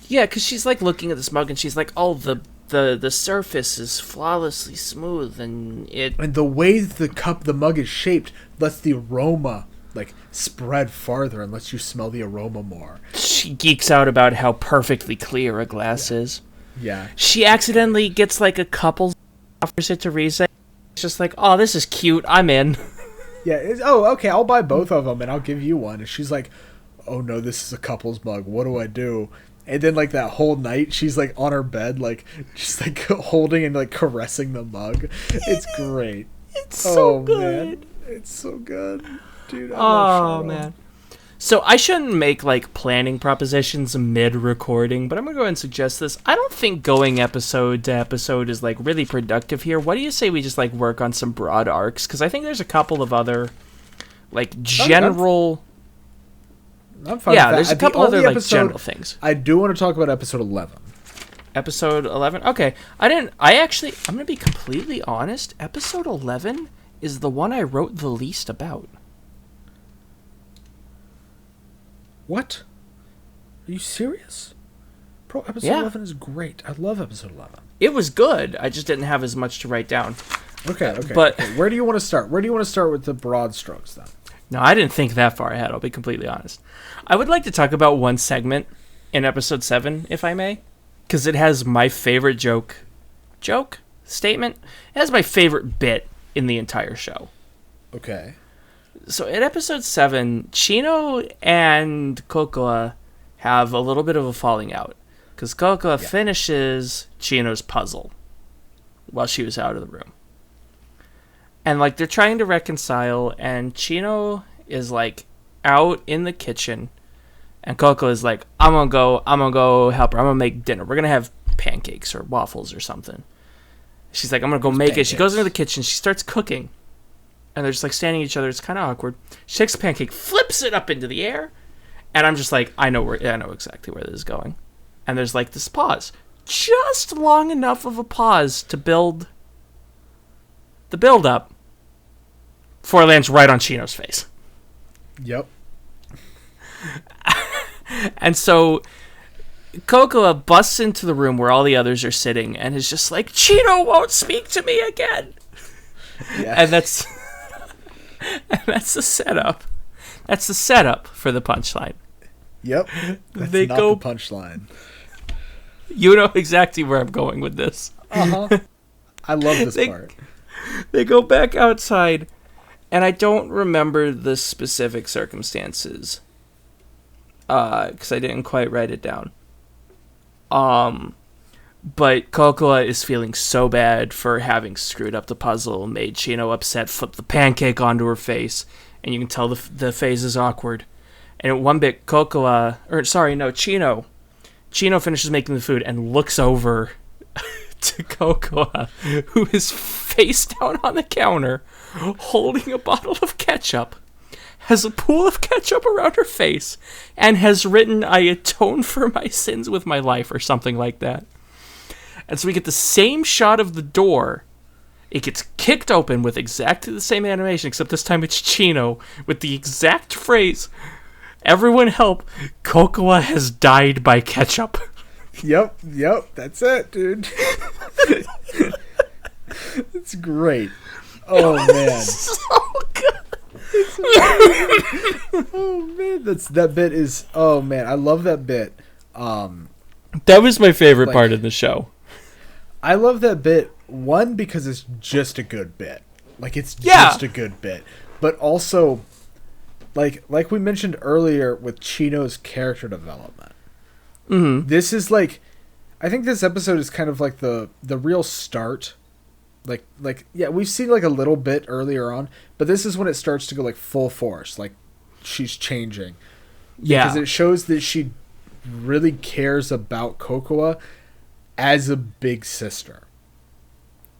Yeah, because she's, like, looking at this mug, and she's like, oh, the surface is flawlessly smooth, and the way the mug is shaped lets the aroma, like, spread farther and lets you smell the aroma more. She geeks out about how perfectly clear a glass is. Yeah. She accidentally gets, like, a couple, offers it to Rize. It's just like, oh, this is cute, I'm in. Yeah, okay, I'll buy both of them and I'll give you one. And she's like, oh no, this is a couple's mug. What do I do? And then, like, that whole night, she's, like, on her bed, like, just, like, holding and, like, caressing the mug. It's great. It's so good. Man. It's so good. Dude, I love Cheryl. Man. So I shouldn't make, like, planning propositions mid-recording, but I'm going to go ahead and suggest this. I don't think going episode to episode is, like, really productive here. What do you say we just, like, work on some broad arcs? Because I think there's a couple of other, like, general... I'm fine with that. There's a couple other, like, general things. I do want to talk about episode 11. Episode 11? Okay. I'm going to be completely honest. Episode 11 is the one I wrote the least about. What? Are you serious? Bro, episode 11 is great. I love episode 11. It was good. I just didn't have as much to write down. Okay. But where do you want to start? Where do you want to start with the broad strokes, then? No, I didn't think that far ahead, I'll be completely honest. I would like to talk about one segment in episode 7, if I may, because it has my favorite statement. It has my favorite bit in the entire show. Okay. So in episode 7, Chino and Cocoa have a little bit of a falling out, because Cocoa finishes Chino's puzzle while she was out of the room. And, like, they're trying to reconcile, and Chino is, like, out in the kitchen, and Coco is like, I'm gonna go help her. I'm gonna make dinner. We're gonna have pancakes or waffles or something. She's like, I'm gonna go make it. She goes into the kitchen. She starts cooking, and they're just, like, standing each other. It's kind of awkward. She takes a pancake, flips it up into the air, and I'm just like, I know exactly where this is going. And there's, like, this pause, just long enough of a pause to build the build-up before it lands right on Chino's face. Yep. And so Cocoa busts into the room where all the others are sitting and is just like, Chino won't speak to me again. Yeah. And that's the setup. That's the setup for the punchline. Yep. That's not the punchline. You know exactly where I'm going with this. Uh-huh. I love this part. They go back outside, and I don't remember the specific circumstances. Because I didn't quite write it down. But Cocoa is feeling so bad for having screwed up the puzzle, made Chino upset, flipped the pancake onto her face, and you can tell the face is awkward. And at one bit, Chino finishes making the food and looks over to Cocoa, who is face down on the counter, holding a bottle of ketchup, has a pool of ketchup around her face, and has written, "I atone for my sins with my life," or something like that. And so we get the same shot of the door. It gets kicked open with exactly the same animation, except this time it's Chino with the exact phrase, "Everyone help, Cocoa has died by ketchup." Yep, that's it, dude. It's great. Oh, man. So good. Oh, man, that bit is... Oh, man, I love that bit. That was my favorite part of the show. I love that bit, one, because it's just a good bit. Like, it's just a good bit. But also, like we mentioned earlier with Chino's character development. Mm-hmm. This is like... I think this episode is kind of like the real start. Like we've seen like a little bit earlier on, but this is when it starts to go like full force. Like, she's changing. Yeah. Because it shows that she really cares about Cocoa as a big sister.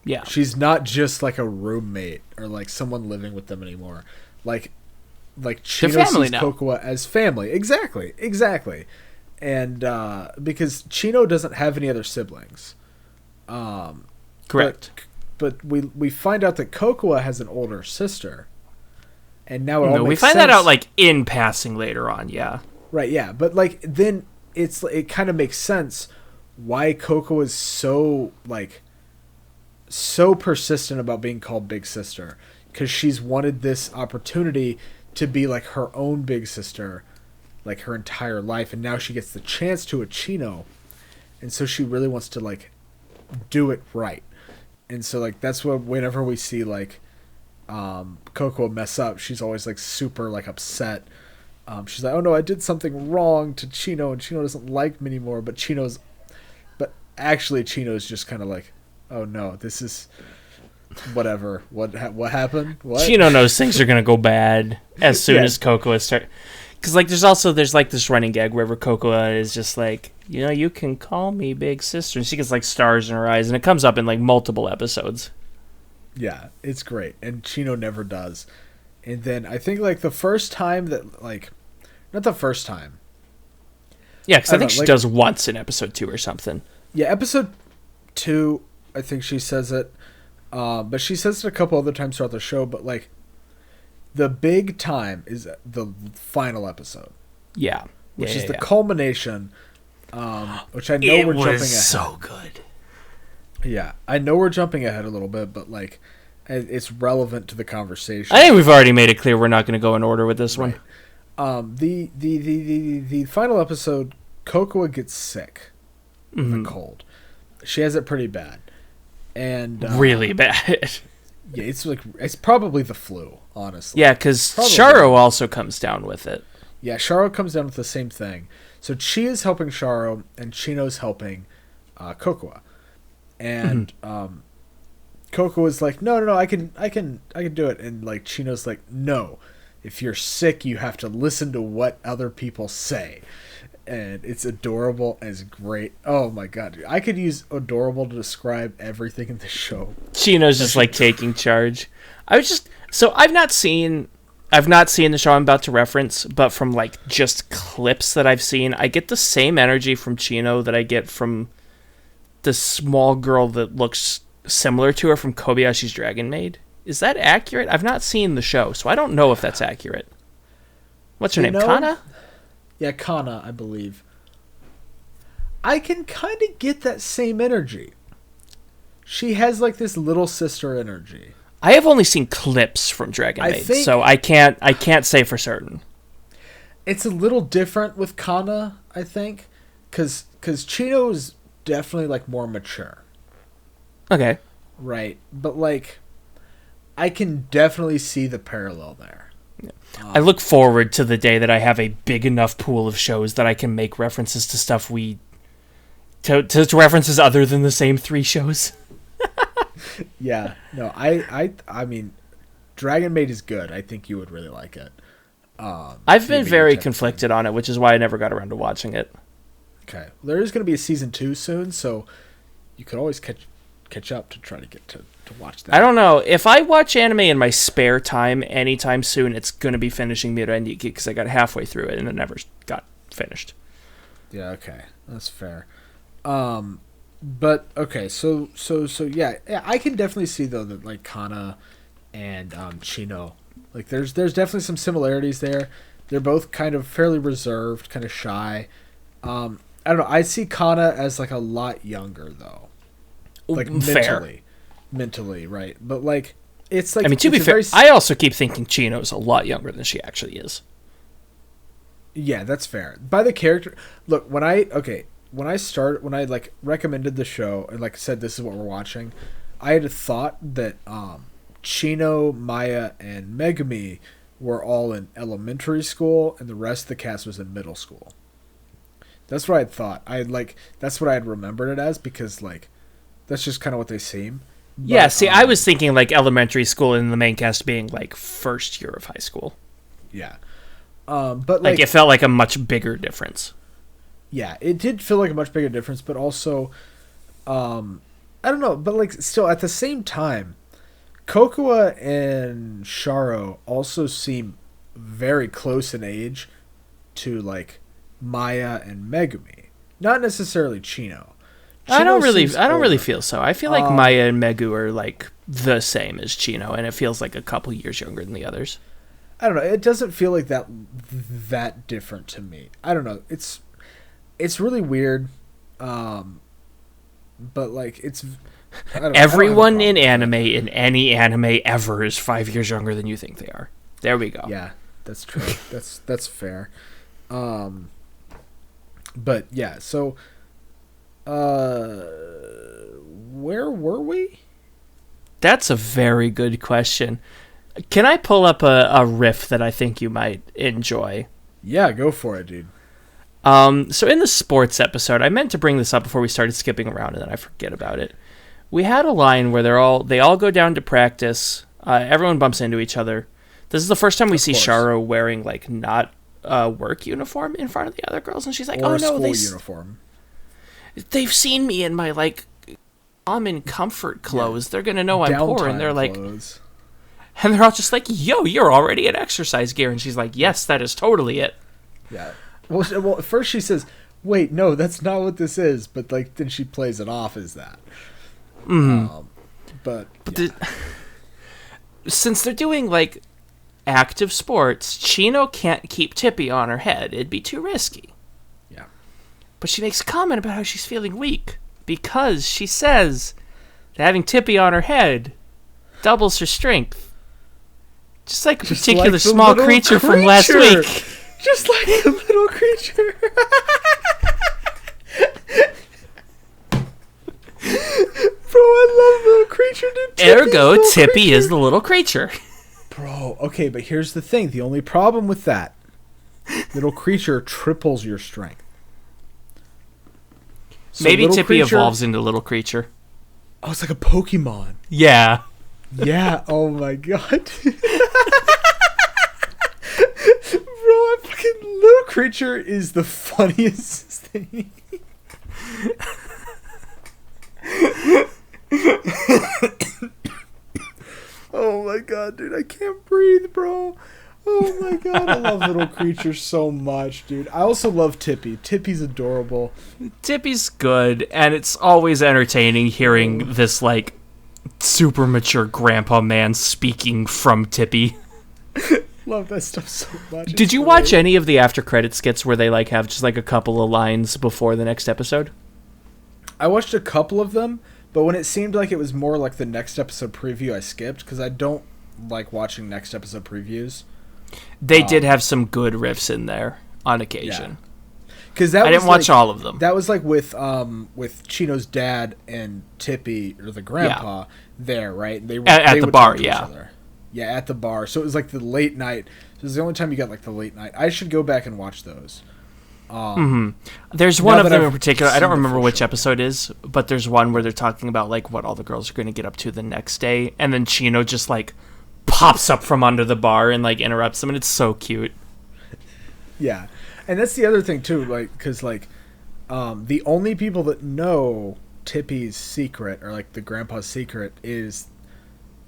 Yeah. She's not just like a roommate or like someone living with them anymore. Like Chino sees Cocoa as family. Exactly. And because Chino doesn't have any other siblings. Correct. But we find out that Cocoa has an older sister. And now we find that out like in passing later on, yeah. Right, yeah. But like then it kind of makes sense why Cocoa is so persistent about being called Big Sister, because she's wanted this opportunity to be like her own big sister like her entire life, and now she gets the chance to a Chino, and so she really wants to like do it right. And so like that's what whenever we see like Cocoa mess up, she's always like super like upset. She's like, "Oh no, I did something wrong to Chino, and Chino doesn't like me anymore." But actually Chino's just kind of like, "Oh no, this is whatever. What happened? What?" Chino knows things are gonna go bad as soon as Cocoa starts. Because like there's like this running gag wherever Cocoa is just like, you can call me Big Sister, and she gets like stars in her eyes, and it comes up in like multiple episodes. Yeah, it's great, and Chino never does. And then I think like the first time that like, not the first time. Yeah, because I think she does once in episode 2 or something. Yeah, episode 2, I think she says it, but she says it a couple other times throughout the show. But like, the big time is the final episode. Yeah, which is the culmination. Which I know we're jumping ahead. It was so good. Yeah, I know we're jumping ahead a little bit, but like, it's relevant to the conversation. I think we've already made it clear we're not going to go in order with this one. The final episode, Cocoa gets sick with a cold. She has it pretty bad, and really bad. Yeah, it's probably the flu, honestly. Yeah, because Sharo also comes down with it. Yeah, Sharo comes down with the same thing. So Chi is helping Sharo, and Chino's helping Cocoa. And Cocoa is like, no, I can do it. And like Chino's like, no, if you're sick, you have to listen to what other people say. And it's adorable and it's great. Oh my god, I could use adorable to describe everything in the show. Chino's just like taking charge. I've not seen the show I'm about to reference, but from like just clips that I've seen, I get the same energy from Chino that I get from the small girl that looks similar to her from Kobayashi's Dragon Maid. Is that accurate? I've not seen the show, so I don't know if that's accurate. What's her name? Kana? Yeah, Kana, I believe. I can kind of get that same energy. She has like this little sister energy. I have only seen clips from Dragon Maid, so I can't say for certain. It's a little different with Kana, I think, because Chino's definitely like more mature. Okay. Right. But like I can definitely see the parallel there. I look forward to the day that I have a big enough pool of shows that I can make references to stuff to references other than the same 3 shows. Yeah. No, I mean, Dragon Maid is good. I think you would really like it. I've been very conflicted on it, which is why I never got around to watching it. Okay. There is going to be a season 2 soon, so you could always catch up to try to get to watch that. I don't know. If I watch anime in my spare time anytime soon, it's going to be finishing Mirandiki because I got halfway through it and it never got finished. Yeah, okay. That's fair. But okay, so yeah, I can definitely see though that like Kana and Chino, like there's definitely some similarities there. They're both kind of fairly reserved, kind of shy. I don't know. I see Kana as like a lot younger though, like mentally, right? But like it's like, I mean, to be fair, I also keep thinking Chino's a lot younger than she actually is. Yeah, that's fair. By the character, look, when I like recommended the show and like said this is what we're watching, I had thought that Chino, Maya, and Megumi were all in elementary school and the rest of the cast was in middle school. That's what I had thought. That's what I had remembered it as because like that's just kind of what they seem. But, yeah, see, I was thinking like elementary school and the main cast being like first year of high school. Yeah. But like it felt like a much bigger difference. Yeah, it did feel like a much bigger difference, but also, I don't know, but like still at the same time, Kokua and Sharo also seem very close in age to like Maya and Megumi, not necessarily Chino. I don't really feel so. I feel like Maya and Megu are like the same as Chino, and it feels like a couple years younger than the others. I don't know. It doesn't feel like that different to me. I don't know. It's really weird, but like it's. Everyone in anime in any anime ever is 5 years younger than you think they are. There we go. Yeah, that's true. that's fair. But yeah, so where were we? That's a very good question. Can I pull up a riff that I think you might enjoy? Yeah, go for it, dude. So in the sports episode, I meant to bring this up before we started skipping around, and then I forget about it. We had a line where they all go down to practice. Everyone bumps into each other. This is the first time we see Sharo wearing like not a work uniform in front of the other girls, and she's like, or "Oh no, uniform. They've seen me in my like common comfort clothes. They're gonna know I'm poor." And they're like, clothes. And they're all just like, "Yo, you're already in exercise gear." And she's like, "Yes, that is totally it." Yeah. Well, at first she says, "Wait, no, that's not what this is," but like then she plays it off as that. But yeah. Since they're doing like active sports, Chino can't keep Tippy on her head. It'd be too risky. Yeah. But she makes a comment about how she's feeling weak because she says that having Tippy on her head doubles her strength. Just like a particular small creature from last week. Just like the little creature. Bro, I love little creature. Ergo, Tippy is the little creature. Bro, okay, but here's the thing. The only problem with that, little creature triples your strength. So maybe Tippy evolves into little creature. Oh, it's like a Pokemon. Yeah. Yeah, oh my god. Bro, that fucking little creature is the funniest thing. Oh my god, dude, I can't breathe, bro. Oh my god, I love little creatures so much, dude. I also love Tippy. Tippy's adorable. Tippy's good, and it's always entertaining hearing this, like, super mature grandpa man speaking from Tippy. Love that stuff so much. Did you watch any of the after credit skits where they like have just like a couple of lines before the next episode? I watched a couple of them, but when it seemed like it was more like the next episode preview, I skipped because I don't like watching next episode previews. They did have some good riffs in there on occasion. because that I didn't watch all of them. That was like with Chino's dad and Tippy or the grandpa there, right? They at the would bar, talk to each other. Yeah, at the bar. So it was like the late night. So it was the only time you got like the late night. I should go back and watch those. There's one of them in I've particular. I seen don't the remember full which show. episode it is, but there's one where they're talking about like what all the girls are going to get up to the next day, and then Chino just like pops up from under the bar and like interrupts them, and it's so cute. Yeah, and that's the other thing too, like because like the only people that know Tippy's secret or like the grandpa's secret is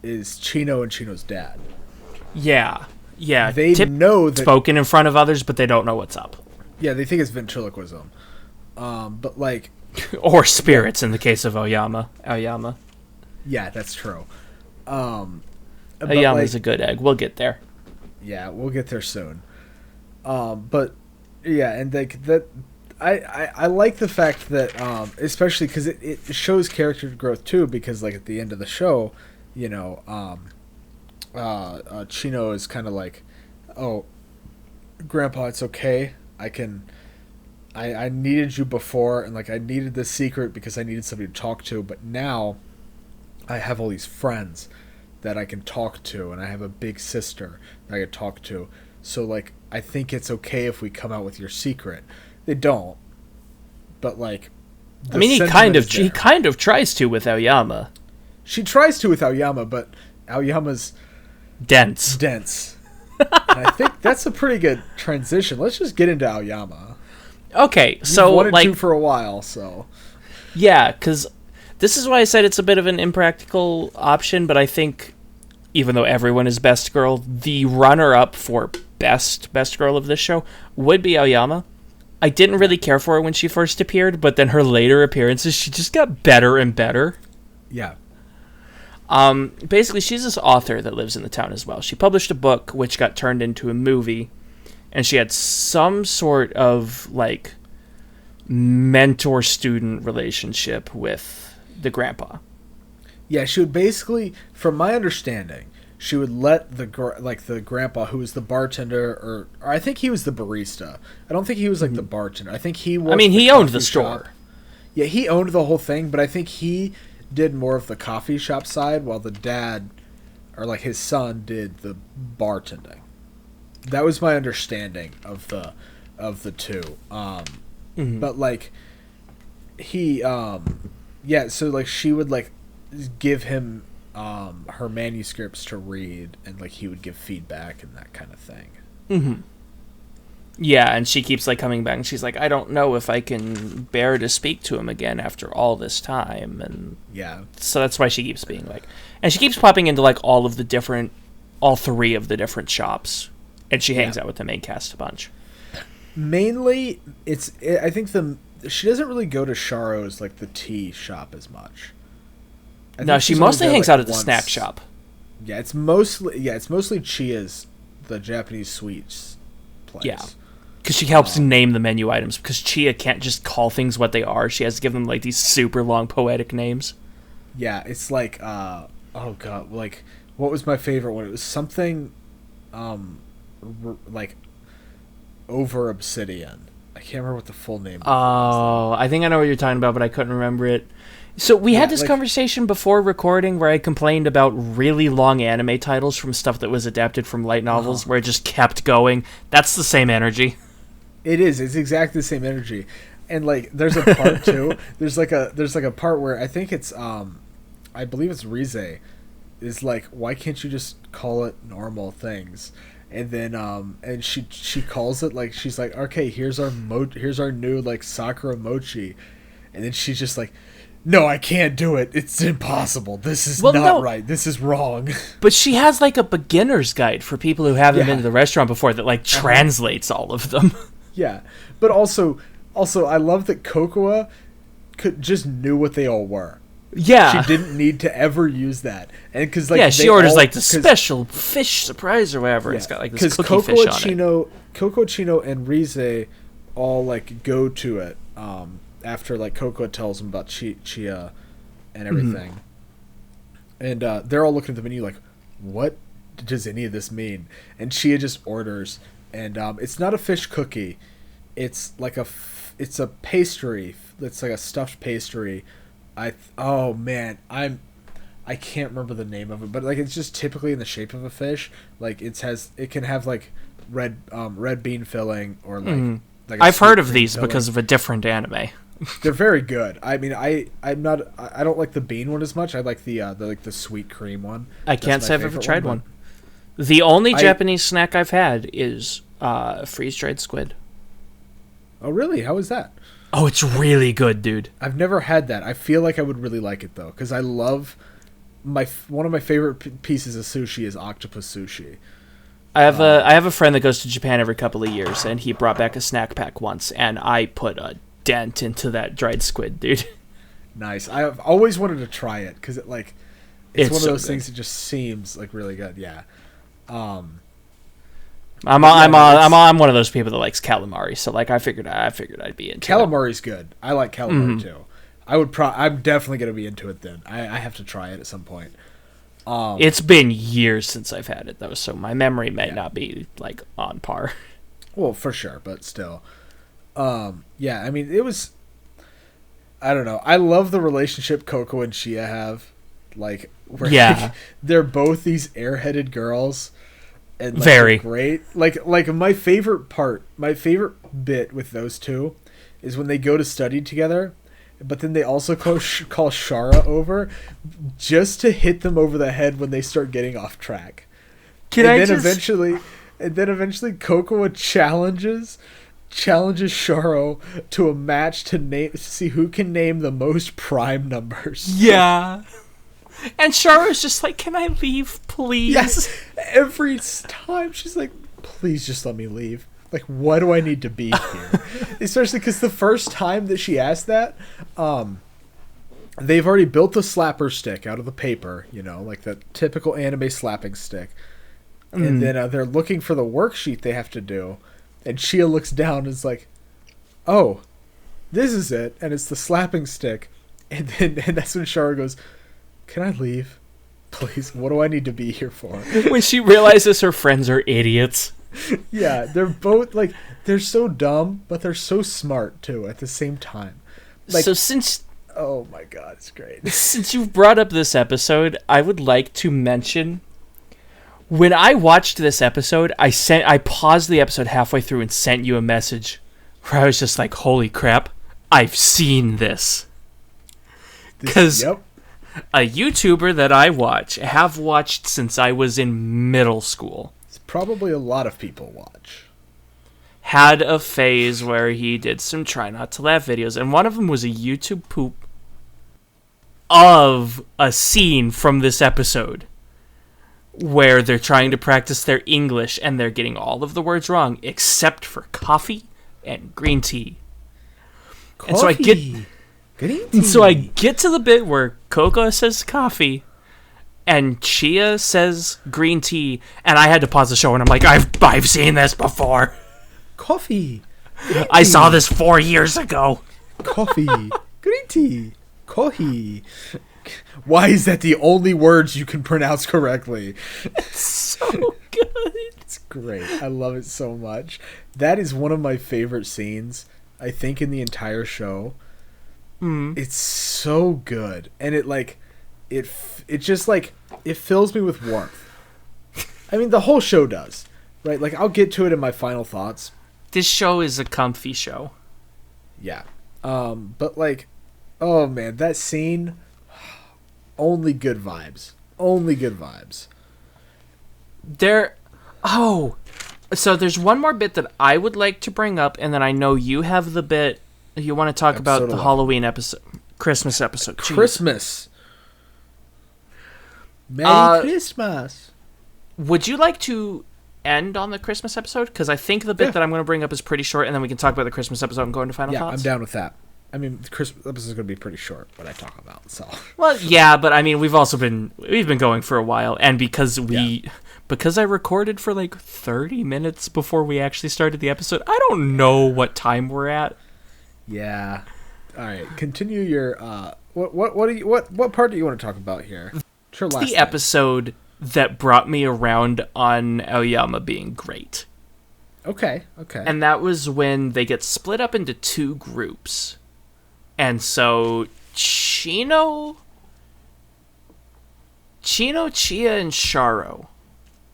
Chino and Chino's dad. Yeah. They know that spoken in front of others, but they don't know what's up. Yeah, they think it's ventriloquism. But like or spirits in the case of Aoyama. yeah, that's true. Aoyama's a good egg. We'll get there. Yeah, we'll get there soon. But yeah, and like that, I like the fact that especially because it shows character growth too. Because like at the end of the show, you know, Chino is kind of like, oh, Grandpa, it's okay. I needed you before, and like I needed this secret because I needed somebody to talk to, but now I have all these friends that I can talk to, and I have a big sister that I can talk to. So like I think it's okay if we come out with your secret. They don't, but like I mean he kind of tries to with Aoyama. She tries to with Aoyama, but Aoyama's dense. And I think that's a pretty good transition. Let's just get into Aoyama. Okay, so You've wanted like to for a while, so yeah, because this is why I said it's a bit of an impractical option. But I think even though everyone is best girl, the runner-up for best girl of this show would be Aoyama. I didn't really care for her when she first appeared, but then her later appearances, she just got better and better. Yeah. Basically, she's this author that lives in the town as well. She published a book which got turned into a movie, and she had some sort of like mentor-student relationship with the grandpa. Yeah, she would basically, from my understanding, she would let the grandpa, who was the bartender, or I think he was the barista. I don't think he was like the bartender. I think he. I mean, he owned the store. Yeah, he owned the whole thing, but I think he did more of the coffee shop side, while the dad, or like his son, did the bartending. That was my understanding of the two. But like he, yeah. So like she would like give him her manuscripts to read, and like he would give feedback and that kind of thing. Mm-hmm. Yeah, and she keeps like coming back, and she's like, I don't know if I can bear to speak to him again after all this time, and yeah, so that's why she keeps being like, and she keeps popping into like all three of the different shops, and she hangs out with the main cast a bunch. Mainly, I think she doesn't really go to Sharo's like the tea shop as much. No, she mostly hangs out at the snack shop. Yeah, it's mostly Chia's, the Japanese sweets place. Yeah, because she helps name the menu items, because Chia can't just call things what they are. She has to give them like these super long poetic names. Yeah, it's like oh god, like what was my favorite one? It was something like over obsidian. I can't remember what the full name was. I think I know what you're talking about, but I couldn't remember it. So we had this conversation before recording where I complained about really long anime titles from stuff that was adapted from light novels, where it just kept going. That's the same energy. It is. It's exactly the same energy. And like there's a part too. There's like a part where I think it's I believe it's Rize is like, why can't you just call it normal things? And then and she calls it like, she's like, okay, here's our new like Sakura mochi. And then she's just like, no, I can't do it. It's impossible. This is right. This is wrong. But she has like a beginner's guide for people who haven't been to the restaurant before that like translates all of them. Yeah. But also I love that Cocoa just knew what they all were. Yeah. She didn't need to ever use that. And cuz like she orders like the special fish surprise or whatever. Yeah. It's got like this cookie fish on it. Coco, Chino and Rize all like go to it. After like Coco tells them about Chia and everything, and they're all looking at the menu like, what does any of this mean? And Chia just orders, and it's not a fish cookie, It's like it's a pastry. It's like a stuffed pastry. Oh man, I can't remember the name of it, but like it's just typically in the shape of a fish. Like it can have like red bean filling or like I've heard of sweet these filling. because of a different anime. They're very good. I mean, I don't like the bean one as much. I like the sweet cream one. I That's can't my say I've ever favorite tried one. The only Japanese snack I've had is freeze-dried squid. Oh really? How is that? Oh, it's really good, dude. I've never had that. I feel like I would really like it though, because I love one of my favorite pieces of sushi is octopus sushi. I have a friend that goes to Japan every couple of years, and he brought back a snack pack once, and I put a dent into that dried squid, dude. Nice. I've always wanted to try it because it's one of so those good. things that just seems like really good. Yeah. I'm one of those people that likes calamari, so like I figured I'd be into it. Calamari's good. I like calamari too. I'm definitely gonna be into it then. I have to try it at some point. It's been years since I've had it though, so my memory may not be like on par. Well, for sure, but still. Yeah, I mean, it was. I don't know. I love the relationship Coco and Chia have. Like, where they're both these airheaded girls. And like, very great. Like my favorite bit with those two is when they go to study together, but then they also call Shara over just to hit them over the head when they start getting off track. Eventually Cocoa challenges Sharo to a match to see who can name the most prime numbers. Yeah. And Shara's just like, can I leave, please? Yes. Every time she's like, please just let me leave. Like, why do I need to be here? Especially because the first time that she asked that, they've already built the slapper stick out of the paper, like the typical anime slapping stick. And then they're looking for the worksheet they have to do. And Chia looks down and is like, oh, this is it. And it's the slapping stick. And that's when Shara goes, can I leave? Please, what do I need to be here for? When she realizes her friends are idiots. Yeah, they're both, like, they're so dumb, but they're so smart, too, at the same time. Like, oh my god, it's great. Since you've brought up this episode, I would like to mention, when I watched this episode, I paused the episode halfway through and sent you a message where I was just like, holy crap, I've seen this. Because a YouTuber that I have watched since I was in middle school. It's probably a lot of people watch. Had a phase where he did some try not to laugh videos, and one of them was a YouTube poop of a scene from this episode where they're trying to practice their English and they're getting all of the words wrong except for coffee and green tea. And so I get to the bit where Coco says coffee and Chia says green tea, and I had to pause the show and I'm like, I've seen this before. Coffee. I saw this 4 years ago. Coffee. Green tea. Coffee. Why is that the only words you can pronounce correctly? It's so good. It's great. I love it so much. That is one of my favorite scenes, I think, in the entire show. It's so good, and it just like it fills me with warmth. I mean, the whole show does, right? Like, I'll get to it in my final thoughts. This show is a comfy show. Yeah, but like, oh man, that scene, only good vibes. Only good vibes. So there's one more bit that I would like to bring up, and then I know you have the bit. You want to talk about the Halloween episode, Christmas episode. Christmas. Merry Christmas. Would you like to end on the Christmas episode? Because I think the bit that I'm going to bring up is pretty short, and then we can talk about the Christmas episode and go into final thoughts. Yeah, I'm down with that. I mean, the Christmas episode is going to be pretty short, what I talk about. So. Well, yeah, but I mean, we've been going for a while, and because I recorded for like 30 minutes before we actually started the episode, I don't know what time we're at. Yeah. All right. Continue your what part do you want to talk about here? Sure. It's the episode that brought me around on Aoyama being great. Okay. And that was when they get split up into two groups. And so Chino, Chia, and Sharo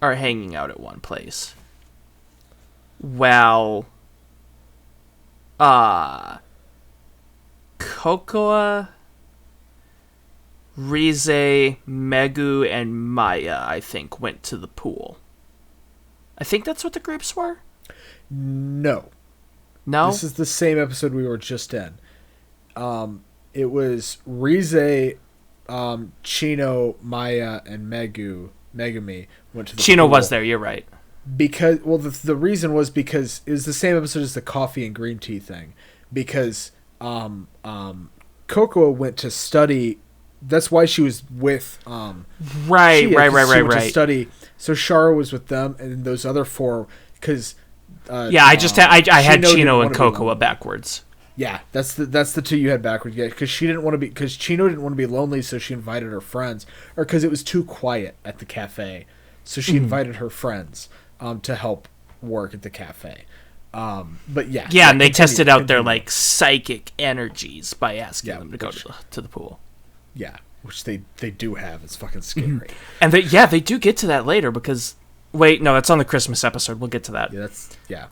are hanging out at one place. While Cocoa, Rize, Megu, and Maya, I think, went to the pool. I think that's what the groups were? No. No? This is the same episode we were just in. It was Rize, Chino, Maya, and Megumi went to the Chino pool. was there, you're right. Because, well, the reason was because it was the same episode as the coffee and green tea thing. Because Cocoa went to study. That's why she was with Right. She went to study. So Shara was with them, and those other four. Because I had Chino and Cocoa backwards. Yeah, that's the two you had backwards. Yeah, because Chino didn't want to be lonely, so she invited her friends, or because it was too quiet at the cafe, so she invited her friends to help work at the cafe. But yeah, and they tested out their like psychic energies by asking them to go to the pool. Yeah, which they do have. It's fucking scary. And they do get to that later because wait, no, that's on the Christmas episode. We'll get to that. Yeah.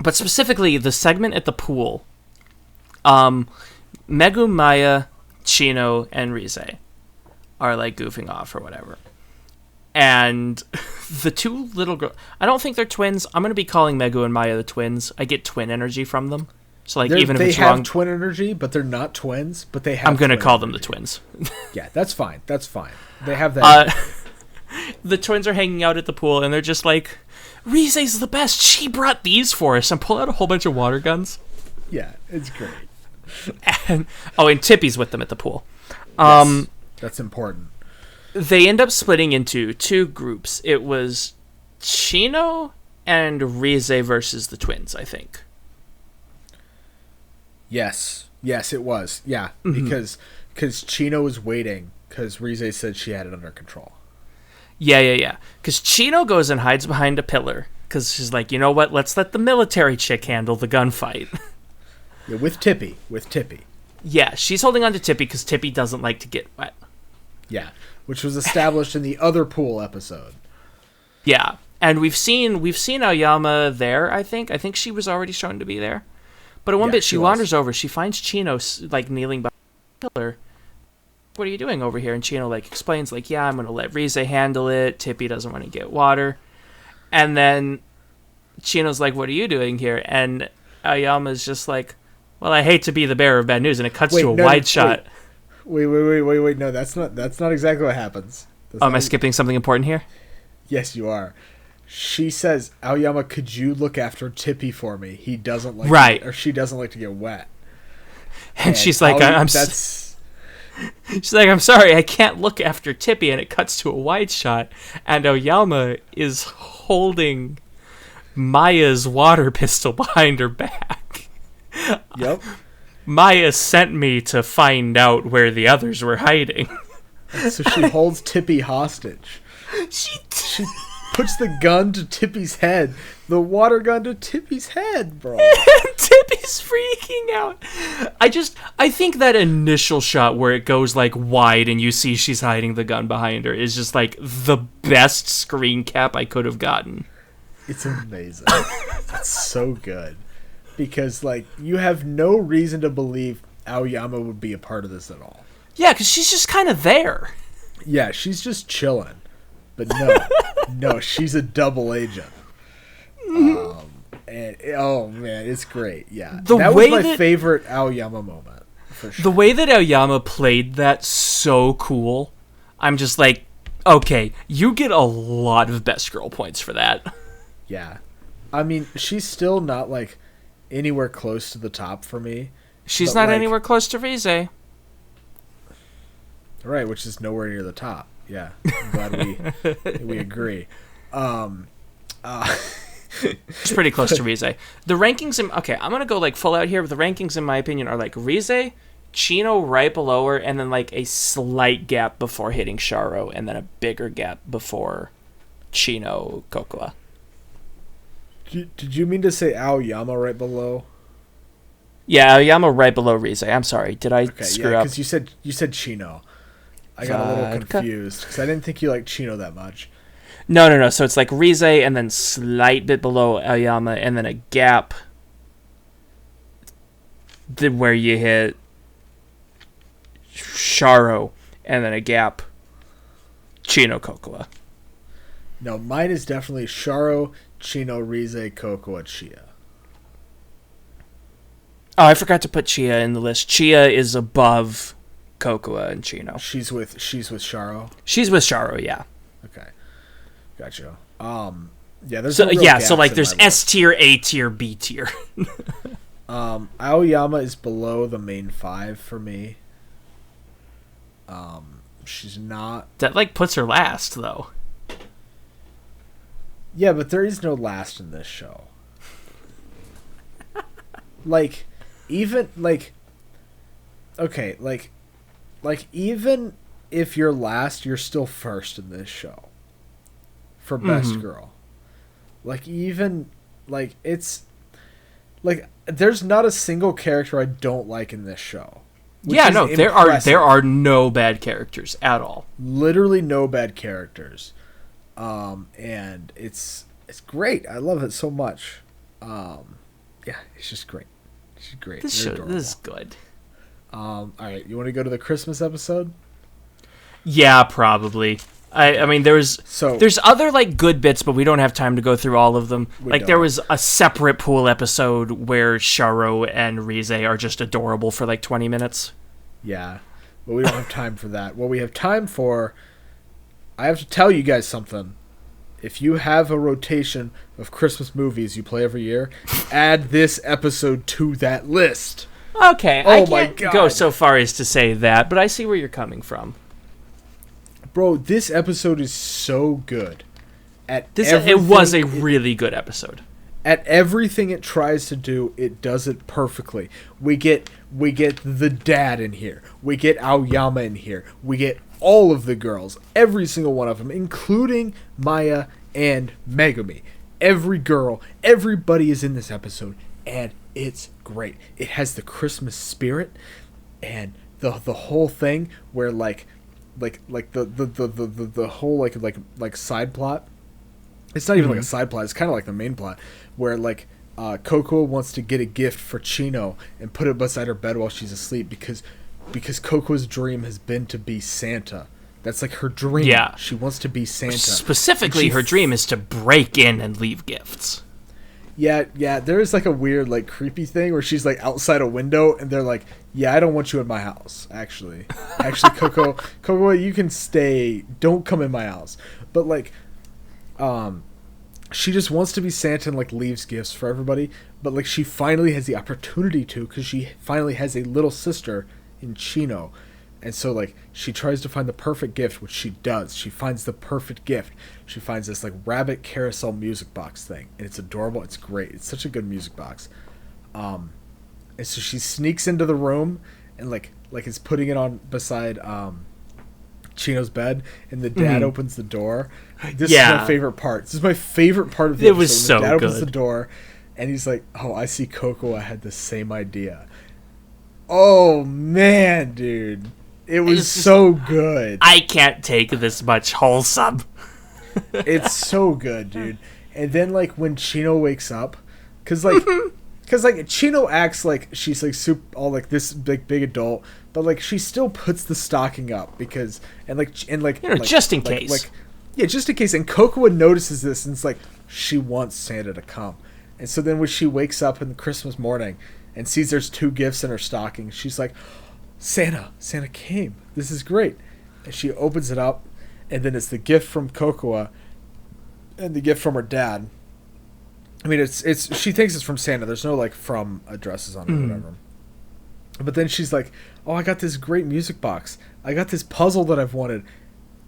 But specifically, the segment at the pool, Megu, Maya, Chino, and Rize are like goofing off or whatever. And the two little girls, I don't think they're twins. I'm going to be calling Megu and Maya the twins. I get twin energy from them. So like even if it's wrong, they have twin energy, but they're not twins. But they have. I'm going to call them the twins. Yeah, that's fine. They have that. The twins are hanging out at the pool, and they're just like, Rize's the best. She brought these for us, and pull out a whole bunch of water guns. Yeah, it's great. And Tippy's with them at the pool. Yes, that's important. They end up splitting into two groups. It was Chino and Rize versus the twins, I think. Yes, it was. Yeah, because Chino was waiting because Rize said she had it under control. Yeah. Because Chino goes and hides behind a pillar because she's like, you know what? Let's let the military chick handle the gunfight. Yeah, with Tippy. Yeah, she's holding on to Tippy because Tippy doesn't like to get wet. Yeah, which was established in the other pool episode. Yeah, and we've seen Aoyama there. I think she was already shown to be there. But at one bit, she wanders over. She finds Chino like kneeling by the pillar. What are you doing over here? And Chino like explains like, yeah, I'm gonna let Rize handle it. Tippy doesn't want to get water. And then Chino's like, what are you doing here? And Aoyama's just like, well, I hate to be the bearer of bad news. And it cuts to a wide shot. Wait. No, that's not exactly what happens. Am I skipping something important here? Yes, you are. She says, Aoyama, could you look after Tippy for me? He doesn't like she doesn't like to get wet. And she's like, she's like, I'm sorry, I can't look after Tippy. And it cuts to a wide shot, and Aoyama is holding Maya's water pistol behind her back. Yep. Maya sent me to find out where the others were hiding. So she holds Tippy hostage. She puts the gun to Tippy's head. The water gun to Tippy's head, bro. Tippy's freaking out. I think that initial shot where it goes like wide and you see she's hiding the gun behind her is just like the best screen cap I could have gotten. It's amazing. It's so good. Because like you have no reason to believe Aoyama would be a part of this at all. Yeah, because she's just kind of there. Yeah, she's just chilling. But no, she's a double agent. And oh man, it's great. Yeah, that was my favorite Aoyama moment for sure. The way that Aoyama played that so cool. I'm just like, okay, you get a lot of best girl points for that. Yeah, I mean, she's still not like anywhere close to the top for me. She's not anywhere close to Rize. Right, which is nowhere near the top. Yeah, I'm glad we agree. It's pretty close to Rize. The rankings, I'm gonna go like full out here. But the rankings, in my opinion, are like Rize, Chino right below her, and then like a slight gap before hitting Sharo, and then a bigger gap before Chino Cocoa. Did you mean to say Aoyama right below? Yeah, Aoyama right below Rize. I'm sorry. Did I screw up? Because you said Chino. I got a little confused because I didn't think you liked Chino that much. No. So it's like Rize and then slight bit below Aoyama and then a gap where you hit Sharo and then a gap Chino Kokoa. No, mine is definitely Sharo, Chino, Rize, Kokoa, Chia. Oh, I forgot to put Chia in the list. Chia is above Kokoa and Chino. She's with Sharo. She's with Sharo, yeah. Okay, gotcha. Yeah, there's so no real yeah, so like there's my S tier, A tier, B tier. Aoyama is below the main 5 for me. She's not. That like puts her last though. Yeah, but there is no last in this show. Like, even like, okay, like even if you're last, you're still first in this show for best girl. Like, even like it's like there's not a single character I don't like in this show. Yeah, no, there are no bad characters at all. Literally no bad characters. And it's great. I love it so much. Yeah, it's just great. It's great. This is good. All right, you want to go to the Christmas episode? Yeah, probably. I mean, there's other like good bits, but we don't have time to go through all of them. There was a separate pool episode where Sharo and Rize are just adorable for like 20 minutes. Yeah, but we don't have time for that. What we have time for, I have to tell you guys something. If you have a rotation of Christmas movies you play every year, add this episode to that list. Okay, I can't go so far as to say that, but I see where you're coming from. Bro, this episode is so good. It was a really good episode. At everything it tries to do, it does it perfectly. We get the dad in here. We get Aoyama in here. We get all of the girls, every single one of them, including Maya and Megumi. Every girl, everybody is in this episode, and it's great. It has the Christmas spirit, and the whole thing where like the whole like side plot. It's not even like a side plot. It's kind of like the main plot, where like Coco wants to get a gift for Chino and put it beside her bed while she's asleep because Coco's dream has been to be Santa. That's like her dream. Yeah, she wants to be Santa. Specifically, her dream is to break in and leave gifts. Yeah. There is like a weird, like creepy thing where she's like outside a window and they're like, "Yeah, I don't want you in my house." Actually, Coco, you can stay. Don't come in my house. But like, she just wants to be Santa and like leaves gifts for everybody. But like, she finally has the opportunity to because she finally has a little sister in Chino. And so, like, she tries to find the perfect gift, which she does. She finds the perfect gift. She finds this, like, rabbit carousel music box thing. And it's adorable. It's great. It's such a good music box. And so she sneaks into the room and, like is putting it on beside Chino's bed. And the dad opens the door. This is my favorite part. This is my favorite part of the episode. It was so good. The dad opens the door, and he's like, "Oh, I see Coco. I had the same idea." Oh, man, dude. It was so good. I can't take this much wholesome. It's so good, dude. And then, like, when Chino wakes up, because Chino acts like she's, like, all, like, this big adult, but, like, she still puts the stocking up because, just in case. Just in case. And Cocoa notices this, and it's like, she wants Santa to come. And so then when she wakes up in the Christmas morning and sees there's 2 gifts in her stocking, she's like, Santa came. This is great. And she opens it up, and then it's the gift from Cocoa and the gift from her dad. I mean, it's she thinks it's from Santa. There's no like from addresses on it or whatever. But then she's like, "Oh, I got this great music box. I got this puzzle that I've wanted,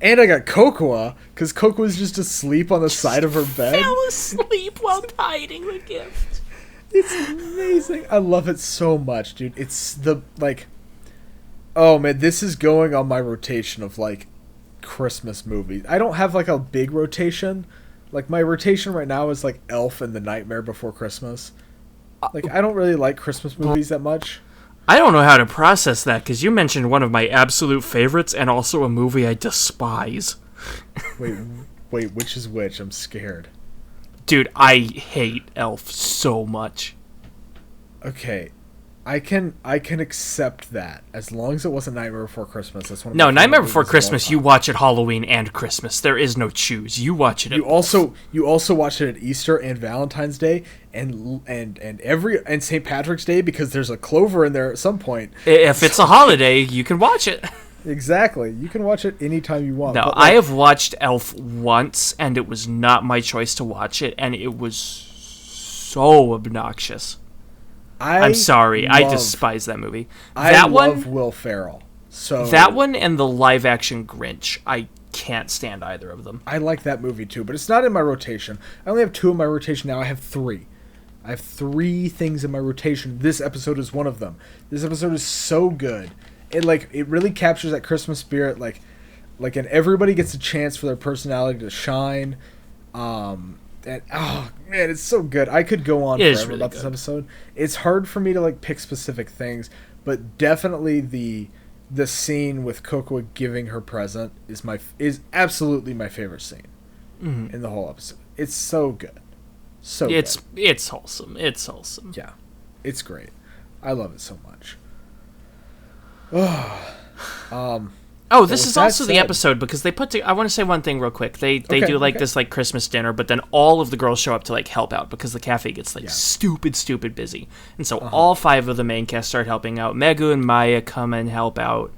and I got Cocoa because Cocoa's just asleep on the side of her bed. Fell asleep while hiding the gift. It's amazing. I love it so much, dude. It's the like." Oh man, this is going on my rotation of like Christmas movies. I don't have like a big rotation. Like, my rotation right now is, like, Elf and The Nightmare Before Christmas. Like, I don't really like Christmas movies that much. I don't know how to process that, because you mentioned one of my absolute favorites and also a movie I despise. Wait, which is which? I'm scared. Dude, I hate Elf so much. Okay, I can accept that as long as it wasn't Nightmare Before Christmas. That's one. Of No, my Nightmare favorite Before movies of all Christmas, time. you watch it Halloween and Christmas. There is no choose. You watch it. You also watch it at Easter and Valentine's Day and St. Patrick's Day because there's a clover in there at some point. If it's a holiday, you can watch it. Exactly, you can watch it anytime you want. No, but, I have watched Elf once, and it was not my choice to watch it, and it was so obnoxious. I'm sorry, I despise that movie. I love Will Ferrell. So that one and the live-action Grinch, I can't stand either of them. I like that movie too, but it's not in my rotation. I only have 2 in my rotation now. I have 3. I have 3 things in my rotation. This episode is one of them. This episode is so good. It really captures that Christmas spirit. And everybody gets a chance for their personality to shine. And oh man, it's so good. I could go on forever really about good. this episode. It's hard for me to pick specific things, but definitely the scene with Cocoa giving her present is absolutely my favorite scene in the whole episode. It's so good. So It's good. wholesome. It's wholesome. Yeah. It's great. I love it so much. Oh, this is that also the said- episode because they I want to say one thing real quick. They Okay, do okay. this Christmas dinner, but then all of the girls show up to help out because the cafe gets stupid busy. And so all 5 of the main cast start helping out. Megu and Maya come and help out.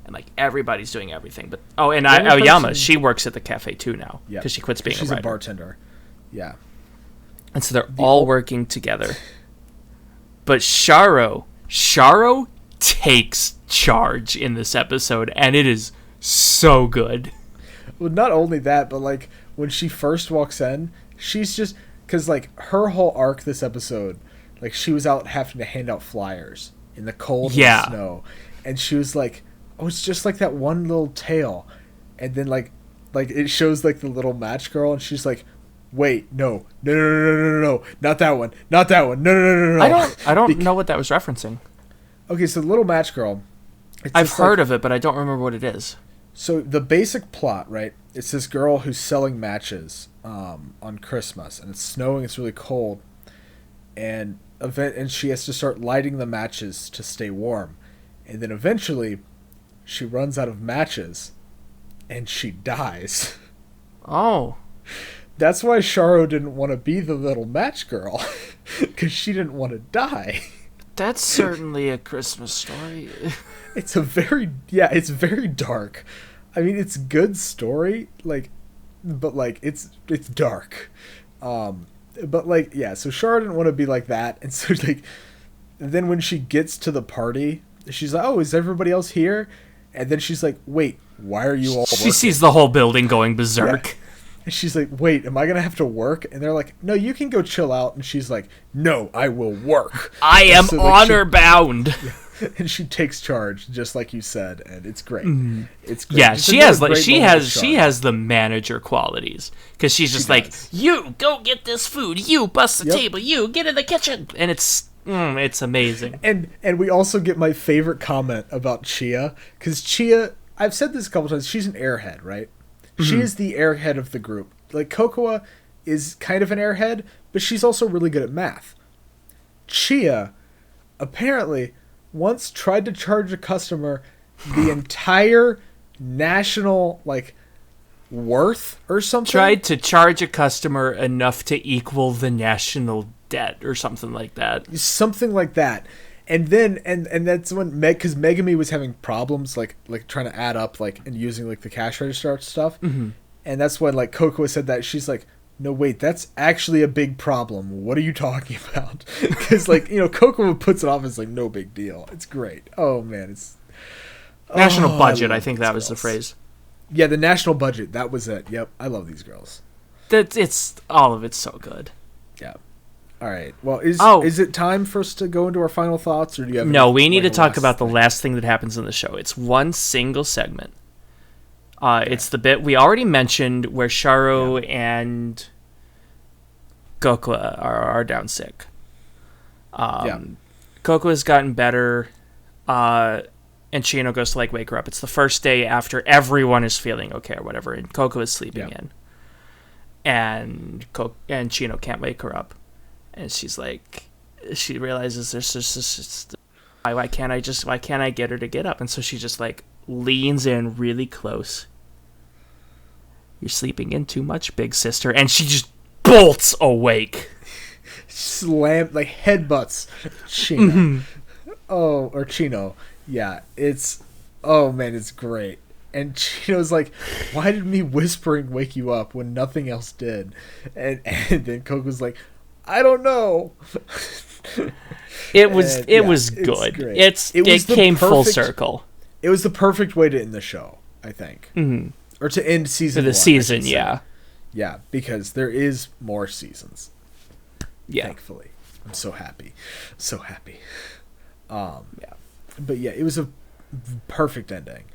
And everybody's doing everything. But and Aoyama, she works at the cafe too now because she quits being She's a writer. bartender. Yeah. And so they're all working together. But Sharo takes charge in this episode, and it is so good. Well, not only that, but when she first walks in, she's just because her whole arc this episode, she was out having to hand out flyers in the cold and the snow, and she was like, "Oh, it's just like that one little tale," and then it shows the little match girl, and she's like, "Wait, no, not that one, no." I don't know what that was referencing. Okay, so the little match girl. I've heard of it, but I don't remember what it is. So the basic plot, right? It's this girl who's selling matches on Christmas, and it's snowing. It's really cold, and she has to start lighting the matches to stay warm, and then eventually, she runs out of matches, and she dies. Oh, That's why Sharo didn't want to be the little match girl, because she didn't want to die. that's certainly a Christmas story. It's it's very dark. I mean, it's good story, but it's dark. So Shara didn't want to be like that, and so then when she gets to the party, she's like, "Oh, is everybody else here?" And then she's like, "Wait, why are you all She working?" sees the whole building going berserk. Yeah. And she's like, "Wait, am I gonna have to work?" And they're like, "No, you can go chill out." And she's like, "No, I will work. I am So, honor bound. And she takes charge, just like you said, and it's great. It's great. Yeah, It's she another has great she moment of has she charm. has the manager qualities because she's just does. you go get this food, you bust the Yep. table, you get in the kitchen, and it's amazing. And we also get my favorite comment about Chia, because Chia, I've said this a couple times, she's an airhead, right? She is the airhead of the group. Cocoa is kind of an airhead, but she's also really good at math. Chia, apparently, once tried to charge a customer the entire national, worth or something. Tried to charge a customer enough to equal the national debt or something like that. Something like that. And then and that's when because Megami was having problems trying to add up and using the cash register stuff. Mm-hmm. And that's when Cocoa said that. She's like, "No, wait, that's actually a big problem. What are you talking about?" Because Cocoa puts it off as no big deal. It's great. Oh man, it's National budget, I think these that was the girls. phrase. Yeah, the national budget. That was it. Yep, I love these girls. It's all of it's so good. Yeah. All right. Well, is it time for us to go into our final thoughts, or do you have? No, we need to a talk last about the thing? last thing that happens in the show. It's one single segment. It's the bit we already mentioned where Sharo and Gokwa are down sick. Gokwa's gotten better, and Chino goes to like wake her up. It's the first day after everyone is feeling okay or whatever, and Gokwa is sleeping in, and Chino can't wake her up, and she's like, she realizes there's just why can't I get her to get up? And so she just like leans in really close. You're sleeping in too much, big sister, and she just bolts awake. Slam, like headbutts Chino. Or Chino. Yeah, it's, oh man, it's great. And Chino's like, why did me whispering wake you up when nothing else did? And then Coco's like, I don't know. It was good. It came full circle. It was the perfect way to end the show, I think. Mm-hmm. Or to end season 1. Season, yeah. Yeah, because there is more seasons. Yeah. Thankfully. I'm so happy. So happy. But yeah, it was a perfect ending.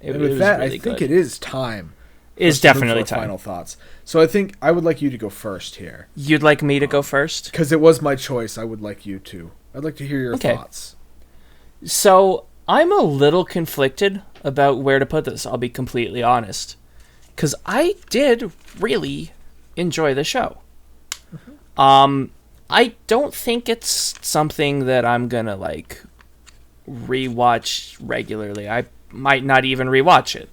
And with that, really I think it is time. It is definitely time. Final thoughts. So I think I would like you to go first here. You'd like me to go first? Because it was my choice. I would like you to. I'd like to hear your thoughts. So I'm a little conflicted about where to put this. I'll be completely honest. Because I did really enjoy the show. Mm-hmm. I don't think it's something that I'm going to like rewatch regularly. I might not even rewatch it.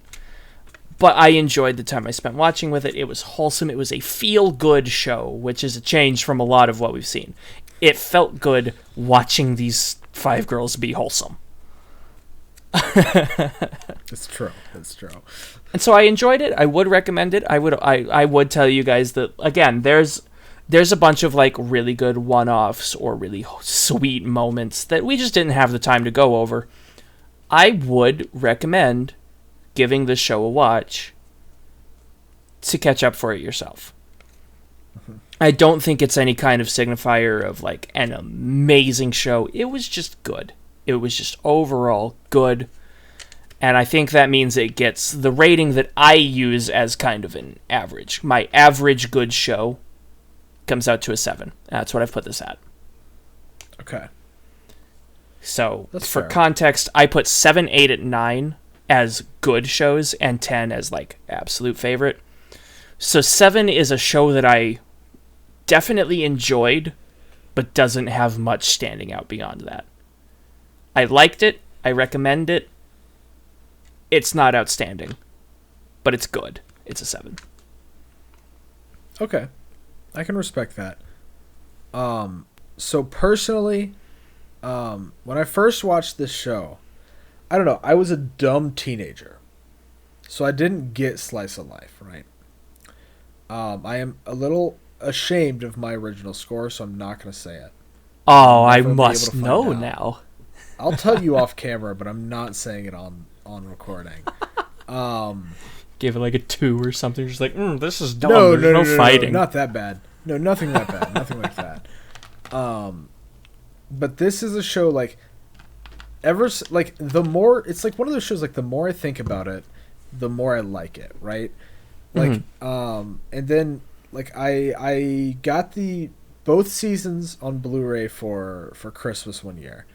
But I enjoyed the time I spent watching with it. It was wholesome. It was a feel-good show, which is a change from a lot of what we've seen. It felt good watching these 5 girls be wholesome. That's true. And so I enjoyed it. I would recommend it. I would tell you guys that, again, there's a bunch of like really good one-offs or really sweet moments that we just didn't have the time to go over. I would recommend giving the show a watch to catch up for it yourself. Mm-hmm. I don't think it's any kind of signifier of like an amazing show. It was just good. It was just overall good. And I think that means it gets the rating that I use as kind of an average. My average good show comes out to a 7. That's what I've put this at. Okay. So, for context, I put 7, 8, and 9 as good shows and 10 as like absolute favorite. So 7 is a show that I definitely enjoyed, but doesn't have much standing out beyond that. I liked it. I recommend it. It's not outstanding, but it's good. It's a 7. Okay. I can respect that. So personally, when I first watched this show, I don't know, I was a dumb teenager. So I didn't get Slice of Life, right? I am a little ashamed of my original score, so I'm not going to say it. Oh, I must know now. I'll tell you off camera, but I'm not saying it on recording. Give it like a 2 or something. Just like, this is dumb. There's no fighting. No, not that bad. No, nothing that bad. Nothing like that. But this is a show like the more it's like one of those shows like the more I think about it, the more I like it, right? Like and then like I got both seasons on Blu-ray for Christmas one year,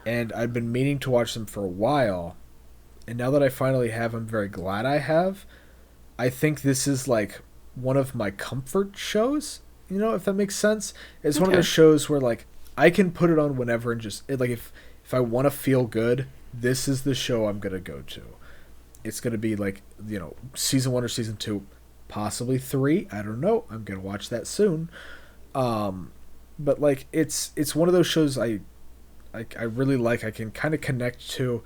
and I'd been meaning to watch them for a while, and now that I finally have, I'm very glad I have. I think this is like one of my comfort shows, if that makes sense. It's one of those shows where like I can put it on whenever and just like if I want to feel good, this is the show I'm gonna go to. It's gonna be like season 1 or season 2, possibly 3. I don't know. I'm gonna watch that soon. But like it's one of those shows I really like. I can kind of connect to,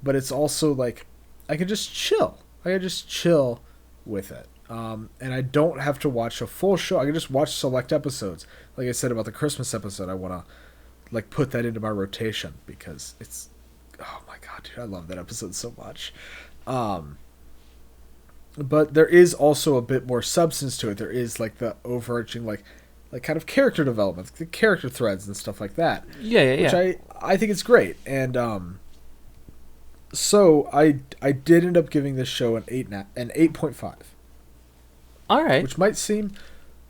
but it's also like I can just chill. I can just chill with it. And I don't have to watch a full show. I can just watch select episodes. Like I said about the Christmas episode, I want to like put that into my rotation because it's, oh my god, dude, I love that episode so much. But there is also a bit more substance to it. There is like the overarching like kind of character development, the character threads and stuff like that. Yeah. Which I think it's great. And So I did end up giving this show an 8.5, All right. which might seem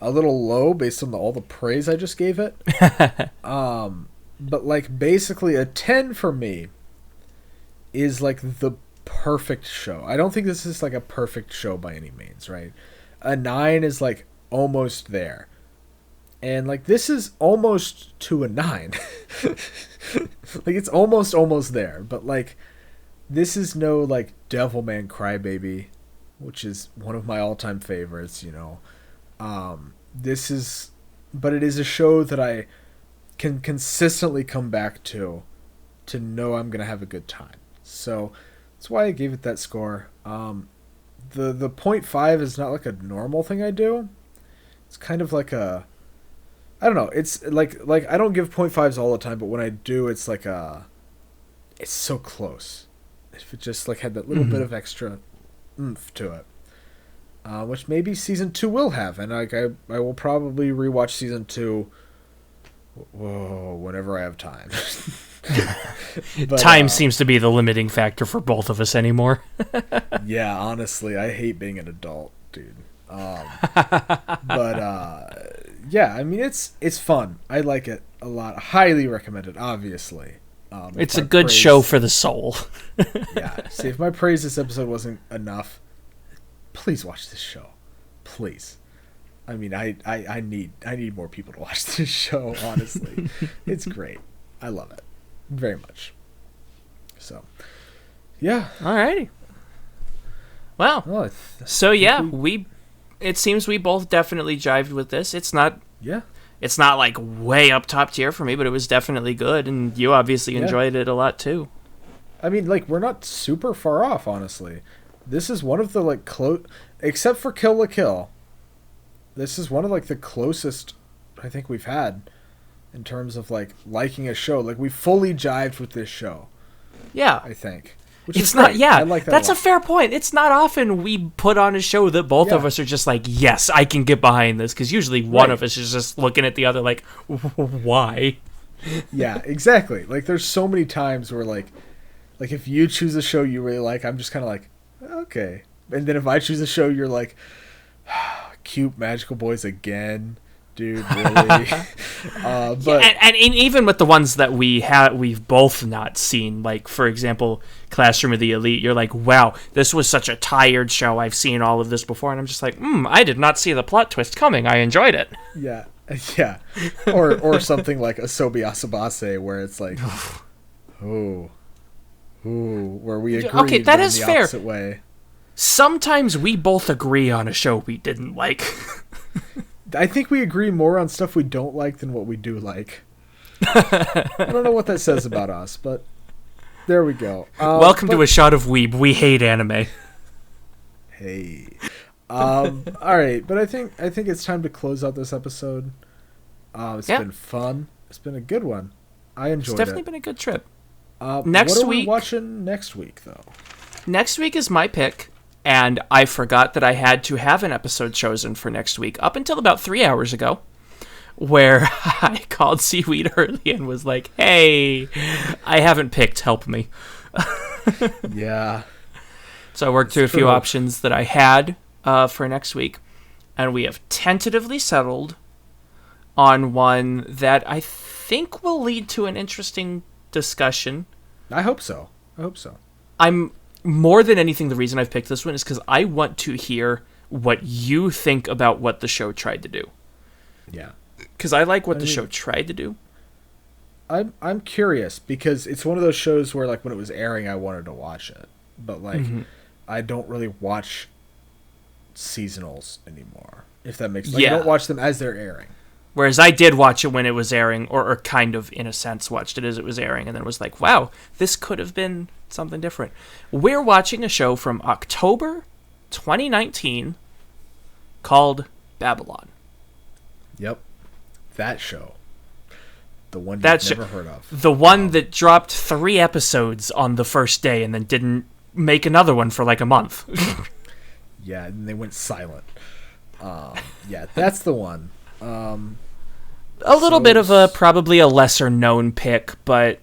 a little low based on all the praise I just gave it. But like basically a 10 for me is like the perfect show. I don't think this is like a perfect show by any means, right? A 9 is like almost there. And like this is almost to a 9. Like it's almost there, but like this is no like Devilman Crybaby, which is one of my all-time favorites, you know. This is, but it is a show that I can consistently come back to know I'm gonna have a good time. So that's why I gave it that score. The 0.5 is not like a normal thing I do. It's kind of like a, I don't know. It's like I don't give 0.5s all the time, but when I do, it's like it's so close. If it just like had that little bit of extra oomph to it. Which maybe season 2 will have, and like I will probably rewatch season 2. Whenever I have time. But, Time seems to be the limiting factor for both of us anymore. Yeah, honestly, I hate being an adult, dude. Yeah, I mean it's fun. I like it a lot. Highly recommend it. Obviously, It's a good show for the soul. Yeah. See, if my praise this episode wasn't enough, please watch this show. Please. I mean, I need more people to watch this show, honestly. It's great. I love it. Very much. So, yeah. Alrighty. Well, Well, so yeah, it seems we both definitely jived with this. It's not like way up top tier for me, but it was definitely good, and you obviously enjoyed it a lot too. I mean, like, we're not super far off, honestly. This is one of the, like, except for Kill la Kill, this is one of, like, the closest I think we've had in terms of, like, liking a show. Like, we fully jived with this show. Yeah. I think. Which It's is not, great. yeah, I like that that's a a lot. fair point. It's not often we put on a show that both of us are just like, yes, I can get behind this, because usually one of us is just looking at the other like, why? Yeah, exactly. Like, there's so many times where, like if you choose a show you really like, I'm just kind of like, okay. And then if I choose a show, you're like, cute magical boys again, dude, really? But Yeah, and even with the ones that we've both not seen, like, for example, Classroom of the Elite, you're like, wow, this was such a tired show. I've seen all of this before, and I'm just like, I did not see the plot twist coming. I enjoyed it. yeah, or something like Asobi Asabase, where it's like, where we agree. Okay, that is the fair. Opposite way. Sometimes we both agree on a show we didn't like. I think we agree more on stuff we don't like than what we do like. I don't know what that says about us, but there we go. Welcome to a shot of Weeb. We hate anime. Hey. All right, but I think it's time to close out this episode. It's been fun. It's been a good one. I enjoyed it. It's definitely been a good trip. What are we watching next week, though? Next week is my pick, and I forgot that I had to have an episode chosen for next week up until about 3 hours ago, where I called Seaweed early and was like, hey, I haven't picked, help me. Yeah. So I worked through a few options that I had for next week, and we have tentatively settled on one that I think will lead to an interesting discussion. I hope so. I'm more than anything, the reason I've picked this one is because I want to hear what you think about what the show tried to do. Yeah. Because I like what the show tried to do. I'm curious, because it's one of those shows where, like, when it was airing, I wanted to watch it. But, like, I don't really watch seasonals anymore, if that makes sense. Like, I don't watch them as they're airing. Whereas I did watch it when it was airing, or kind of, in a sense, watched it as it was airing, and then was like, wow, this could have been something different. We're watching a show from October 2019 called Babylon. Yep. That show. The one you've never heard of. The one that dropped 3 episodes on the first day and then didn't make another one for like a month. Yeah, and they went silent. Yeah, that's the one. A little bit of probably a lesser known pick, but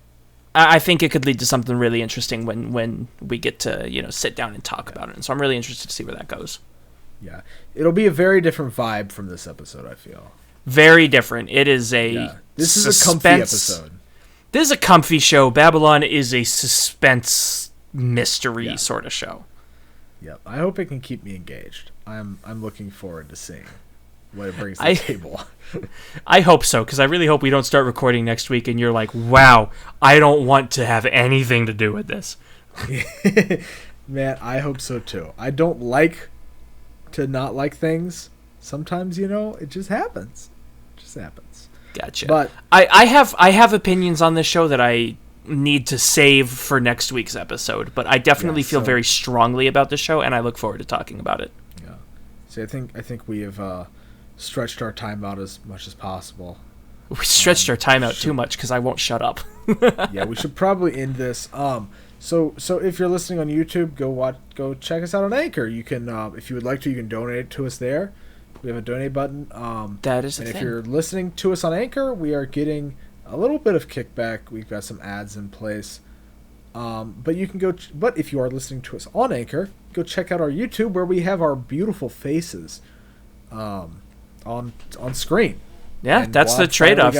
I think it could lead to something really interesting when we get to, sit down and talk about it. And so I'm really interested to see where that goes. Yeah. It'll be a very different vibe from this episode, I feel. Very different. It is a This is a comfy episode. This is a comfy show. Babylon is a suspense mystery sort of show. Yep. I hope it can keep me engaged. I'm looking forward to seeing what it brings to the table. I hope so, because I really hope we don't start recording next week and you're like, wow, I don't want to have anything to do with this. Man, I hope so too. I don't like to not like things. Sometimes, it just happens. It just happens. Gotcha. But I have opinions on this show that I need to save for next week's episode, but I definitely feel very strongly about the show, and I look forward to talking about it. Yeah. See, I think we have stretched our time out as much as possible. We stretched our time out too much because I won't shut up. Yeah, we should probably end this. So if you're listening on YouTube, go check us out on Anchor. You can, if you would like to, you can donate to us there. We have a donate button. That is a thing. And if you're listening to us on Anchor, we are getting a little bit of kickback. We've got some ads in place. But you can go. But if you are listening to us on Anchor, go check out our YouTube where we have our beautiful faces, on screen. Yeah, and that's the trade-off.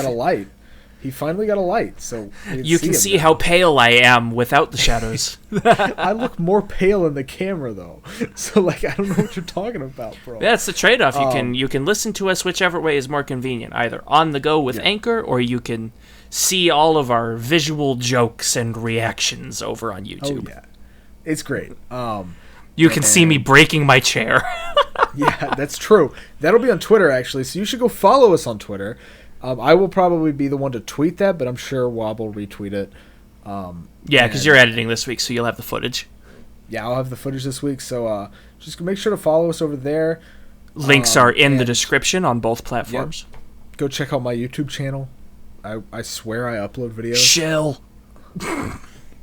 He finally got a light, so you can see how pale I am without the shadows. I look more pale in the camera though, so I don't know what you're talking about, bro. That's the trade-off. You can listen to us whichever way is more convenient, either on the go with Anchor, or you can see all of our visual jokes and reactions over on YouTube. Oh yeah, it's great. You can see me breaking my chair. Yeah, that's true. That'll be on Twitter actually, so you should go follow us on Twitter. I will probably be the one to tweet that, but I'm sure Wob will retweet it. Yeah, because you're editing this week, so you'll have the footage. Yeah, I'll have the footage this week, so just make sure to follow us over there. Links are in the description on both platforms. Yep. Go check out my YouTube channel. I swear I upload videos. Chill.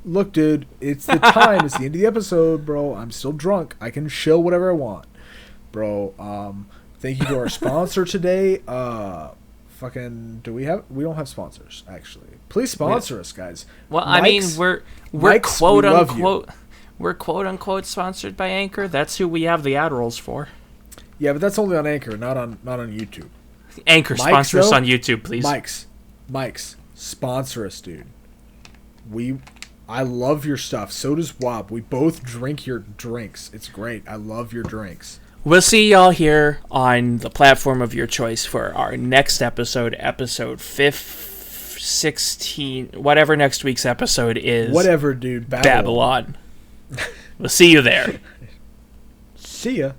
Look, dude, it's the time. It's the end of the episode, bro. I'm still drunk. I can shill whatever I want. Bro, thank you to our sponsor today. We don't have sponsors, actually. Please sponsor us, guys. Well, Mike's, we're quote unquote sponsored by Anchor. That's who we have the ad rolls for. Yeah, but that's only on Anchor, not on YouTube. Anchor, sponsor us on YouTube, please. Mike's, sponsor us, dude. I love your stuff. So does Wob. We both drink your drinks. It's great. I love your drinks. We'll see y'all here on the platform of your choice for our next episode 16, whatever next week's episode is. Whatever, dude. Babylon. We'll see you there. See ya.